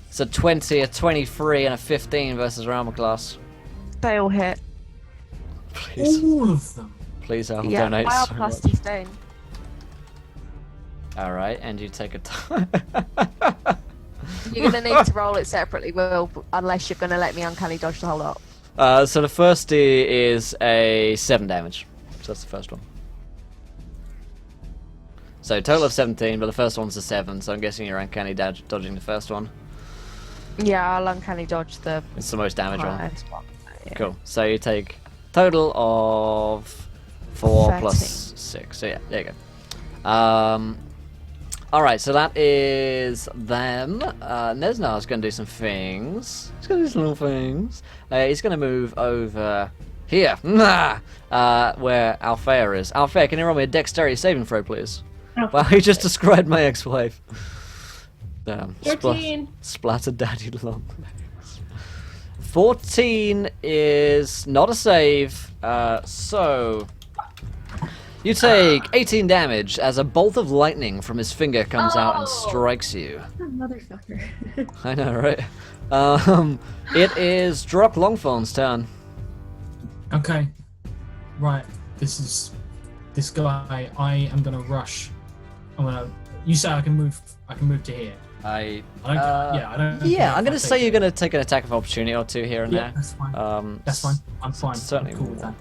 It's a 20, a 23, and a 15 versus her armor class. They all hit. Please, All of them. please help Yeah, donate I are so plus much. 15. Alright, and you take a time. You're gonna need to roll it separately, Will, unless you're gonna let me uncanny dodge the whole lot. So the first D is a 7 damage. So that's the first one. So total of 17, but the first one's a 7, so I'm guessing you're uncanny dodging the first one. Yeah, I'll uncanny dodge the It's the most damage one. highest one. Yeah. Cool. So you take total of 4 plus 13. 6. So yeah, there you go. Alright, so that is them. Nesnar's going to do some things. He's going to do some little things. He's going to move over here, where Althea is. Althea, can you roll me a dexterity saving throw, please? Oh. Wow, he just described my ex-wife. Damn. 13. Splatter daddy long legs. 14 is not a save, so you take 18 damage as a bolt of lightning from his finger comes out and strikes you. Motherfucker. I know, right? It is Drock Longthorn's turn. Okay. Right. This guy. I am gonna rush. You say I can move to here. I I don't. I don't. yeah, I'm if I gonna say take you're it. gonna take an attack of opportunity or two here and Yeah, there. that's fine. That's fine. I'm fine. Certainly I'm cool with that.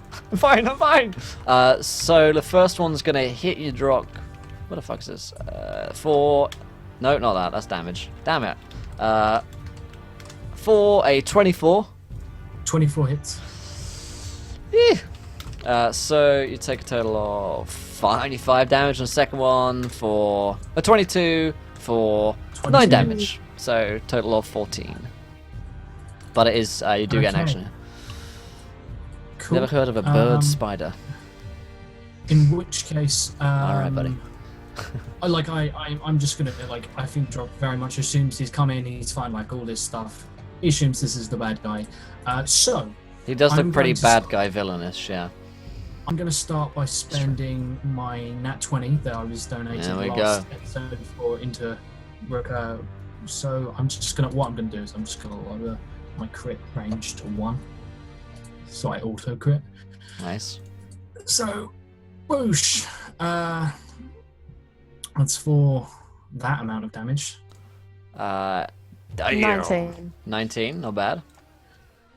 I'm fine. So the first one's gonna hit you, Drock. What the fuck is this? For no, not that. That's damage. Damn it. For a 24. 24 hits. So you take a total of 95 damage on the second one for a 22 for 9 22. damage. So total of 14. But it is you do get an Okay. action here. Cool. Never heard of a bird Um, spider. In which case, Alright, buddy. I'm just gonna I think Drop very much assumes he's come in, he's fine, like all this stuff. He assumes this is the bad guy. So He does I'm look pretty going to bad s- guy villainous, yeah. I'm gonna start by spending my nat 20 that I was donating There we last episode for into so I'm just gonna do is I'm just gonna lower my crit range to 1. So I auto crit. Nice. So whoosh. That's for that amount of damage. Damn. 19. 19, not bad.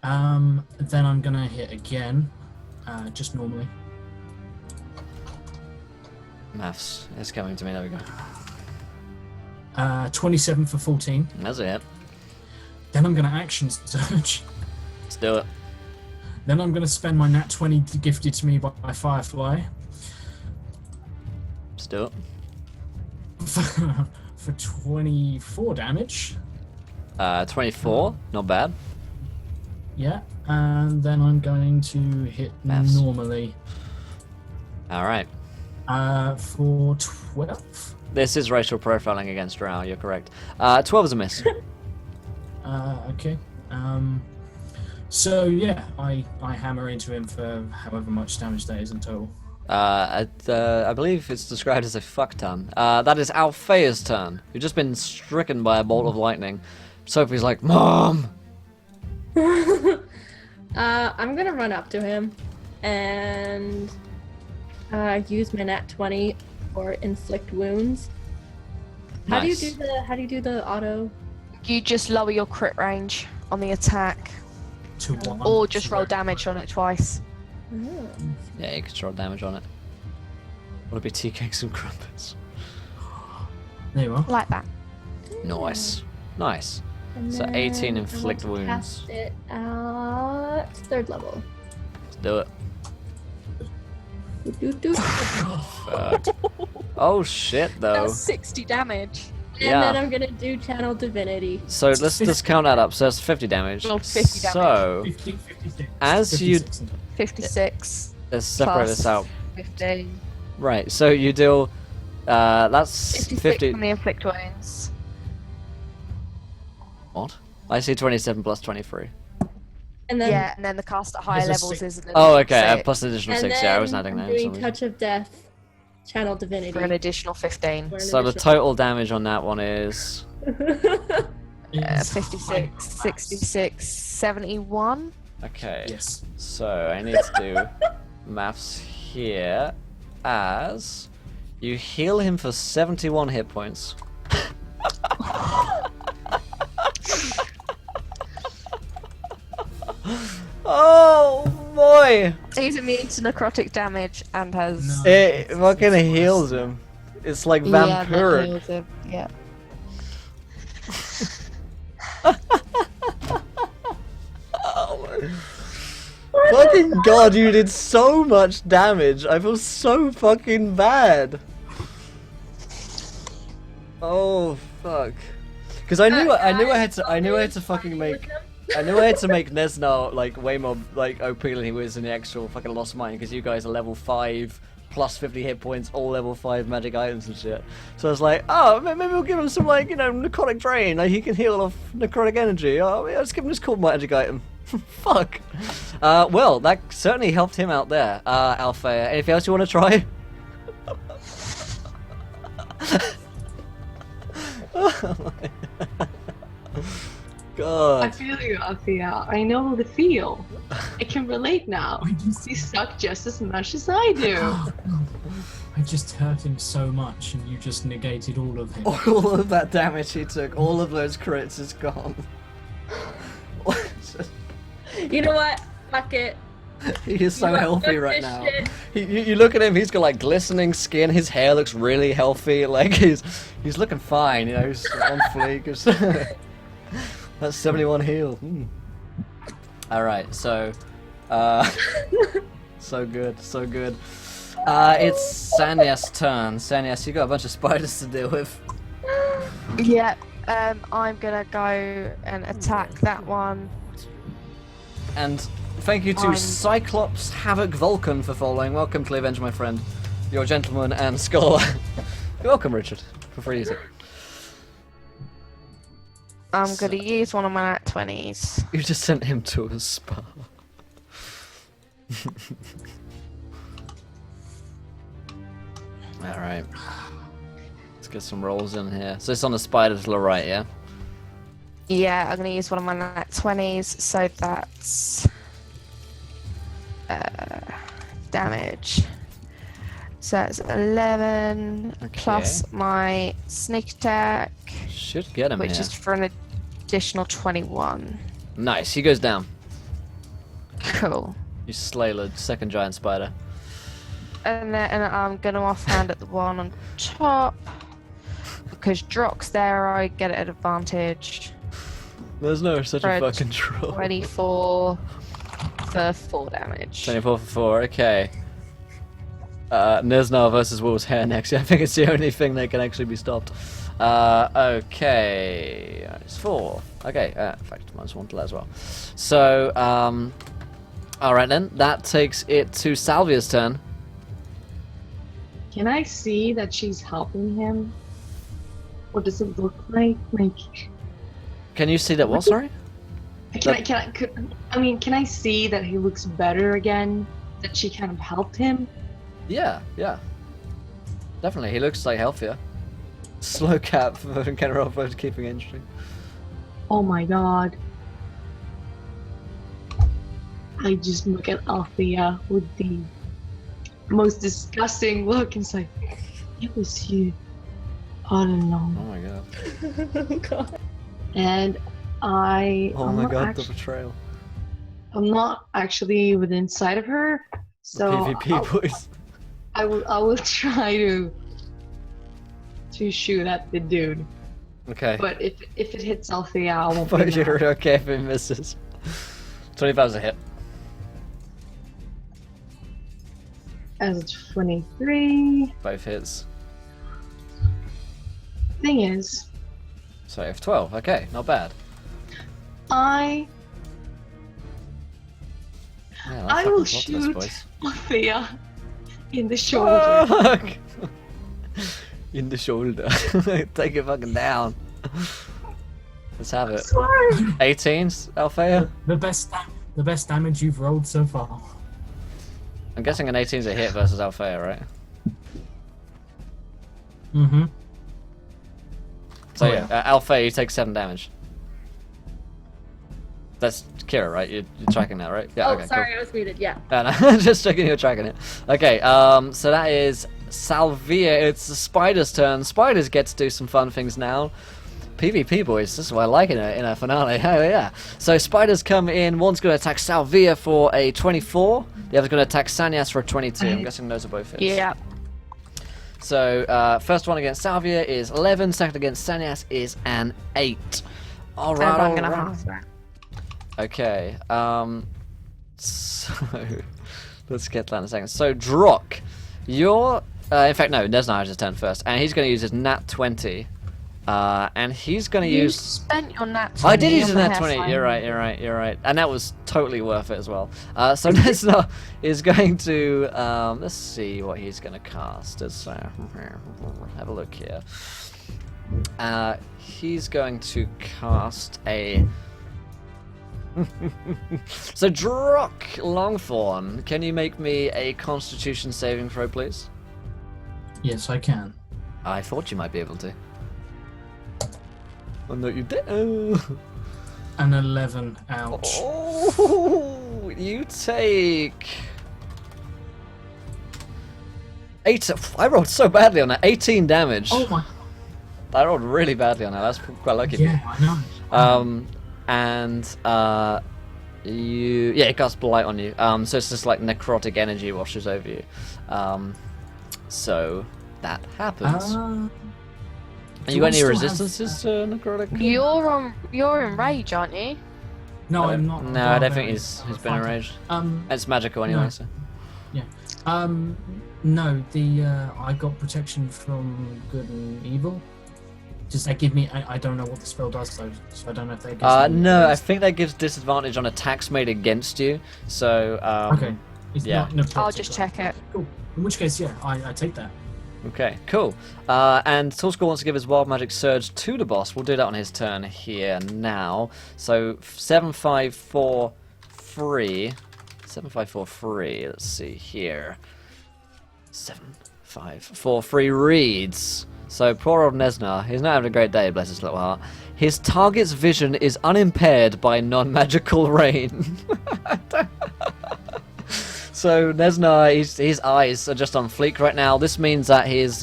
Then I'm gonna hit again, just normally. Maths is coming to me, there we go. 27 for 14. That's a hit. Then I'm gonna action surge. Let's do it. Then I'm gonna spend my nat 20 gifted to me by Firefly Let's do it. for 24 damage. 24, not bad. Yeah, and then I'm going to hit Maths. normally Alright. for 12. This is racial profiling against Drow, you're correct. 12 is a miss. Okay. So yeah, I hammer into him for however much damage that is in total. I believe it's described as a fuck ton. That is Althea's turn. You've just been stricken by a bolt of lightning. Sophie's like, Mom! I'm gonna run up to him and use my nat 20 for inflict wounds. How do you Nice. do the auto? You just lower your crit range on the attack, To 1. or just roll damage on it twice. Oh. Yeah, you can roll damage on it. Would it be TKing some crumpets? There you are. Like that. Nice. Nice. And So then 18 I inflict want to wounds. Cast it at 3rd level. Let's do it. Doo-doo-doo. Fuck. Oh shit, though. That's 60 damage. And Yeah. then I'm gonna do channel divinity. So let's just count that up. So that's 50 damage. Roll 50 damage. So, 50, 56. As you- 56. 56 let's separate Plus. this out. 15. Right, so you deal. That's 56 50. on the inflict wounds. What? I see 27 plus 23. And then Yeah, and then the cast at higher There's a levels six. is an Oh, okay. additional Plus additional and 6. then Yeah, I wasn't adding that. I'm in for doing some reason. touch of death, channel divinity. for an additional 15. for an So the additional- total damage on that one is. It's 56, 66, 71. Okay. Yes. So I need to do maths here as you heal him for 71 hit points. Oh boy! He's immune to necrotic damage and has. No. It fucking heals him. It's like Yeah, that vampiric. heals him. Yeah. Fucking god, you did so much damage. I feel so fucking bad. Oh fuck. Because I knew I had to fucking make I knew I had to make Nesnar like way more like OP than he was in the actual fucking Lost Mine, because you guys are level 5 plus 50 hit points, all level 5 magic items and shit. So I was like, oh, maybe we'll give him some like, you know, necrotic drain, like he can heal off necrotic energy. Oh, yeah, let's give him this cool magic item. Fuck. Well, that certainly helped him out there, Althea. Anything else you want to try? I God. feel you, Althea. I know the feel. I can relate now. I just, You suck just as much as I do. I just hurt him so much, and you just negated all of him. All of that damage he took, all of those crits is gone. You know what? Fuck it. He is so You are healthy good right this now. shit. You look at him, he's got like glistening skin, his hair looks really healthy, like he's looking fine, you know, he's on fleek. That's 71 heal. Alright, so so good, so good. It's Sanya's turn. Sanyas, you got a bunch of spiders to deal with. Yeah. I'm gonna go and attack that one. And thank you to I'm- Cyclops Havoc Vulcan for following. Welcome to the Avenger, my friend. You're a gentleman and scholar. You're welcome, Richard. For free music. I'm gonna use one of my nat 20s. You just sent him to a spa. Alright. Let's get some rolls in here. So it's on the spider to the right, yeah? Yeah, I'm gonna use one of my nat 20s, so that's damage. So that's 11 plus my sneak attack, Should get him which here. is for an additional 21. Nice, he goes down. Cool. You slay the second giant spider. And then I'm gonna offhand at the one on top. Because Drock's there, I get it at advantage. There's no such a Fred, fucking troll. 24 for 4 damage. 24 for 4, okay. Nesnar versus Wolf's hair next. Yeah, I think it's the only thing that can actually be stopped. Okay. It's 4. Okay, in fact, -1 to that as well. So, alright then. That takes it to Salvia's turn. Can I see that she's helping him? What does it look like? Like, Can you see that what, sorry? can I see that he looks better again? That she kind of helped him? Yeah, yeah. Definitely, he looks like healthier. Slow cap for general for keeping it interesting. Oh my god. I just look at Althea with the most disgusting look and say, it was you all along. Oh my god. Oh god. And I'm not the betrayal. I'm not actually within sight of her, so PvP boys. I will try to shoot at the dude. Okay. But if it hits Althea, I won't But be you're mad. okay if it misses. 25 is a hit. As a 23. Both hits. Thing is, So if 12, okay, not bad. I Yeah, I fucking will plot twist, shoot boys. Althea in the shoulder. Fuck! In the shoulder. Take it fucking down. Let's have it. Sorry. 18s, Althea? The best damage you've rolled so far. I'm guessing an 18's a hit versus Althea, right? Mm-hmm. So Oh, yeah, Althea, you take 7 damage. That's Kira, right? You're tracking that, right? Yeah, Oh, okay, sorry, I was muted. Yeah. cool. No, just checking you're tracking it. Okay, so that is Salvia. It's the Spider's turn. Spiders get to do some fun things now. PvP boys, this is what I like in a finale. Hell yeah. So Spiders come in. One's going to attack Salvia for a 24. The other's going to attack Sanyas for a 22. I'm guessing those are both hits. Yeah. So first one against Salvia is 11. Second against Sanyas is an 8. All right. And I'm all gonna right. half that. Okay. So let's get that in a second. So Drock, you're in fact no, Nesna has his turn first, and he's going to use his nat 20. And he's going to You use. spent your nat 20. I did use on a the nat 20. hairstyle. You're right. And that was totally worth it as well. So Nesna is going to. Let's see what he's going to cast. Have a look here. He's going to cast a. So Drock Longthorn, can you make me a Constitution saving throw, please? Yes, I can. I thought you might be able to. Oh no, you did. Oh. An 11. Ouch. Oh, you take 8. I rolled so badly on that. 18 damage. Oh my. I rolled really badly on that. That's quite lucky. Yeah, I know. And it casts blight on you. So it's just like necrotic energy washes over you. So that happens. Do You got I any still have- resistances to necrotic? You're in rage, aren't you? No, I'm not. No, I don't think he's been enraged. It's magical anyway. no. So. No, I got protection from good and evil. Does that give me? I don't know what the spell does though, so I don't know if that gives me. No, I think that gives disadvantage on attacks made against you. So Okay. It's yeah. not necrotic, I'll just right? check it. Cool. In which case, yeah, I take that. Okay, cool. And Toolscore wants to give his Wild Magic Surge to the boss. We'll do that on his turn here now. So 7-5-4-3. 7-5-4-3. Let's see here. 7-5-4-3 reads. So poor old Nesna, he's not having a great day, bless his little heart. His target's vision is unimpaired by non-magical rain. So Nesna, his eyes are just on fleek right now. This means that his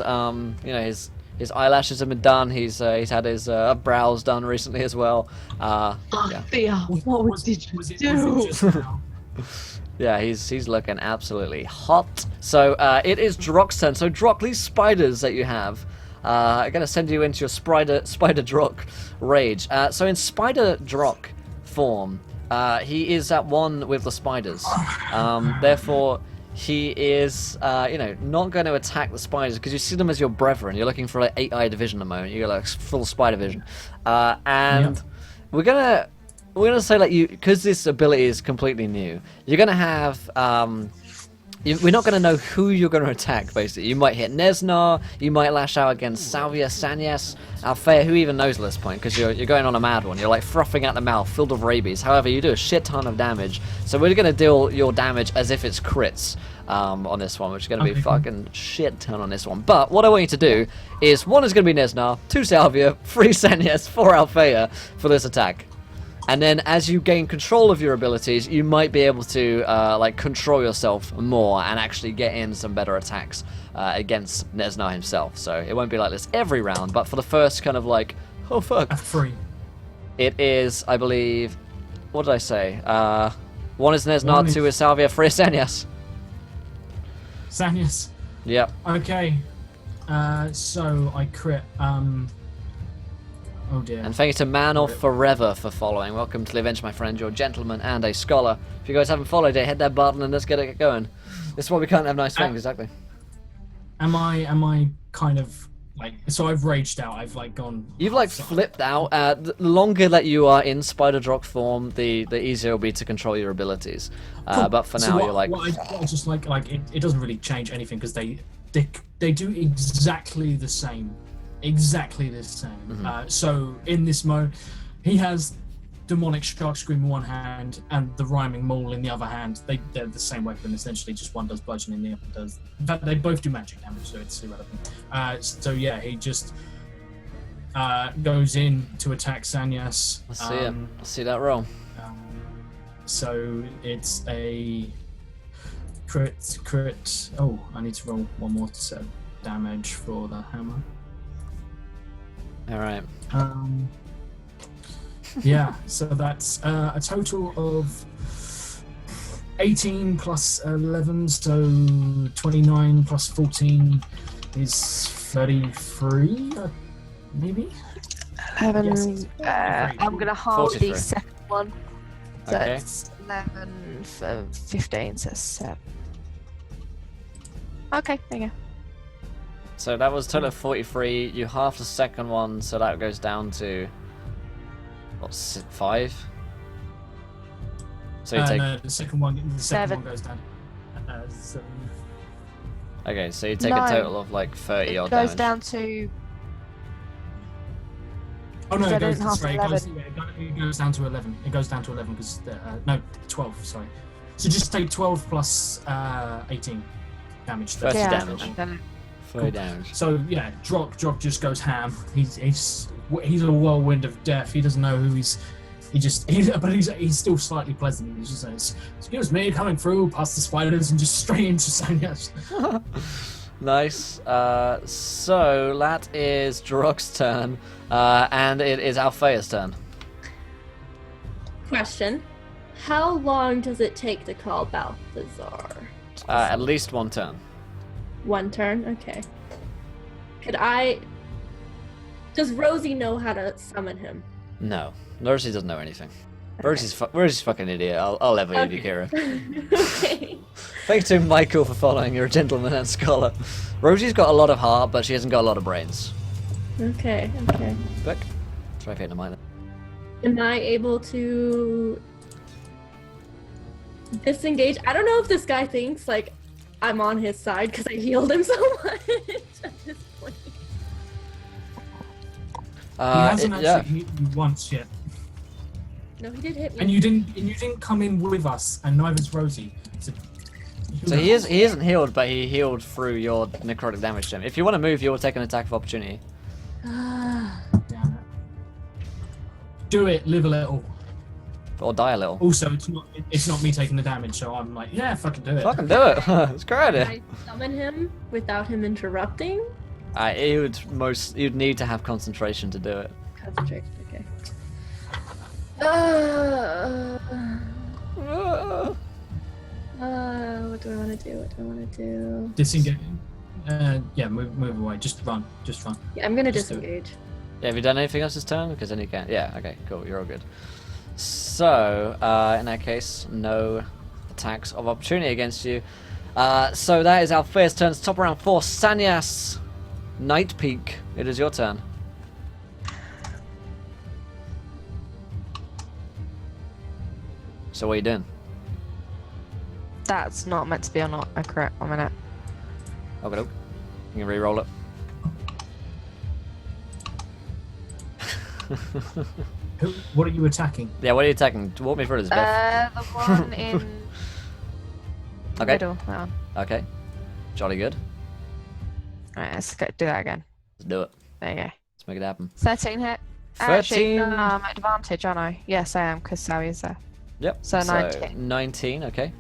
his eyelashes have been done. He's had his brows done recently as well. Yeah. Althea, what did you Was it do? just now? Yeah, he's looking absolutely hot. So it is Drock's turn. So Drock, these spiders that you have, I'm gonna send you into your Spider Drock rage. So in Spider Drock form, he is at one with the spiders. Therefore, he is not going to attack the spiders because you see them as your brethren. You're looking for like 8-eye division at the moment. You're like full spider vision, and Yep. we're gonna say like you, because this ability is completely new. You're gonna have we're not going to know who you're going to attack, basically. You might hit Nesna, you might lash out against Salvia, Sanyas, Althea, who even knows at this point, because you're going on a mad one. You're like frothing out the mouth, filled with rabies. However, you do a shit ton of damage, so we're going to deal your damage as if it's crits. on this one, which is going to be Okay, cool. fucking shit ton on this one. But what I want you to do is 1 is going to be Nesnar, 2 Salvia, 3 Senyas, 4 Althea for this attack. And then as you gain control of your abilities, you might be able to like control yourself more and actually get in some better attacks against Nesnar himself. So it won't be like this every round, but for the first kind of like, oh fuck. A 3. It is, I believe, what did I say? 1 is Nesnar, One is- 2 is Salvia, 3 is Senyas. Sanyas. Yep. Okay. So I crit. Oh dear. And thank you to Man of Forever for following. Welcome to the event, my friend. You're a gentleman and a scholar. If you guys haven't followed it, hit that button and let's get it going. This is why we can't have nice things, exactly. Am I kind of like? So I've raged out. I've like gone. You've like flipped out. The longer that you are in Spider Drock form, the easier it'll be to control your abilities. Cool. But for So now, what- you're like, what I just like it doesn't really change anything because they do exactly the same. Exactly the same. So in this mode, he has demonic shark scream in one hand and the rhyming maul in the other hand. They're the same weapon essentially. Just one does bludgeoning, the other does. In fact, they both do magic damage, so it's irrelevant. So yeah, he just goes in to attack Sanyas. let's see it. Let's see that roll. So it's a crit. Oh, I need to roll one more set of damage for the hammer. All right. Yeah, so that's a total of 18 plus 11, so 29 plus 14 is 33, maybe? 11. Yes. I'm going to halve 43. the second one. So Okay. it's 11 for 15, so 7. Okay, there you go. So that was total of 43. You half the second one, so that goes down to what, 5? So you take. No, the second one Seven. goes down. 7. Okay, so you take No. a total of like 30 It odd goes damage. down to. Oh no, So it goes, half sorry, 11. it goes down to 11. It goes down to 11 because no, 12. Sorry. So just take 12 plus 18 damage. That's 30 Yeah, damage. I'm gonna- 30 damage. So yeah, Drock just goes ham. He's a whirlwind of death. He doesn't know who but he's still slightly pleasant. He just says, "Excuse me, coming through past the spiders and just straight into Sanyas." Nice. So that is Drock's turn, and it is Althea's turn. Question: how long does it take to call Balthazar? At least one turn. One turn. Okay. Does Rosie know how to summon him? No, Rosie doesn't know anything. Rosie's fucking idiot. I'll level you, Kira. Okay. Thanks to Michael for following. You're a gentleman and scholar. Rosie's got a lot of heart, but she hasn't got a lot of brains. Okay. Beck, try paying the minor. Am I able to disengage? I don't know if this guy thinks like I'm on his side because I healed him so much at this point. He hasn't yeah. actually hit you once yet, No, he did hit me. and you didn't come in with us, and neither's Rosie. So he isn't healed, but he healed through your necrotic damage to him. If you want to move, you'll take an attack of opportunity. Damn it. Do it, live a little. Or die a little. Also, it's not me taking the damage, so I'm like, yeah, fucking do it. Fucking do it. It's a great Can idea. I summon him without him interrupting? You'd need to have concentration to do it. Concentration. Okay. What do I want to do? Disengage. Yeah, move away. Just run. Yeah, I'm gonna Just do it. disengage. Yeah, have you done anything else this turn? Because then you can. Yeah, okay, cool. You're all good. So, in that case, no attacks of opportunity against you. So that is our first turn. Top round 4, Sanyas, Night Peak. It is your turn. So what are you doing? That's not meant to be a crit. 1 minute. Okay, you can re-roll it. What are you attacking? Yeah, what are you attacking? Walk me through this, Beth. The one in the Okay. middle. That one. Okay. Jolly good. Alright, let's go do that again. Let's do it. There you go. Let's make it happen. 13 hit. 13. Actually, no, I'm at advantage, aren't I? Yes, I am, because Sally's there. Yep. So 19. 19, okay.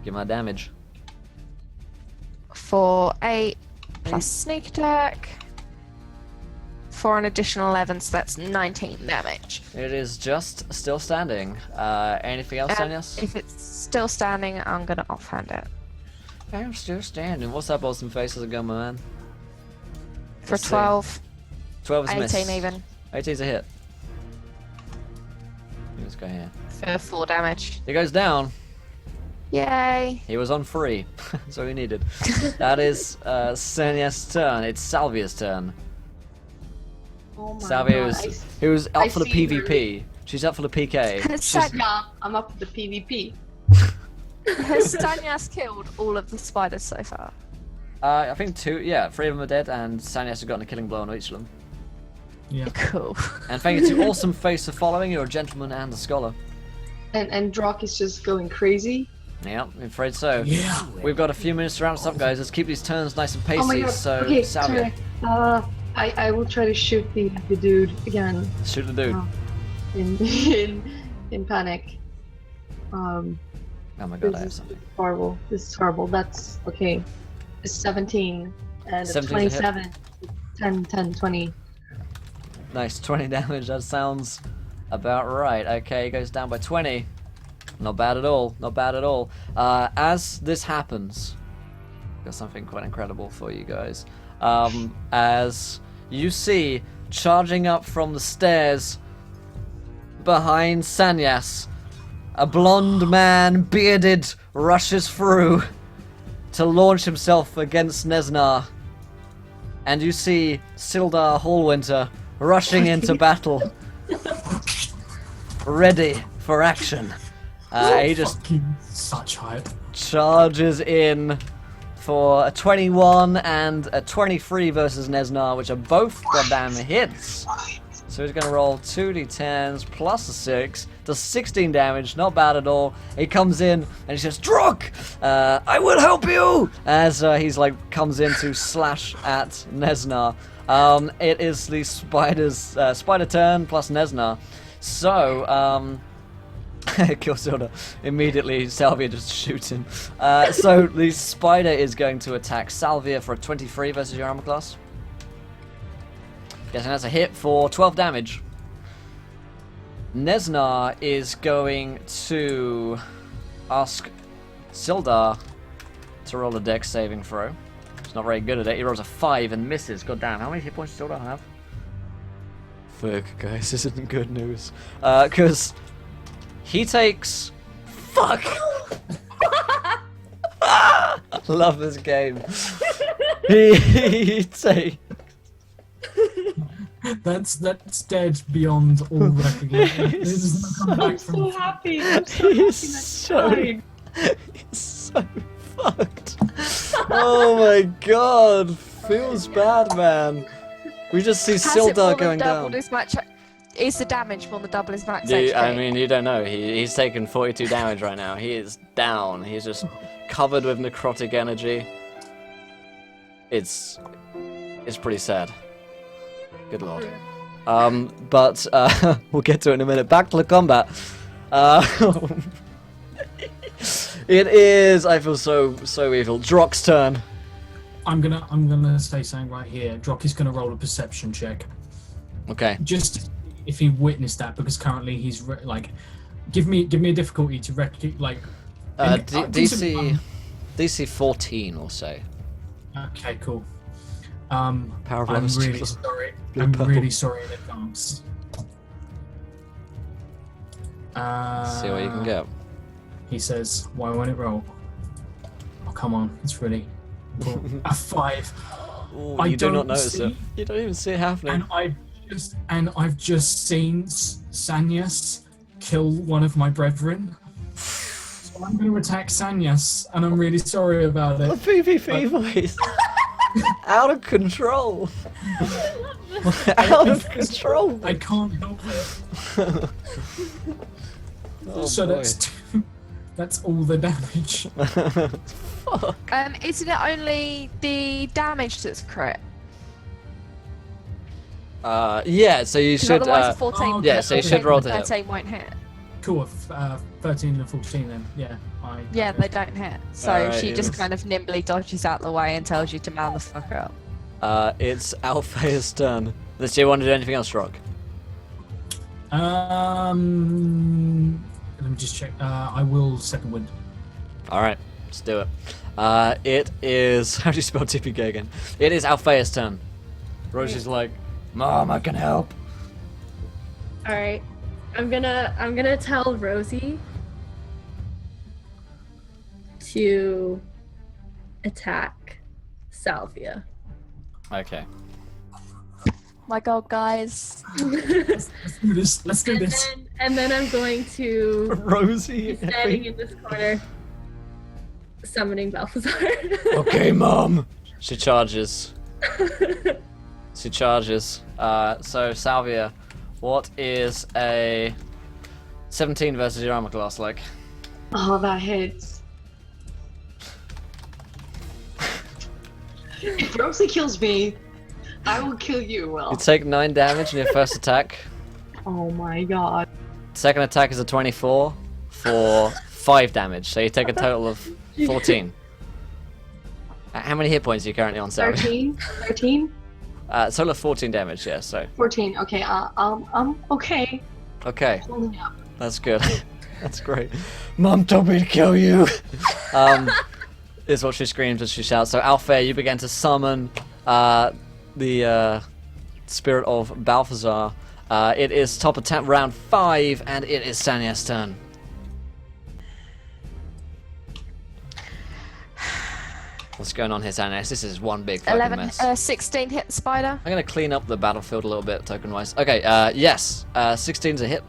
Give my damage. For 8 plus sneak attack. For an additional 11, so that's 19 damage. It is just still standing. Anything else, Daniels? If it's still standing, I'm gonna offhand it. I'm still standing. What's up, Austin Face? How's it going, my man? For Let's see. 12, 12 is a miss. 18 even. 18's a hit. Let's go here. For 4 damage. He goes down. Yay! He was on free. That's all he needed. That is Senya's turn. It's Salvia's turn. Oh my Salvia god. who's up I for the see her. PvP. She's up for the PK. Yeah, I'm up for the PvP. Has Stanyas killed all of the spiders so far? I think 2, yeah, 3 of them are dead, and Sanyas has gotten a killing blow on each of them. Yeah. Cool. And thank you to Awesome Face for following. You're a gentleman and a scholar. And Drock is just going crazy. Yeah, I'm afraid so. Yeah. We've got a few minutes to round us up, guys. Let's keep these turns nice and pacey. Oh my god. So, Okay, Salvia, sorry. I will try to shoot the dude again. shoot the dude. In panic. Oh my god, I have This something. is horrible. This is horrible. That's okay. It's 17 and 17's a hit. 27. 10, 10, 20. Nice, 20 damage. That sounds about right. Okay, he goes down by 20. Not bad at all. Not bad at all. As this happens, I've got something quite incredible for you guys. As you see, charging up from the stairs behind Sanyas, a blonde man, bearded, rushes through to launch himself against Nesnar. And you see Sildar Hallwinter rushing into battle, ready for action. He just Fucking such hype. charges in for a 21 and a 23 versus Nesnar, which are both goddamn hits. So he's going to roll 2d10s plus a 6, does 16 damage, not bad at all. He comes in and he says, "Druk, I will help you!" As he's like comes in to slash at Nesnar. It is the spider turn plus Nesnar. So, kill Silda. Immediately, Salvia just shoots him. So the spider is going to attack Salvia for a 23 versus your armor class. Guessing that's a hit for 12 damage. Nesnar is going to ask Sildar to roll a dex saving throw. He's not very good at it. He rolls a 5 and misses. God damn, how many hit points does Sildar have? Fuck, guys, this isn't good news. Because he takes... Fuck! Love this game. He takes... That's dead beyond all recognition. It doesn't come back I'm from. so happy. I'm so happy. He's That's so, fine. he's so fucked. Oh my god, feels bad, man. We just see Has it more Sildar than going doubled down. his max? Is the damage more than double his max Dude, HP? I mean, you don't know. He's taken 42 damage right now. He is down. He's just covered with necrotic energy. It's pretty sad. Good lord. But we'll get to it in a minute. Back to the combat. It is. I feel so evil. Drock's turn. I'm gonna say something right here. Drock is gonna roll a perception check. Okay. Just if he witnessed that, because currently he's like, give me a difficulty to like. DC 14 or so. Okay, cool. Power of I'm Levels. really sorry. Blue I'm purple. really sorry in advance. See what you can get. He says, "Why won't it roll?" Oh, come on, it's ready. A 5. Ooh, I you do not don't notice it. see- You don't even see it happening. And I've just seen Sanyas kill one of my brethren. So I'm going to attack Sanyas, and I'm really sorry about The it. PvP voice. Out of control. Out of control. I can't help it. Oh, So boy. that's all the damage. fuck? Isn't it only the damage that's crit? Yeah, so you 'Cause should, otherwise, a 14. Oh, yeah, so you should roll to hit. 13 won't hit. Cool. 13 and 14 then. Yeah. Yeah, they don't hit. So Alright, she just yes. kind of nimbly dodges out the way and tells you to man the fuck up. It's Alphaea's turn. Unless you want to do anything else, Rock. Let me just check. I will second wind. Alright, let's do it. It is... How do you spell TPK again? It is Alphaea's turn. Rosie's like, Mom, I can help. All right, I'm gonna tell Rosie to attack Salvia. Okay. My god, guys. Let's do this. Let's do this. And then I'm going to Rosie. be standing in this corner, summoning Balthazar. Okay, Mom. She charges. She charges. So, Salvia, what is a 17 versus your armor class like? Oh, that hits. If Rosie kills me, I will kill you, Will. You take 9 damage in your first attack. Oh my god. Second attack is a 24 for 5 damage. So you take a total of 14. How many hit points are you currently on, Salvia? 13? 13? Total of 14 damage, yeah, so. 14. Okay, okay. Okay, Holding up. that's good. That's great. Mom told me to kill you! Is what she screams as she shouts. So, Alphaea, you begin to summon the spirit of Balthazar. It is top attack round 5, and it is Sanya's turn. What's going on here, Sanyas? This is one big fucking 11, mess. 16 hit the spider. I'm gonna clean up the battlefield a little bit, token-wise. Okay, yes. 16's a hit.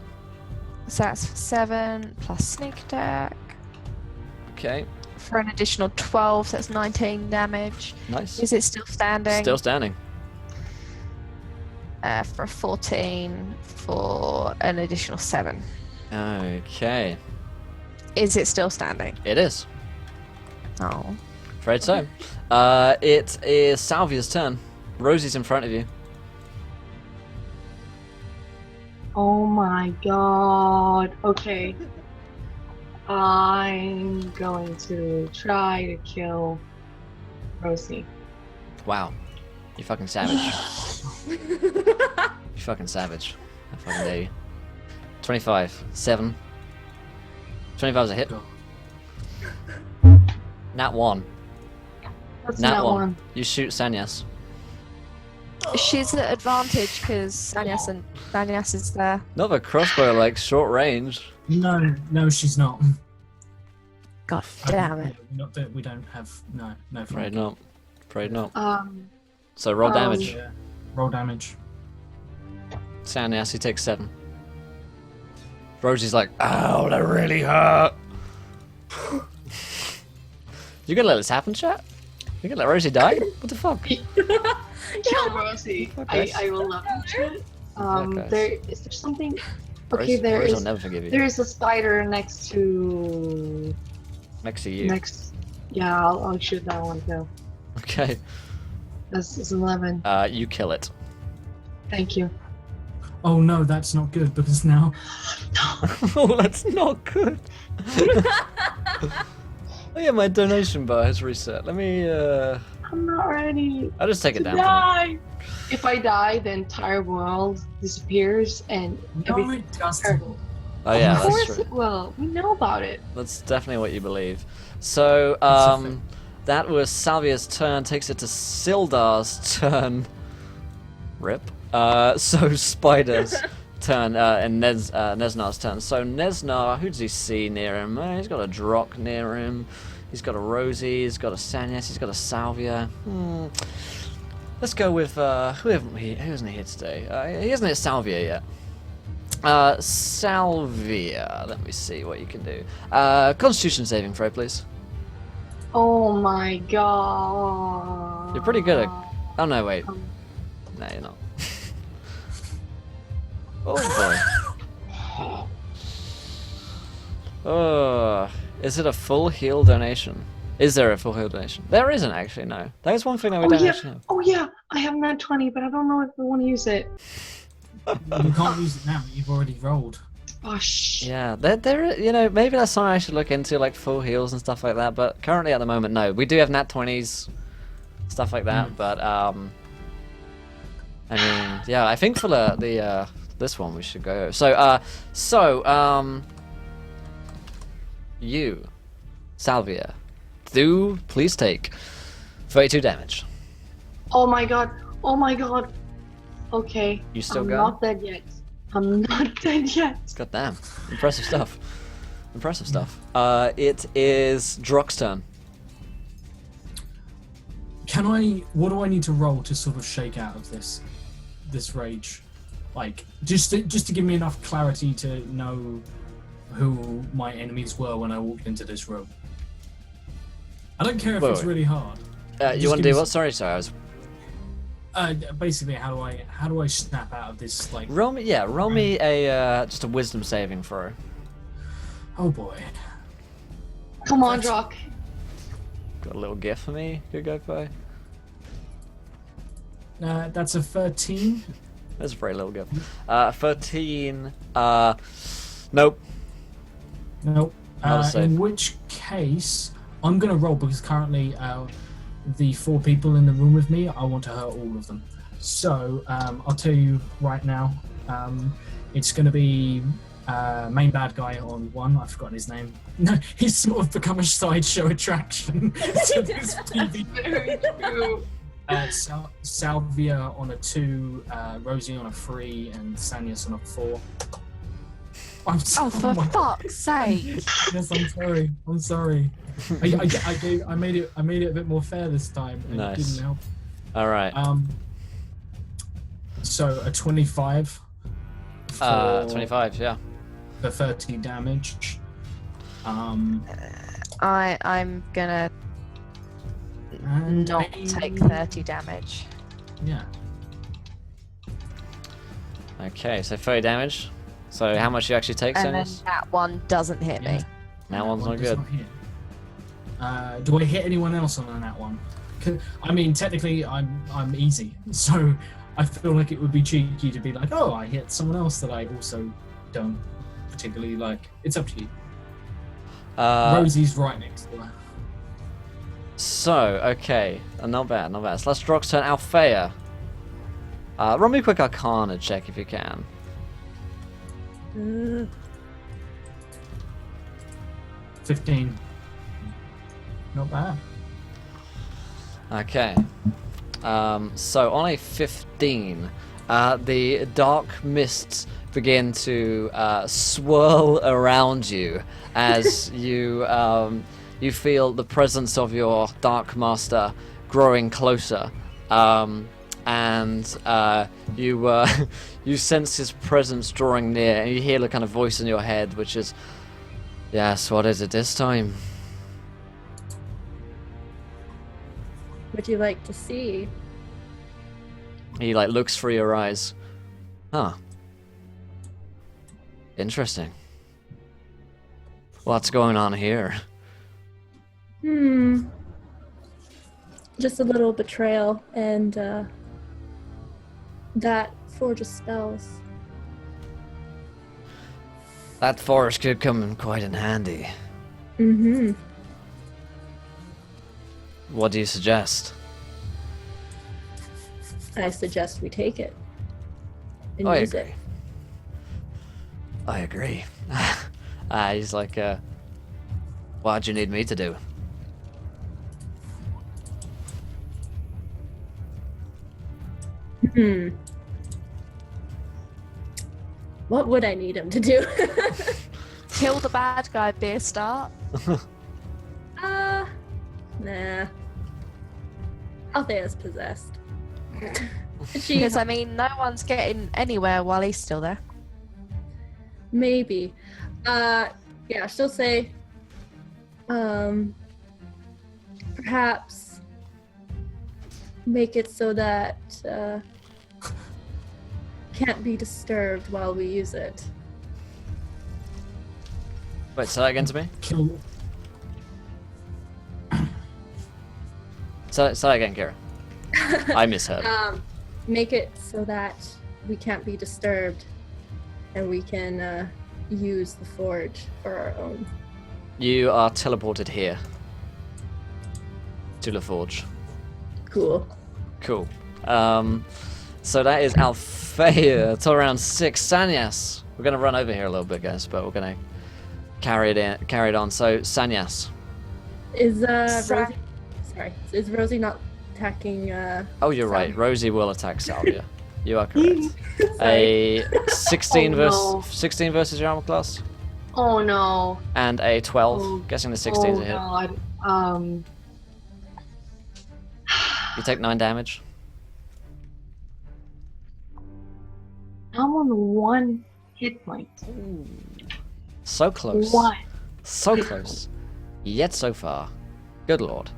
So that's 7 plus sneak attack. Okay, For an additional 12, so that's 19 damage. nice. Is it still standing? Still standing. For 14 for an additional 7. Okay, Is it still standing? it is. Oh. Afraid so. It is Salvia's turn. Rosie's in front of you. Oh my god. Okay. I'm going to try to kill Rosie. Wow. You fucking savage. You fucking savage. I fucking dare you. 25. 7. 25 is a hit. Nat 1. That's Nat not 1. one. You shoot Sanyas. She's at advantage because Sanyas is there. Not a crossbow, like short range. No, she's not. God damn it. We don't have no. Afraid not. Afraid not. So roll Oh. damage. Yeah. Roll damage. Sanyas, he takes 7. Rosie's like, ow, that really hurt. You gonna let this happen, chat? You gonna let Rosie die? What the fuck? Kill Rosie. Okay. I will love you. Okay. Is there something? Okay, Rosie will never forgive you. there is a spider next to Next to you. Yeah, I'll shoot that one too. Okay. That's 11. You kill it. Thank you. Oh no, that's not good because now Oh, that's not good. Oh yeah, my donation bar has reset. Let me, I'm not ready I'll just take to it down. die. If I die, the entire world disappears and no, everything. it doesn't. Oh yeah, Of that's course true. it will. We know about it. That's definitely what you believe. So, That's the thing. that was Salvia's turn. Takes it to Sildar's turn. Rip. So Spider's turn, and Nesnar's turn. So Nesnar, who does he see near him? He's got a Drock near him. He's got a Rosie. He's got a Sanyas. He's got a Salvia. Let's go with who hasn't he here today? He hasn't hit Salvia yet. Salvia. Let me see what you can do. Constitution saving throw, please. Oh my god. You're pretty good at. Oh no, wait. No, you're not. Oh boy. Oh, is it a full heal donation? Is there a full heal donation? There isn't actually. No, that is one thing that we don't actually have. Oh yeah, I have nat 20, but I don't know if I want to use it. You can't use it now. You've already rolled. Oh shh. Yeah, there, you know, maybe that's something I should look into, like full heals and stuff like that. But currently, at the moment, no. We do have nat 20s, stuff like that. But I mean, yeah, I think for the this one we should go. So you, Salvia, do please take 32 damage. Oh my god. Oh my god. Okay. You still I'm go? not dead yet. I'm not dead yet. God damn, impressive stuff. Impressive stuff. It is Drock's turn. What do I need to roll to sort of shake out of this rage? Like, just to give me enough clarity to know who my enemies were when I walked into this room. I don't care if it's really hard. You want to do what? Sorry, I was. Basically, how do I snap out of this, like? Roll me a just a wisdom saving throw. Oh boy. Come on, Drock. Got a little gift for me. Could go for. That's a 13. That's a very little gift. 13. Nope. Nope. Not a save. In which case, I'm gonna roll because currently the 4 people in the room with me, I want to hurt all of them. So I'll tell you right now, it's gonna be main bad guy on 1. I've forgotten his name. No, he's sort of become a sideshow attraction to this PvP. Very true. Salvia on a 2, Rosie on a 3, and Sanius on a 4. I'm sorry. Oh, for fuck's sake! Yes, I'm sorry. I made it a bit more fair this time. And Nice. It didn't help. All right. So a 25. For 25. Yeah. the 30 damage. I'm gonna And not take 30 damage. Yeah. Okay, so 30 damage. So how much you actually take, And then Senius? that one doesn't hit me. That one's not does good. hit. Do I hit anyone else on that one? I mean, technically, I'm easy, so I feel like it would be cheeky to be like, oh, I hit someone else that I also don't particularly like. It's up to you. Rosie's right next to her. So, okay. Not bad, not bad. So let's Drock's turn. Althea. Run me a quick Arcana check if you can. 15. Not bad. Okay. So on a 15, the dark mists begin to swirl around you as you feel the presence of your dark master growing closer, and you sense his presence drawing near, and you hear the kind of voice in your head, which is, "Yes, what is it this time?" Would you like to see? He like looks through your eyes. Huh. Interesting. What's going on here? Just a little betrayal and that forges spells. That forest could come in quite in handy. Mm-hmm. What do you suggest? I suggest we take it. And I use agree. it. I agree. He's like, what do you need me to do? What would I need him to do? Kill the bad guy, be a start. Nah. Althea's possessed. Because, I mean, no one's getting anywhere while he's still there. Maybe. Yeah, she'll say, perhaps make it so that, can't be disturbed while we use it. Wait, say that again to me? Kill. Say that again, Kira. I misheard. Make it so that we can't be disturbed, and we can use the forge for our own. You are teleported here. To the forge. Cool. Cool. So that is Althea. It's around 6. Sanyas. We're gonna run over here a little bit, guys, but we're gonna carry it on. So Sanyas. Is Rosie? Sorry, is Rosie not attacking? Oh, you're right. Sam? Rosie will attack Salvia. You are correct. A 16 Oh, no. 16 versus your armor class, Oh no. and a 12. Oh, Guessing the 16 is oh a hit. God. You take 9 damage. I'm on 1 hit point. So close. What? So close. Yet so far. Good lord.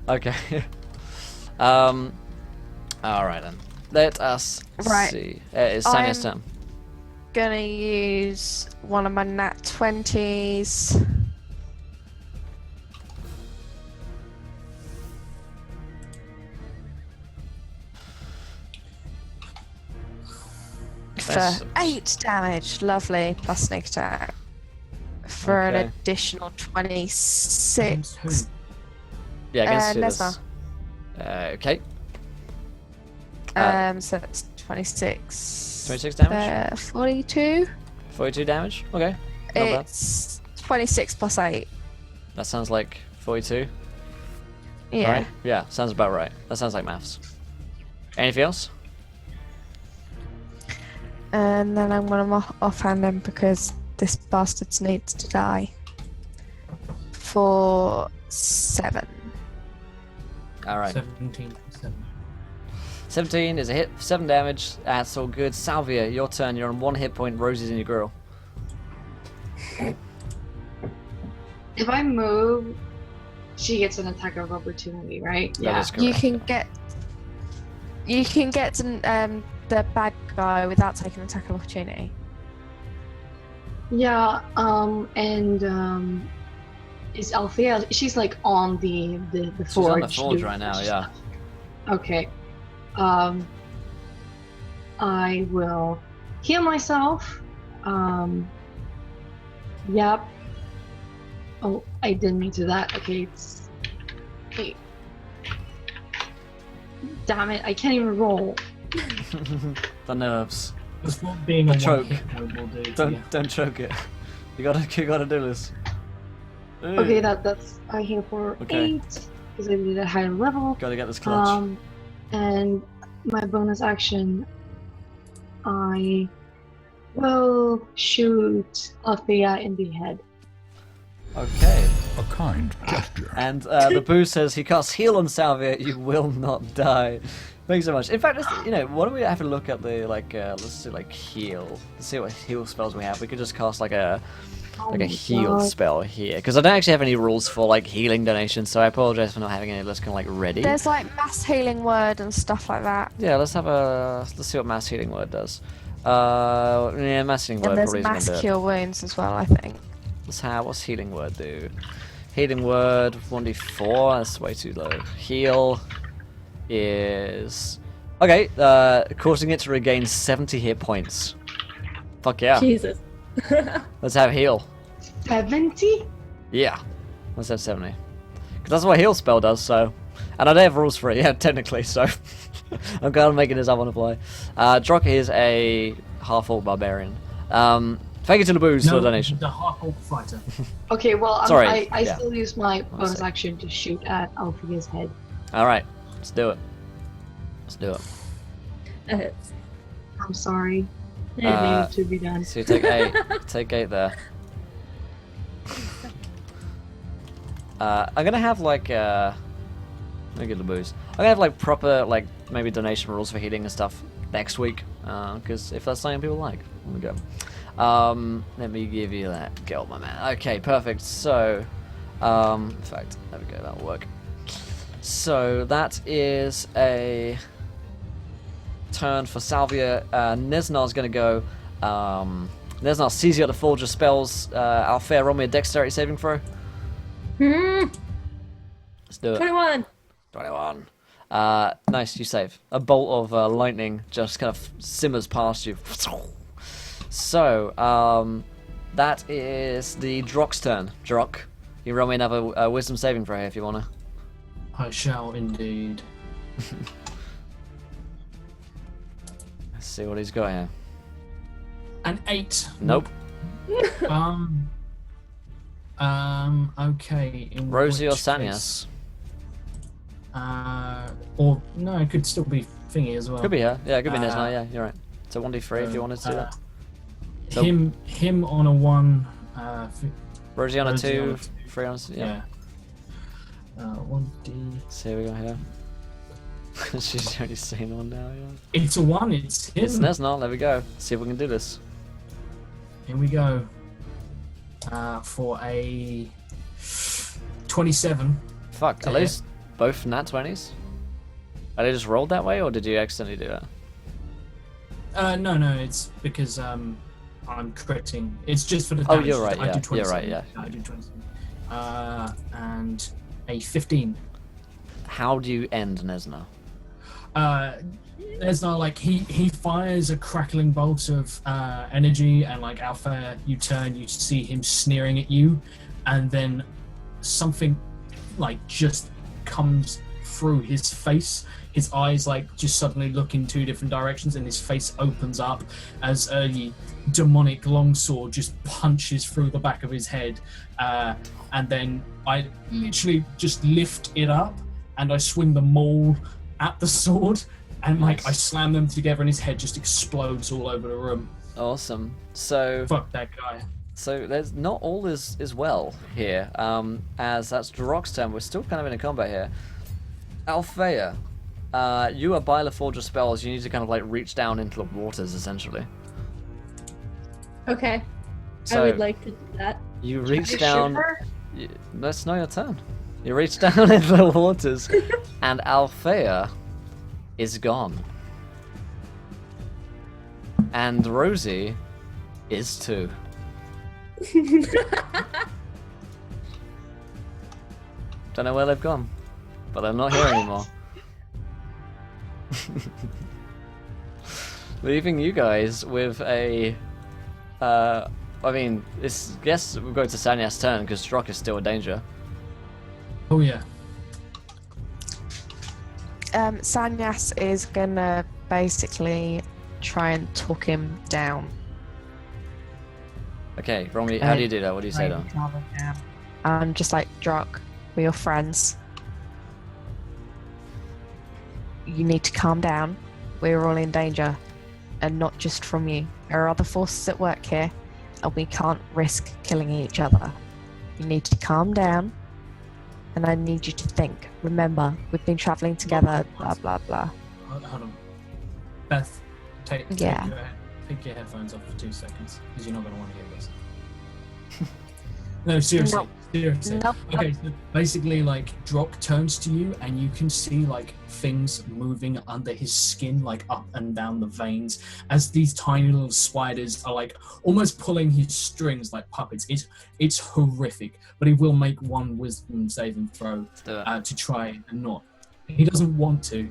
Okay. Alright then. Let us Right. see. It's Sanya's I'm- turn. Gonna use one of my nat 20s. For That's- 8 damage, lovely, plus sneak attack. For Okay. an additional 26. Who? Yeah, against you, Nesma. this. Okay. Uh, So that's 26. 26 damage? 42. 42 damage? Okay. Not bad. It's 26 plus 8. That sounds like 42. Yeah. Right? Yeah, sounds about right. That sounds like maths. Anything else? And then I'm gonna offhand him because this bastard needs to die. For 7. Alright. 17. 17 is a hit, 7 damage. That's all good. Salvia, your turn. You're on 1 hit point. Rosie's in your grill. If I move, she gets an attack of opportunity, right? That is correct. You can get to, the bad guy without taking an attack of opportunity. Yeah, is Althea, she's like on the forge. She's on the forge doing right now, forge yeah. stuff. Okay. I will heal myself. Yep. Oh, I didn't mean to do that. Okay, it's... Wait. Damn it, I can't even roll. The nerves. That's what being The a choke. one hit point will do. Don't Yeah. don't choke it. You gotta do this. Okay, that's... I heal for Okay. 8, because I did a higher level. Gotta get this clutch. And my bonus action, I will shoot Althea in the head. Okay. A kind gesture. And the boo says he casts heal on Salvia. You will not die. Thanks so much. In fact, why don't we have a look at the let's do heal. Let's see what heal spells we have. We could just cast like a my heal God. spell here because I don't actually have any rules for healing donations, so I apologize for not having any list ready. There's mass healing word and stuff like that. Yeah, let's see what mass healing word does. Yeah, mass healing word And there's probably mass isn't gonna do it. cure wounds as well, I think. What's healing word do? Healing word 1d4. That's way too low. Heal is okay. Causing it to regain 70 hit points. Fuck yeah. Jesus. Let's have heal. 70? Yeah. Let's have 70. Because that's what a heal spell does. So, and I don't have rules for it. Yeah, technically. So, I'm kind of making this up on the fly. Drock is a half-orc barbarian. Thank you to the booze for the donation. The half-orc fighter. Okay, well, Sorry, I yeah. still use my bonus sec. action to shoot at Althea's head. All right, let's do it. Let's do it. That hits. I'm sorry. It Uh, needed to be done. So you take 8. Take 8 there. I'm gonna have let me get the booze. I'm gonna have proper maybe donation rules for healing and stuff next week. Because if that's something people like, there we go. Let me give you that gold, my man. Okay, perfect. So, in fact, there we go. That'll work. So that is a turn for Salvia. Nesnar's gonna go. Nesnar sees you at the forge of spells. Althea, roll me a dexterity saving throw. Let's do it. 21. 21. Nice, you save. A bolt of lightning just kind of simmers past you. So, that is the Drock's turn. Drock, you roll me another wisdom saving throw here if you wanna. I shall indeed. Let's see what he's got here. An 8. Nope. Okay. In Rosie or which Sanyas? case- or no, it could still be Thingy as well. Could be her. Yeah, it could be Nesna. Yeah, you're right. So 1d3 if you wanted to do that. So- Him on a 1. Rosie on a Rosie 2, on a 2. 3 on a... Yeah. 1d. So here we go here. She's only seen one now, yeah. It's a 1. It's him. It's Nesna. There we go. See if we can do this. Here we go. For a 27. Fuck, To at hit. least both nat 20s? Are they just rolled that way, or did you accidentally do that? No, it's because I'm critting. It's just for the Oh, damage. you're right, I yeah. do 27. You're right, yeah. I do 27. And a 15. How do you end Nesna? There's no like he fires a crackling bolt of energy, and like Alpha, you turn, you see him sneering at you, and then something like just comes through his face. His eyes like just suddenly look in 2 different directions, and his face opens up as a demonic longsword just punches through the back of his head, and then I literally just lift it up and I swing the maul at the sword, and like I slam them together, and his head just explodes all over the room. Awesome. So Fuck that guy. So there's not all is well here, as that's Drock's turn. We're still kind of in a combat here. Althea, you are by the Forge of Spells. You need to kind of like reach down into the waters, essentially. Okay. So I would like to do that. you reach Are you down. sure? That's not your turn. You reach down into the waters, and Althea is gone. And Rosie is too. Don't know where they've gone, but they're not here anymore. Leaving you guys with a. I mean, guess we're going to Sanya's turn because Drock is still in danger. Oh yeah. Sanyas is gonna basically try and talk him down. Okay, Romy, how do you do that? What do you say to him? Calm him down. I'm just like, Drock, we're your friends. You need to calm down. We're all in danger, and not just from you. There are other forces at work here, and we can't risk killing each other. You need to calm down, and I need you to think. Remember, we've been traveling together, blah, blah, blah. Hold on. Beth, take your headphones off for 2 seconds, because you're not going to want to hear this. No, seriously. No. Seriously. No. Okay, so basically, like, Drock turns to you, and you can see, like, things moving under his skin, like, up and down the veins, as these tiny little spiders are, like, almost pulling his strings like puppets. It's horrific, but he will make one wisdom saving throw Let's do it. to try and not. He doesn't want to.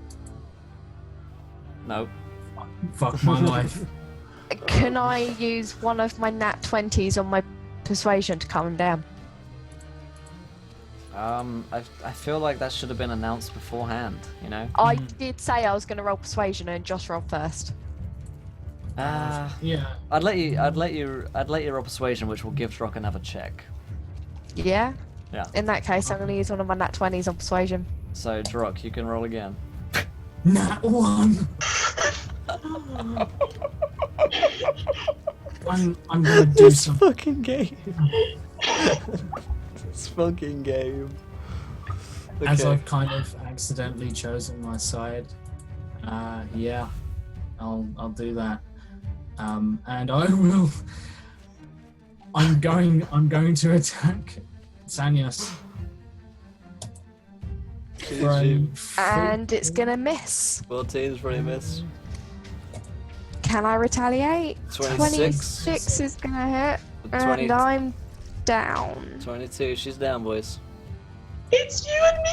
No. Fuck my life. Can I use one of my nat 20s on my persuasion to calm him down? I feel like that should have been announced beforehand, you know? I did say I was going to roll persuasion, and Josh rolled first. Yeah. I'd let you roll persuasion, which will give Drock another check. Yeah? Yeah. In that case, I'm going to use one of my nat 20s on persuasion. So Drock, you can roll again. Nat 1. I'm gonna do some. fucking game. This fucking game. As I've kind of accidentally chosen my side. Yeah, I'll do that. And I will. I'm going to attack Sanyas. And it's going to miss. 14's pretty miss. Can I retaliate? 26. 26 is going to hit. 20. And I'm down. 22, she's down, boys. It's you and me.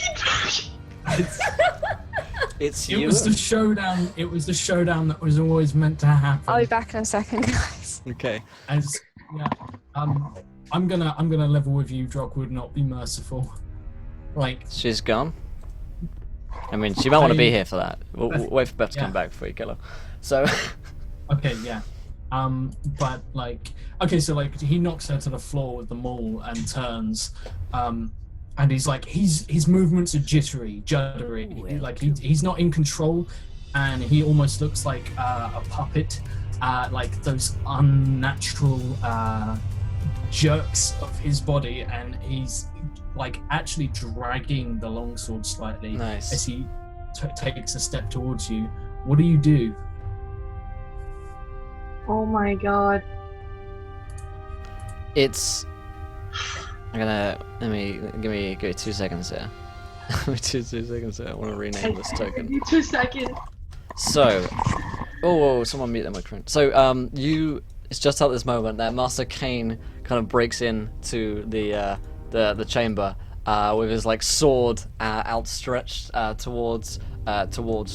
It's It you. was the showdown. It was the showdown that was always meant to happen. I'll be back in a second, guys. Okay. As yeah, I'm gonna level with you. Drock would not be merciful. Like She's gone. I mean, she might want to be I- here for that. We'll wait for Beth to come Yeah. back before you kill her. So, okay, yeah. But like, okay, so like he knocks her to the floor with the maul and turns, and he's like, his movements are juddery. Like he's not in control, and he almost looks like a puppet, like those unnatural jerks of his body, and he's like actually dragging the longsword slightly Nice. as he takes a step towards you. What do you do? Oh my god. it's. I'm gonna. Give me 2 seconds here. Give me two seconds here. I want to rename this token. 2 seconds. So, oh, someone mute their microphone. So, it's just at this moment that Master Kane kind of breaks into the chamber with his like sword outstretched towards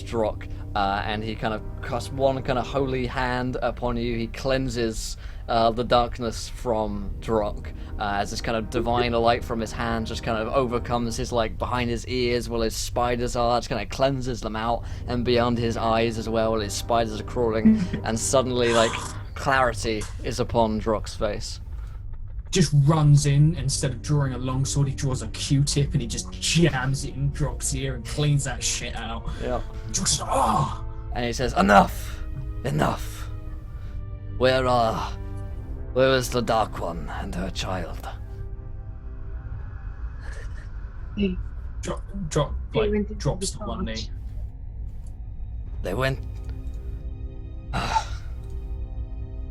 Drock, and he kind of casts one kind of holy hand upon you. He cleanses the darkness from Drock as this kind of divine light from his hand just kind of overcomes his like behind his ears while his spiders are, just kind of cleanses them out, and beyond his eyes as well while his spiders are crawling, and suddenly like clarity is upon Drock's face. Just runs in, instead of drawing a longsword, he draws a Q-tip and he just jams it in Drock's ear and cleans that shit out. Yeah. Drock's like, oh! And he says, enough! Where is the Dark One and her child? Hey, Drock They went like into drops the to one knee. pouch. They went...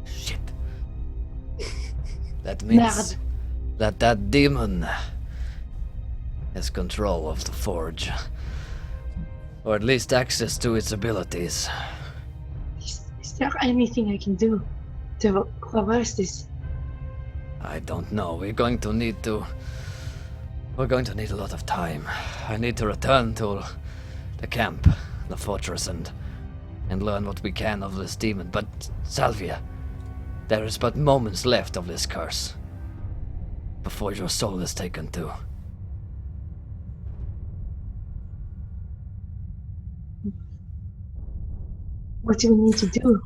Shit. That means that demon has control of the forge. Or at least access to its abilities. Is there anything I can do to reverse this? I don't know. We're going to need a lot of time. I need to return to the camp, the fortress, and learn what we can of this demon. But, Salvia, there is but moments left of this curse before your soul is taken too. What do we need to do?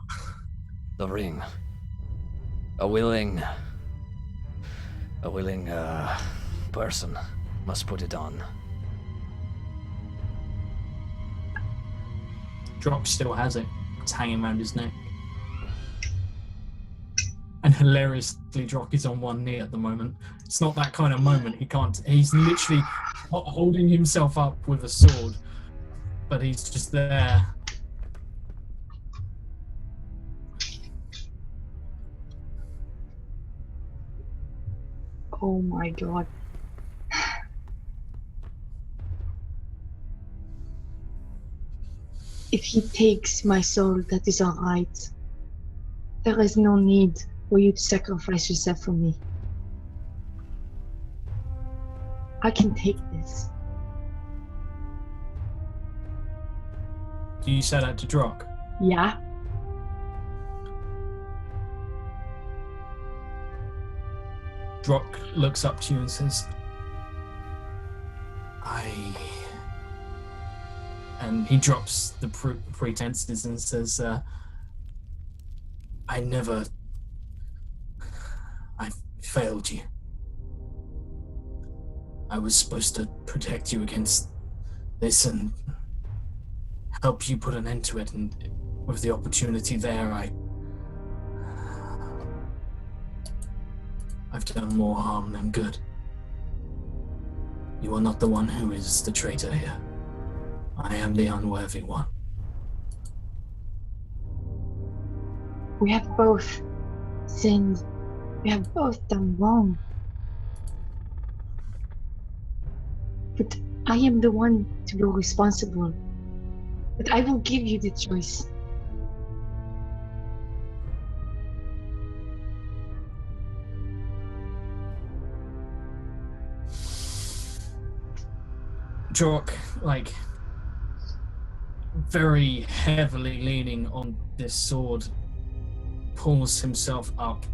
The ring. A willing person must put it on. Drock still has it. It's hanging around his neck. And hilariously, Drock is on one knee at the moment. It's not that kind of moment. He's literally holding himself up with a sword, but he's just there. Oh my god. If he takes my soul, that is alright. There is no need for you to sacrifice yourself for me. I can take this. Do you say that to Drock? Yeah? Drock looks up to you and says, and he drops the pretenses and says, I failed you. I was supposed to protect you against this and help you put an end to it, and with the opportunity there, I've done more harm than good. You are not the one who is the traitor here. I am the unworthy one. We have both sinned. We have both done wrong. But I am the one to be responsible. But I will give you the choice. Jock, like, very heavily leaning on this sword, pulls himself up,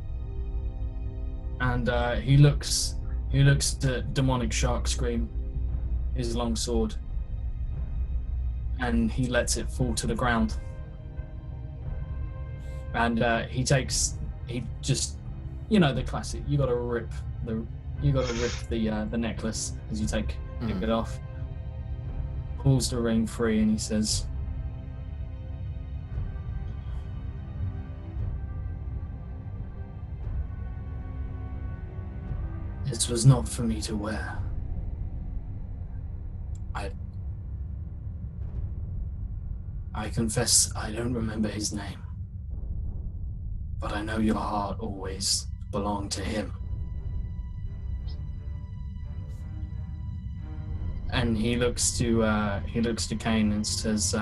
and he looks at demonic shark scream, his long sword, and he lets it fall to the ground. And he just, the classic. You got to rip the necklace as you take it off. Pulls the ring free, and he says, "This was not for me to wear. I confess I don't remember his name, but I know your heart always belonged to him." And he looks to Cain and says,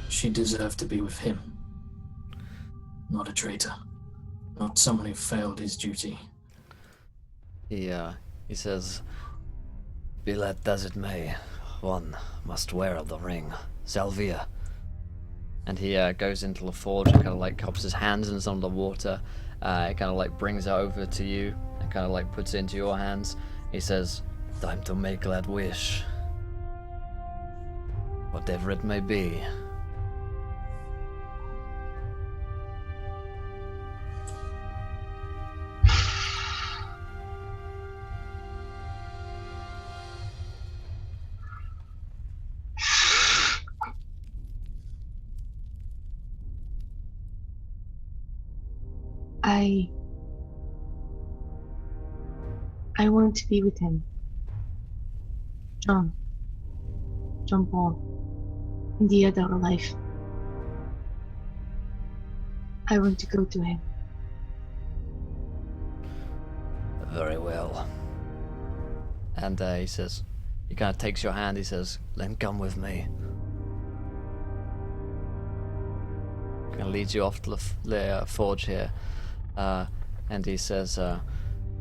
"She deserved to be with him, not a traitor, not someone who failed his duty." He says, "Be that as it may, one must wear the ring, Salvia." And he goes into the forge and kind of like cups his hands in some of the water. It kind of like brings it over to you and kind of like puts it into your hands. He says, "Time to make that wish, whatever it may be." I want to be with him. John Paul, in the other life. I want to go to him. Very well. And he says, he kind of takes your hand, he says, "Then come with me." Kind of leads you off to the forge here. And he says,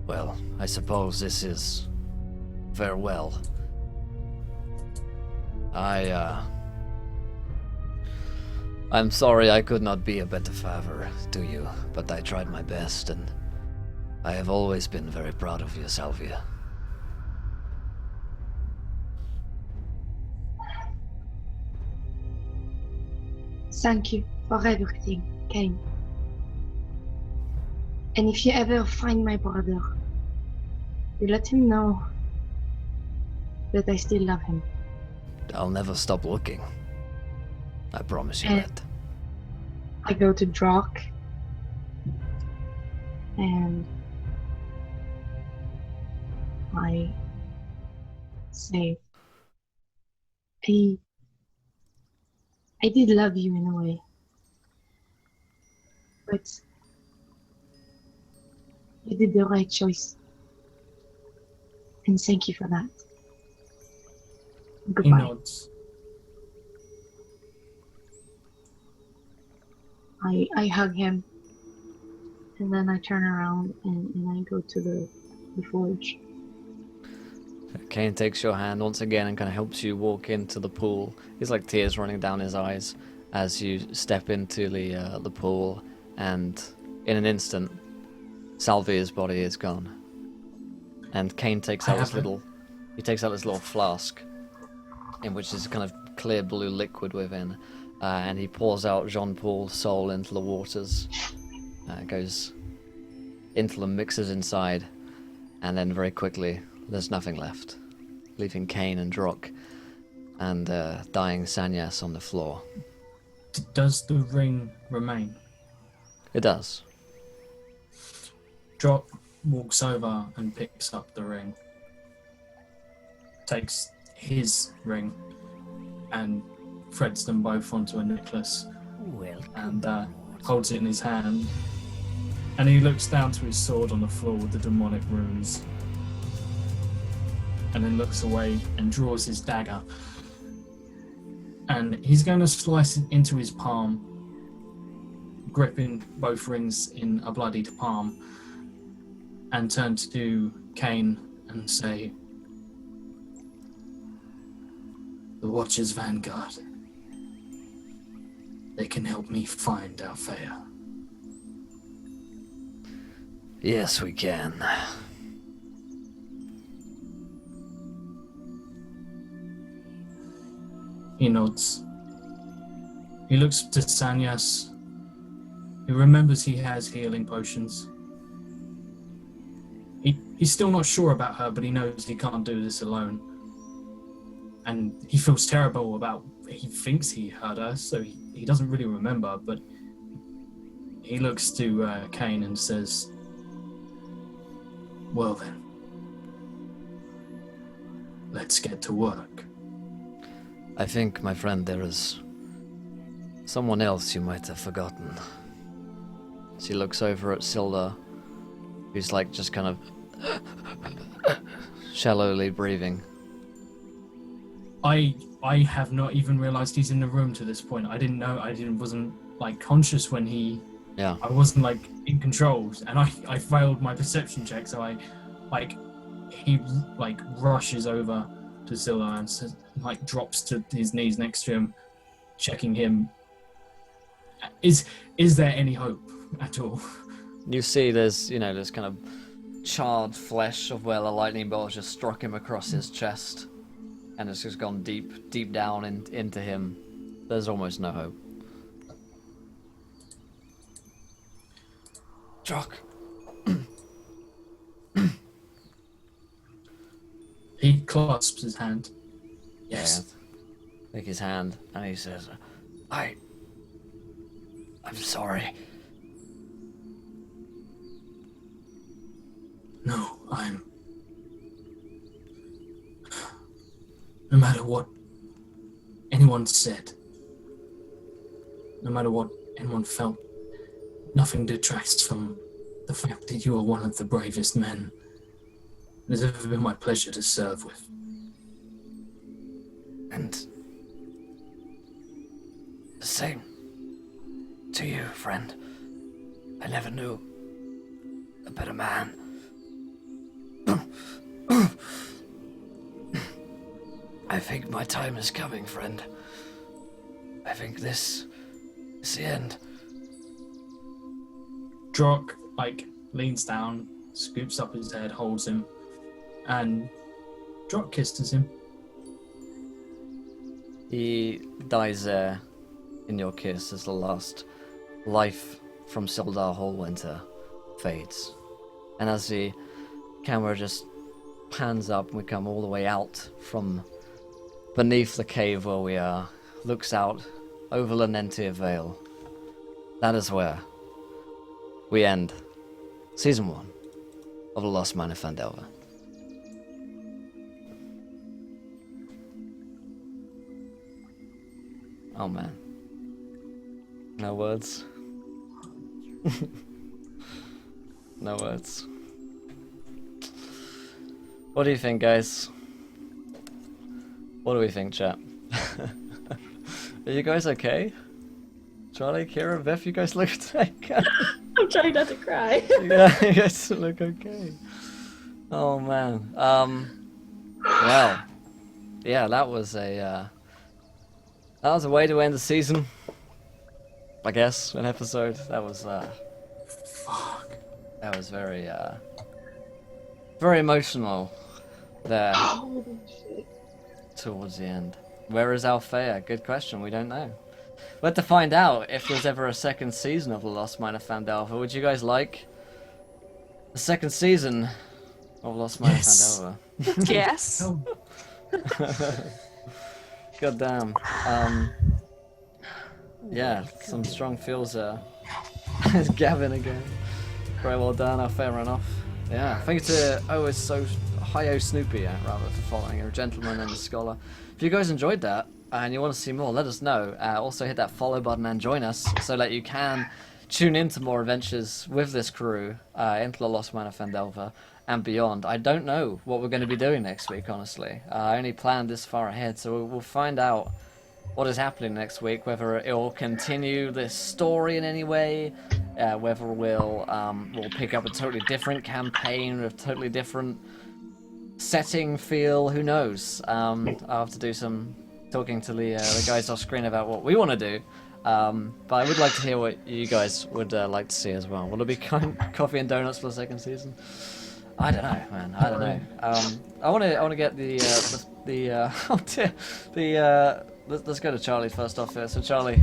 "Well, I suppose this is farewell. I'm sorry I could not be a better father to you, but I tried my best, and I have always been very proud of you, Salvia." Thank you for everything, Cain. And if you ever find my brother, you let him know that I still love him. I'll never stop looking. I promise you that. I go to Drock and I say, I did love you in a way, but you did the right choice. And thank you for that. He Goodbye. nods. I hug him, and then I turn around and I go to the forge. Cain takes your hand once again and kind of helps you walk into the pool. He's like tears running down his eyes as you step into the pool, and in an instant, Salvia's body is gone. And Cain takes out this little flask, in which is kind of clear blue liquid within, and he pours out Jean-Paul's soul into the waters. It goes into the mixers inside, and then very quickly, there's nothing left, leaving Cain and Drock and dying Sanyas on the floor. Does the ring remain? It does. Drock walks over and picks up the ring, takes his ring and threads them both onto a necklace, and holds it in his hand. And he looks down to his sword on the floor with the demonic runes, and then looks away and draws his dagger. And he's going to slice it into his palm, gripping both rings in a bloodied palm. and turn to Kane and say, "The Watcher's Vanguard. They can help me find Althea." Yes, we can. He nods. He looks to Sanyas. He remembers he has healing potions. He's still not sure about her, but he knows he can't do this alone. And he feels terrible about, he thinks he hurt her, so he doesn't really remember, but he looks to Kane and says, "Well then, let's get to work." I think, my friend, there is someone else you might have forgotten. She looks over at Silda, who's like just kind of shallowly breathing. I have not even realized he's in the room to this point. I didn't know. Wasn't like conscious when he. Yeah. I wasn't like in control, and I failed my perception check. So he rushes over to Scylla and says, like drops to his knees next to him, checking him. Is there any hope at all? You see, there's kind of charred flesh of where the lightning bolt just struck him across his chest, and it's just gone deep down into him. There's almost no hope. Jock. He clasps his hand. Yes. Yeah. Take his hand, and he says, I'm sorry. No, no matter what anyone said, no matter what anyone felt, nothing detracts from the fact that you are one of the bravest men it has ever been my pleasure to serve with. And the same to you, friend. I never knew a better man. I think my time is coming, friend. I think this is the end. Drock, leans down, scoops up his head, holds him, and Drock kisses him. He dies there in your kiss as the last life from Sildar Hallwinter fades. And as the camera just pans up and we come all the way out from beneath the cave where we are, looks out over Lenentia Vale. That is where we end Season 1 of The Lost Mine of Phandelver. Oh man. No words. No words. What do you think, guys? What do we think, chat? Are you guys okay? Charlie, Kira, Beth, you guys look okay? I'm trying not to cry. Yeah, you guys look okay. Oh man. Well, yeah, that was a way to end the season. I guess an episode. That was Fuck. that was very very emotional there Holy shit. towards the end. Where is Althea? Good question. We don't know. We'll have to find out if there's ever a second season of The Lost Mine of Phandelver. Would you guys like a second season of Lost Mine Yes. of Phandelver? Yes. Oh, God damn. Yeah, some strong feels there. It's Gavin again. Very well done, Althea ran off. Yeah, thank you to it's so Hi-Yo Snoopy, rather, for following. You're a gentleman and a scholar. If you guys enjoyed that and you want to see more, let us know. Also hit that follow button and join us so that you can tune into more adventures with this crew into the Lost Mine of Phandelver and beyond. I don't know what we're going to be doing next week, honestly. I only planned this far ahead, so we'll find out what is happening next week, whether it will continue this story in any way, whether we'll pick up a totally different campaign with totally different setting, feel, who knows. I'll have to do some talking to the guys off screen about what we want to do. But I would like to hear what you guys would like to see as well. Will it be coffee and donuts for the second season? I don't know, man. I don't know. I want to get let's go to Charlie first off here. So Charlie,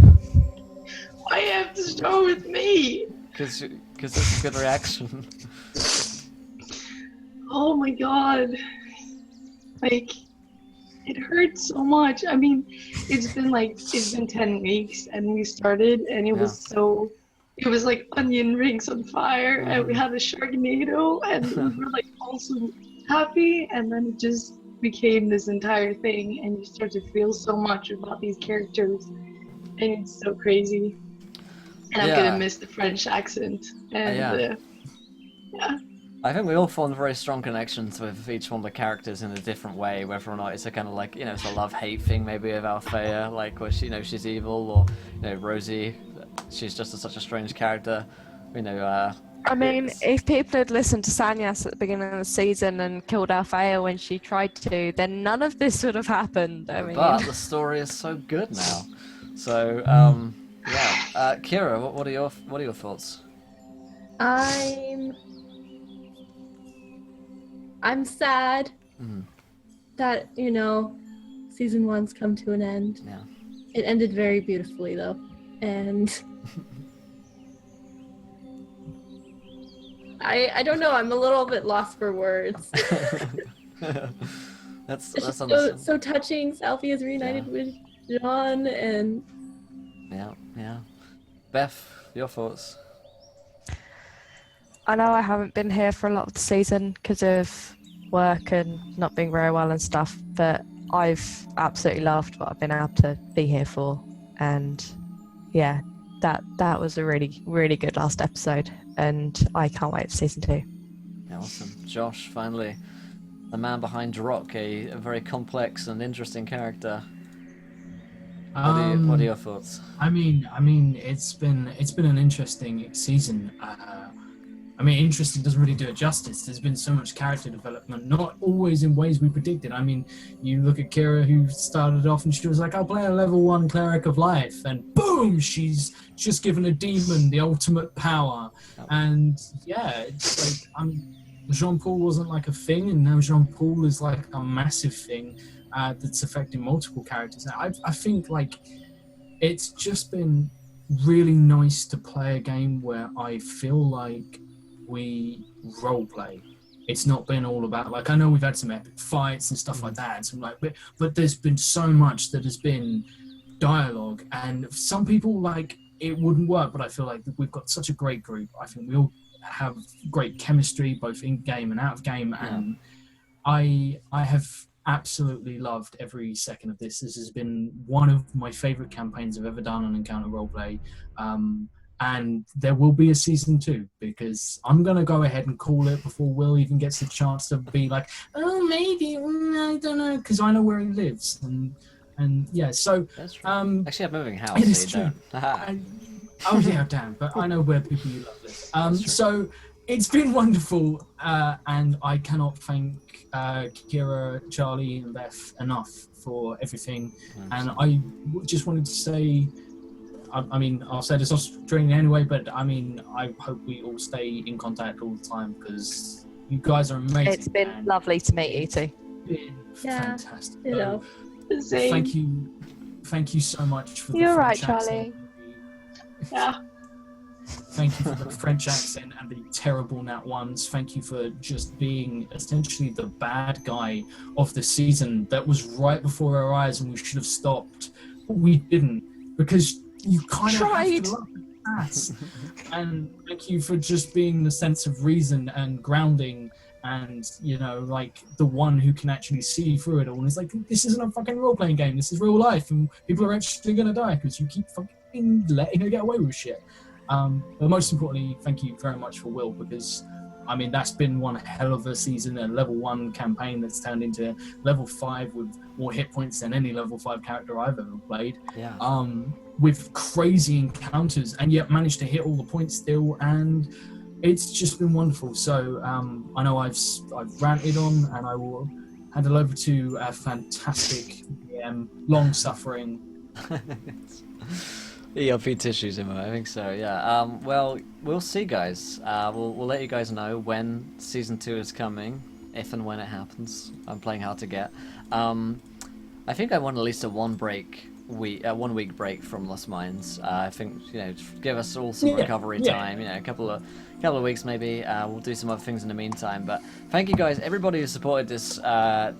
Why you have to start with me? because it's a good reaction. Oh my god. Like, it hurts so much. I mean, it's been 10 weeks and we started and it was like onion rings on fire and we had a Sharknado and we were like also happy, and then it just became this entire thing and you start to feel so much about these characters and it's so crazy. And I'm gonna miss the French accent and I think we all formed very strong connections with each one of the characters in a different way, whether or not it's a kind of like, it's a love-hate thing maybe with Althea, like where she's evil, or, Rosie, she's just such a strange character, I mean, if people had listened to Sanyas at the beginning of the season and killed Althea when she tried to, then none of this would have happened. But the story is so good now. So, Kira, what are your thoughts? I'm sad that, season 1's come to an end. Yeah. It ended very beautifully, though. And I don't know, I'm a little bit lost for words. That's so touching. Alfie is reunited with John, and... Yeah. Beth, your thoughts? I know I haven't been here for a lot of the season because of work and not being very well and stuff, but I've absolutely loved what I've been able to be here for, and that was a really, really good last episode, and I can't wait for season 2. Yeah, awesome. Josh, finally, the man behind Rock, a very complex and interesting character. What are your thoughts? I mean, it's been an interesting season. Interesting doesn't really do it justice. There's been so much character development, not always in ways we predicted. I mean, you look at Kira, who started off and she was like, I'll play a level 1 cleric of life, and boom, she's just given a demon the ultimate power. And it's like, Jean-Paul wasn't like a thing, and now Jean-Paul is like a massive thing that's affecting multiple characters. Now, I think like it's just been really nice to play a game where I feel like we role play. It's not been all about, like, I know we've had some epic fights and stuff like that, some but there's been so much that has been dialogue, and some people like it wouldn't work, but I feel like we've got such a great group. I think we all have great chemistry both in game and out of game, and I have absolutely loved every second of this. This has been one of my favorite campaigns I've ever done on Encounter Roleplay. And there will be a season 2, because I'm going to go ahead and call it before Will even gets the chance to be like, oh, maybe, I don't know, because I know where he lives. And so... That's true. Actually, I'm moving house. It is true. Damn, but I know where people you love live. So it's been wonderful, and I cannot thank Kira, Charlie, and Beth enough for everything. And I just wanted to say... I'll say this off training anyway, but I hope we all stay in contact all the time, because you guys are amazing. It's been lovely to meet you too. It's been fantastic. Thank you so much for You're the right, French Charlie. Yeah. Thank you for the French accent and the terrible Nat ones. Thank you for just being essentially the bad guy of the season that was right before our eyes, and we should have stopped, but we didn't, because you kind of have to love that. And thank you for just being the sense of reason and grounding, and like the one who can actually see through it all. And it's like, this isn't a fucking role-playing game. This is real life, and people are actually gonna die because you keep fucking letting her get away with shit. But most importantly, thank you very much for Will, because I mean, that's been one hell of a season, a level 1 campaign that's turned into level 5 with more hit points than any level 5 character I've ever played. Yeah. With crazy encounters, and yet managed to hit all the points still, and it's just been wonderful. So I know I've ranted on, and I will hand it over to a fantastic DM, long-suffering. ERP tissues, Emma. I think so. Yeah. Well, we'll see, guys. We'll let you guys know when season 2 is coming, if and when it happens. I'm playing hard to get. I think I want at least a 1 week break from Lost Mines. I think, give us all some recovery time. A couple of weeks maybe. We'll do some other things in the meantime. But thank you guys, everybody who supported this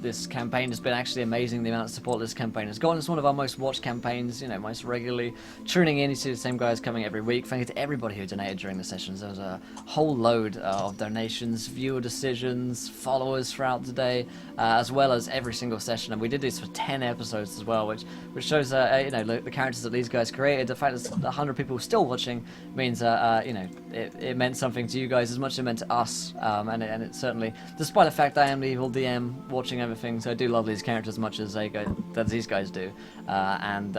this campaign. Has been actually amazing, the amount of support this campaign has gotten. It's one of our most watched campaigns. Most regularly tuning in. You see the same guys coming every week. Thank you to everybody who donated during the sessions. There was a whole load of donations, viewer decisions, followers throughout the day, as well as every single session. And we did this for 10 episodes as well, which shows the characters that these guys created. The fact that 100 people still watching means it meant something to you guys as much as it meant to us, and it certainly, despite the fact I am the evil DM watching everything, so I do love these characters as much as these guys do, and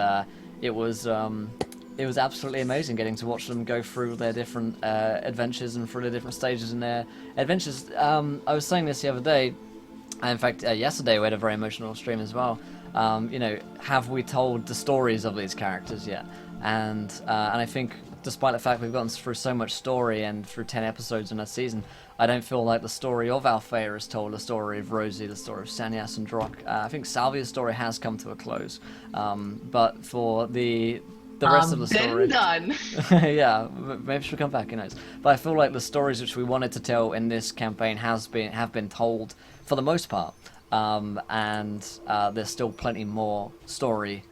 it was absolutely amazing getting to watch them go through their different adventures and through the different stages in their adventures. I was saying this the other day, and in fact yesterday we had a very emotional stream as well. Have we told the stories of these characters yet? And I think, despite the fact we've gotten through so much story and through 10 episodes in a season, I don't feel like the story of Althea is told, the story of Rosie, the story of Sanias and Drock. I think Salvia's story has come to a close, but for the rest of the story, done. yeah, maybe she'll come back, who knows. But I feel like the stories which we wanted to tell in this campaign have been told for the most part, and there's still plenty more story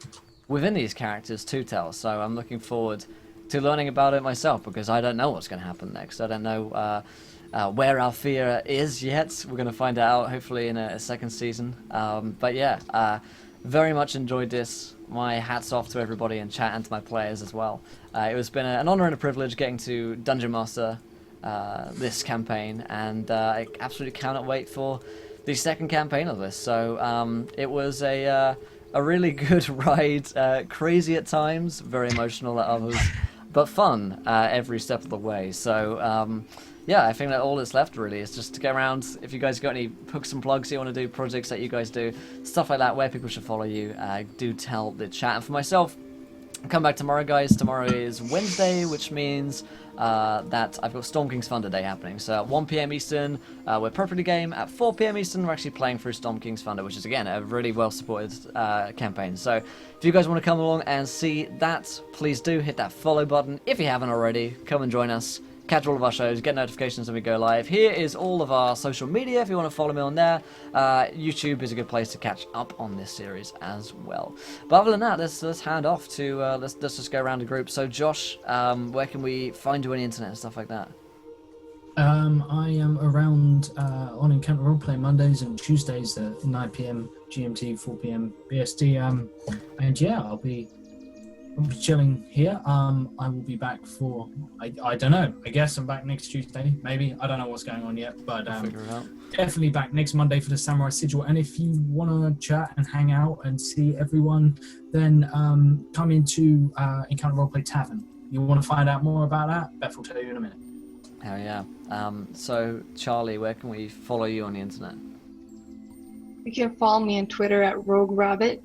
within these characters to tell. So I'm looking forward to learning about it myself, because I don't know what's going to happen next. I don't know where Althea is yet. We're going to find out hopefully in a second season. But yeah, very much enjoyed this. My hats off to everybody in chat and to my players as well. It has been an honor and a privilege getting to Dungeon Master this campaign, and I absolutely cannot wait for the second campaign of this. So it was a really good ride, crazy at times, very emotional at others, but fun every step of the way. So yeah, I think that all that's left really is just to get around. If you guys got any hooks and plugs you want to do, projects that you guys do, stuff like that, where people should follow you, do tell the chat. And for myself, I'll come back tomorrow, guys. Tomorrow is Wednesday, which means that I've got Storm King's Thunder Day happening. So at 1 PM Eastern, we're property game. At 4 PM Eastern, we're actually playing through Storm King's Thunder, which is, again, a really well-supported campaign. So if you guys want to come along and see that, please do hit that follow button. If you haven't already, come and join us. Catch all of our shows, get notifications when we go live. Here is all of our social media if you want to follow me on there. YouTube is a good place to catch up on this series as well. But other than that, let's hand off to, let's just go around the group. So Josh, where can we find you on the internet and stuff like that? I am around on Encounter Roleplay Mondays and Tuesdays at 9 PM GMT, 4 PM BST. And yeah, I'll be chilling here. I will be back for, I don't know, I guess I'm back next Tuesday, maybe. I don't know what's going on yet, but Figure it out. definitely back next Monday for the Samurai Sigil. And if you want to chat and hang out and see everyone, then come into Encounter Roleplay Tavern. You want to find out more about that? Beth will tell you in a minute. Hell yeah. So Charlie, where can we follow you on the internet? You can follow me on Twitter at Rogue Rabbit,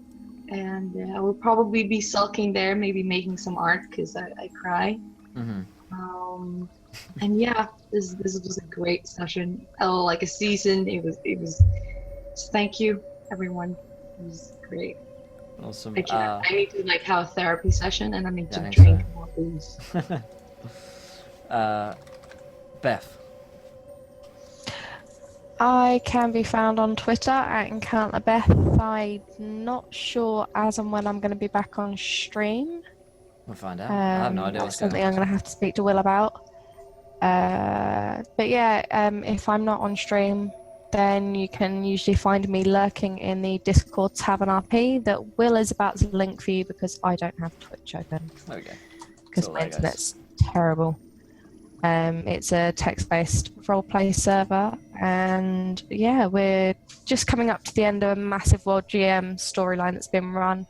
and I will probably be sulking there, maybe making some art because I cry. Mm-hmm. And yeah, this was a great session. Oh, like a season. It was. Thank you, everyone. It was great. Awesome. I need to have a therapy session, and I need to I think drink so. more booze. Beth. I can be found on Twitter at EncounterBeth. I'm not sure as and when I'm going to be back on stream. We'll find out. I have no idea That's what's going something on. I'm going to have to speak to Will about. But yeah, if I'm not on stream, then you can usually find me lurking in the Discord Tavern RP that Will is about to link for you because I don't have Twitch open. There we go. Because Cool, my there, guys. internet's terrible. It's a text-based roleplay server, and yeah, we're just coming up to the end of a massive World GM storyline that's been run.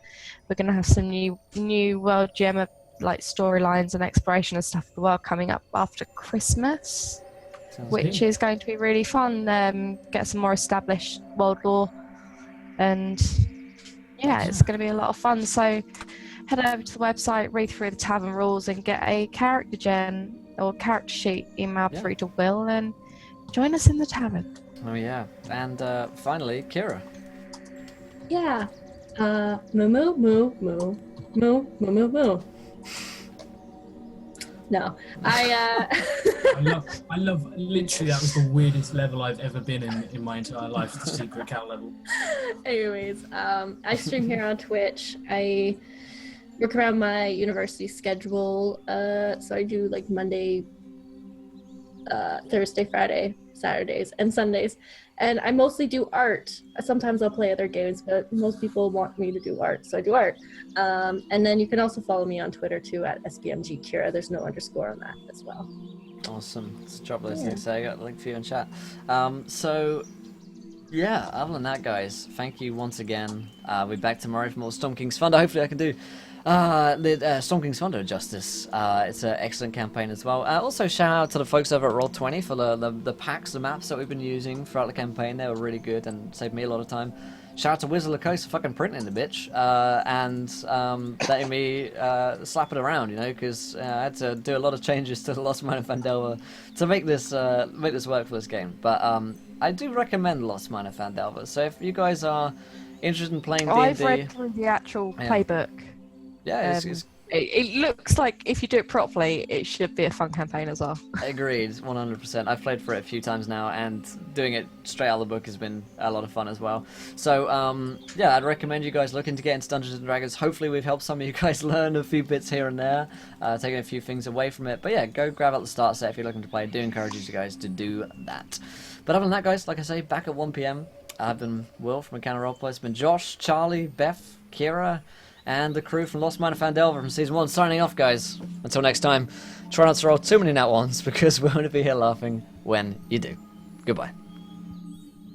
We're going to have some new World GM like storylines and exploration and stuff of the world coming up after Christmas, which is going to be really fun. Get some more established world lore, and yeah, it's going to be a lot of fun. So head over to the website, read through the tavern rules, and get a character gen or character sheet emailed through to Will, and join us in the tavern. Oh yeah, and finally, Kira. Yeah. Moo moo moo moo moo moo moo moo. No, I love. Literally, that was the weirdest level I've ever been in my entire life. The secret account level. Anyways, I stream here on Twitch. I work around my university schedule. So I do like Monday, Thursday, Friday, Saturdays, and Sundays. And I mostly do art. Sometimes I'll play other games, but most people want me to do art, so I do art. And then you can also follow me on Twitter too at SBMGKira. There's no underscore on that as well. Awesome. Let's drop those links there. I got a link for you in chat. So, yeah, other than that, guys, thank you once again. We'll be back tomorrow for more Storm King's Thunder. Hopefully I can do the Storm King's Thunder justice. It's an excellent campaign as well. Also, shout out to the folks over at Roll20 for the packs, the maps that we've been using throughout the campaign. They were really good and saved me a lot of time. Shout out to Wizard of the Coast for fucking printing the bitch and letting me slap it around, you know, because I had to do a lot of changes to the Lost Mine of Phandelver to make this work for this game. But I do recommend Lost Mine of Phandelver. So if you guys are interested in playing D&D, I've read through the actual playbook. Yeah, it's it looks like if you do it properly, it should be a fun campaign as well. agreed, 100%. I've played for it a few times now, and doing it straight out of the book has been a lot of fun as well. So, yeah, I'd recommend you guys looking to get into Dungeons & Dragons. Hopefully we've helped some of you guys learn a few bits here and there, taking a few things away from it. But yeah, go grab out the start set if you're looking to play. I do encourage you guys to do that. But other than that, guys, like I say, back at 1 PM. I've been Will from Encounter Roleplay. It's been Josh, Charlie, Beth, Kira, and the crew from Lost Mine of Phandelver from Season 1 signing off, guys. Until next time, try not to roll too many nat ones because we're going to be here laughing when you do. Goodbye.